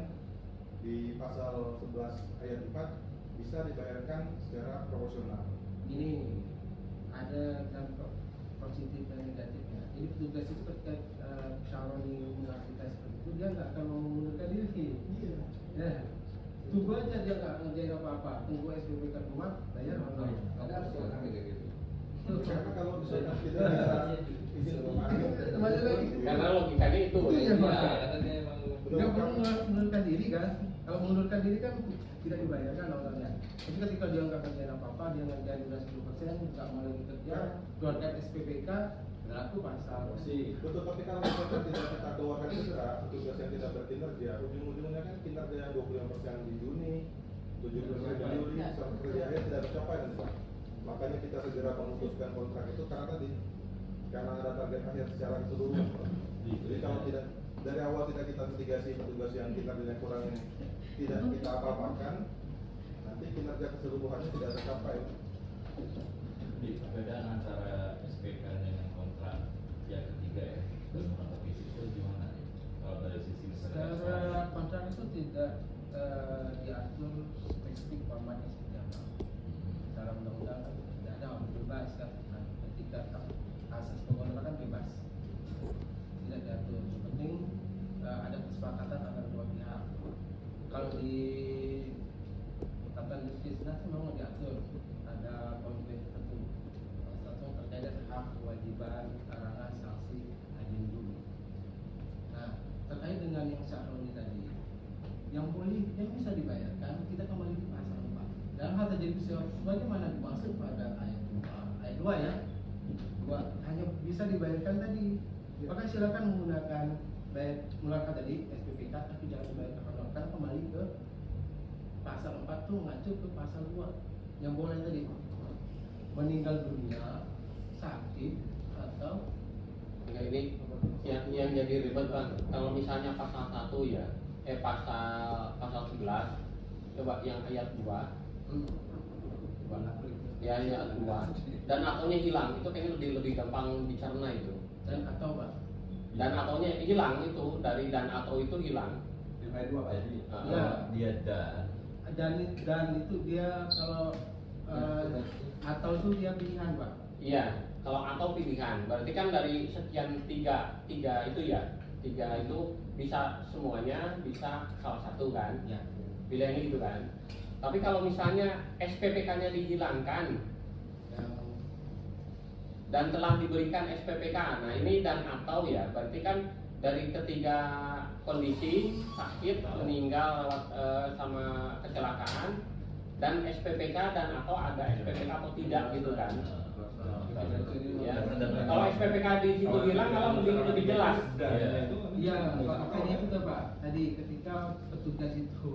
di pasal 11 ayat 4 bisa dibayarkan secara proporsional. Ini ada dampak positif dan negatifnya. Jadi petugas itu ketika Syaroni mengaktifkan seperti itu, dia nggak akan mau mengundurkan diri. Iya. Ya, tunggu aja dia nggak ngerjain apa-apa. Tunggu SPPK keluar, bayar honor. Ada silakan kayak gitu. Karena kalau misalkan kita bisa izin Kembali lagi. Karena logikanya itu. Itu ya, Pak. karena dia emang Nggak perlu mengundurkan diri kan? Kalau mengundurkan diri kan tidak dibayarkan honornya. Tapi ketika dia nggak kerjain apa-apa, dia ngerjain udah 10%, nggak mau lagi kerja, keluarkan SPPK, berlaku pasal. Betul, tapi kalau misalkan tidak kita keluarkan segera, petugas yang tidak berkinerja, ujung-ujungnya kan kinerja yang 25% di Juni, 70% di Juli, sampai kerja akhir tidak tercapai nanti Pak. Makanya kita segera memutuskan kontrak itu karena ada target akhir secara keseluruhan Pak. Jadi kalau tidak dari awal tidak kita mitigasi petugas yang kinerjanya kurang ini tidak kita apa-apakan, nanti kinerja keseluruhannya tidak tercapai. Di perbedaan antara SPK dengan kontrak yang ketiga ya, dan kontrak bisnis itu gimana? Kalau dari sisi Secara kontrak itu tidak diatur spesifik formatnya seperti apa. Secara undang-undang kan tidak ada bebas kan. Nah, ketika asas pengontrak kan bebas, tidak diatur. Yang penting ada kesepakatan antara dua pihak. Kalau di ikatan bisnis memang diatur ada konflik tertentu. Satu terkait dengan hak, kewajiban, larangan, sanksi, adendum. Nah, terkait dengan yang Syahroni tadi, yang bisa dibayarkan, kita kembali ke pasal 4. Dalam hal terjadi sebagaimana dimaksud pada ayat 2 ya. 2 hanya bisa dibayarkan tadi. Maka silakan menggunakan mengeluarkan tadi SPPK, tapi jangan dibayarkan honor. Karena kembali ke pasal 4 tuh mengacu ke pasal 2 yang boleh tadi meninggal dunia, sakit atau Nah, ini yang jadi ribet kan kalau misalnya pasal 1 ya, pasal 11 coba yang ayat 2 coba ya dua. Dan atonya hilang, itu kayaknya lebih gampang dicerna itu. Dan atau Pak? Dan atonya hilang itu, dari dan atau itu hilang. Jadi Ya. dia Dan itu dia kalau atau itu dia pilihan Pak. Iya, kalau atau pilihan, berarti kan dari sekian tiga itu ya, tiga itu bisa semuanya, bisa salah satu kan? Ya. Pilihannya gitu kan. Tapi kalau misalnya SPPK-nya dihilangkan dan telah diberikan SPPK, nah ini dan atau ya, berarti kan dari ketiga kondisi sakit, meninggal lewat sama kecelakaan dan SPPK dan atau ada SPPK atau tidak gitu kan. Ya. Kalau SPPK di situ hilang kalau lebih jelas. Iya, makanya itu tuh Pak. Tadi ketika petugas itu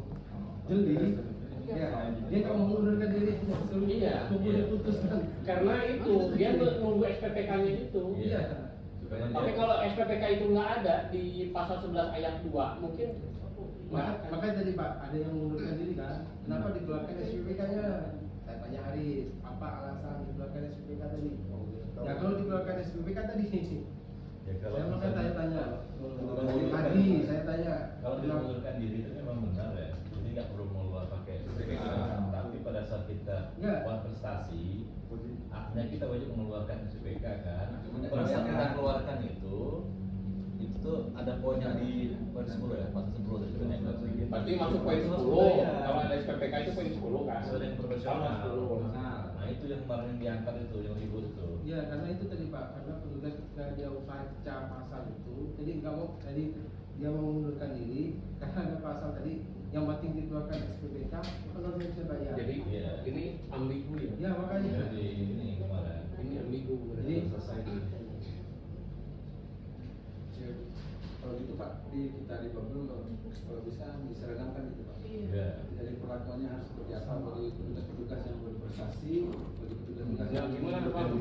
jeli, ya, dia kalau mengundurkan diri suruh Iya. tunggu diputuskan. Karena itu dia nunggu SPPK-nya itu. Iya. Tapi kalau SPPK itu nggak ada di pasal 11 ayat 2 mungkin Makanya tadi Pak, ada yang mengundurkan diri kan? Kenapa dikeluarkan SPPK-nya? Saya tanya Haris, apa alasan dikeluarkan SPPK tadi? Ya kalau dikeluarkan SPPK tadi, Ya, kalau saya makanya tanya-tanya. Mengundurkan Tadi saya tanya. Kalau dia mengundurkan diri itu memang benar ya, jadi nggak perlu mengeluarkan pakai SPPK. Tapi pada saat kita Ya. buat prestasi, artinya kita wajib mengeluarkan SPPK kan. Cuma Pada saat kita kan. keluarkan itu tuh ada poinnya di poin 10 ya, pasal 10 tadi kan yang sedikit. berarti masuk poin 10. Kalau ada SPPK itu poin 10 kan. Sesuai dengan profesional. Kalau 10. Nah itu yang kemarin yang diangkat itu, yang ribut itu. Ya karena itu tadi Pak, karena petugas ketika dia baca pasal itu, jadi nggak mau, tadi dia mau mengundurkan diri karena ada pasal tadi yang penting dikeluarkan SPPK, kalau dia bisa bayar. Jadi Iya. ini ambigu ya. Ya makanya. Jadi ini kemarin. Ini ambigu. Jadi selesai dulu. Kalau gitu Pak, kita di Babel kalau bisa diseragamkan gitu Pak. Iya. Jadi perlakuannya harus seperti apa bagi petugas-petugas yang berprestasi, bagi petugas-petugas Ya, gimana, Pak?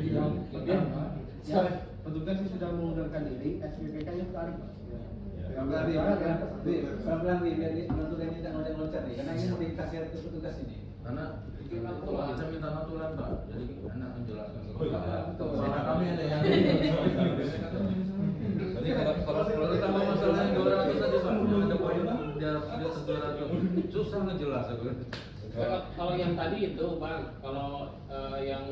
Yang pertama, ya, petugas yang sudah mengundurkan diri, SPPK-nya tarik Pak. pelan-pelan nih, biar penentuan ini tidak loncat-loncat nih, karena ini mau dikasih ke petugas ini. Karena kita minta aturan Pak, jadi enak menjelaskan. Oh, iya. Soalnya kami ada yang Jadi kalau kalau tambah masalah yang 200 aja Pak, ada poin dia 200 susah ngejelas aku. Kalau yang tadi itu Bang, kalau yang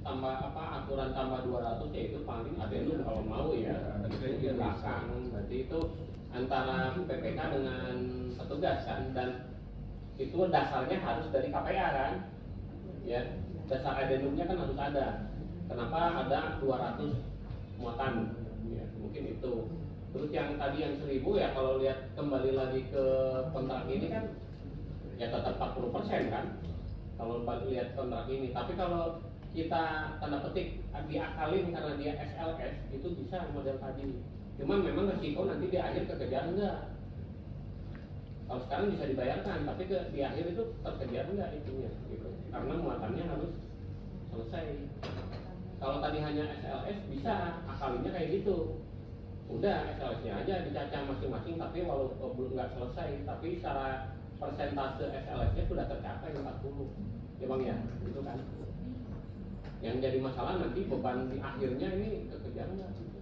tambah aturan tambah 200 ya itu paling adendum kalau mau ya. Itu di belakang, berarti itu antara PPK dengan petugas kan, dan itu dasarnya harus dari KPA kan, ya dasar adendumnya kan harus ada. Kenapa ada 200 muatan? Ya, mungkin itu. Terus yang tadi yang 1000 ya kalau lihat kembali lagi ke kontrak ini kan ya tetap 40% kan kalau lihat kontrak ini. Tapi kalau kita tanda petik diakalin karena dia SLS itu bisa model tadi. Cuman memang resiko nanti di akhir kekejar enggak. Kalau sekarang bisa dibayarkan, tapi di akhir itu terkejar enggak itunya gitu. Karena muatannya harus selesai. Kalau tadi hanya SLS bisa akalinnya kayak gitu. Udah SLS-nya aja dicacah masing-masing, tapi walaupun belum nggak selesai, tapi secara persentase SLS-nya sudah tercapai 40. Ya Bang ya, itu kan. Yang jadi masalah nanti beban di akhirnya ini kekejar nggak gitu.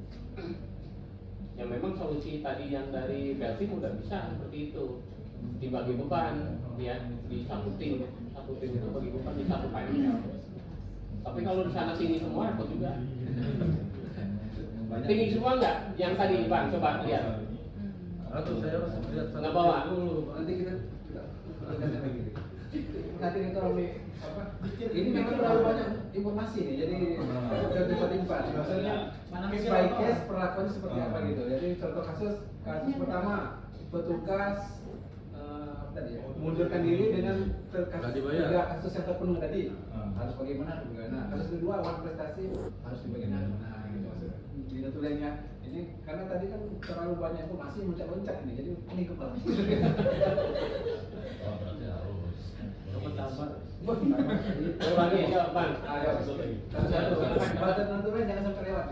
Ya memang solusi tadi yang dari Belsim udah bisa seperti itu, dibagi beban ya di satu tim itu bagi beban di satu panel. Tapi kalau di sana tinggi semua repot juga. Tinggi semua nggak? Yang tadi Bang coba lihat. Atau saya harus lihat Nggak bawa. dulu. Nanti kita nanti kita apa? Ini memang terlalu banyak informasi nih, jadi kita cepat-cepat. Maksudnya case by case perlakuannya seperti apa gitu. Jadi contoh kasus pertama petugas apa tadi ya, mengundurkan diri dengan Nggak dibayar. 3 kasus yang terpenuhi tadi harus bagaimana? Nah kasus kedua uang prestasi harus dibagaimana? Nah gitu maksudnya. Di aturannya ini karena tadi kan terlalu banyak informasi loncat-loncat ini, jadi ini kepala. Oh, berarti harus. Lagi ya Bang. Ayo, satu-satu. Badan aturan jangan sampai lewat.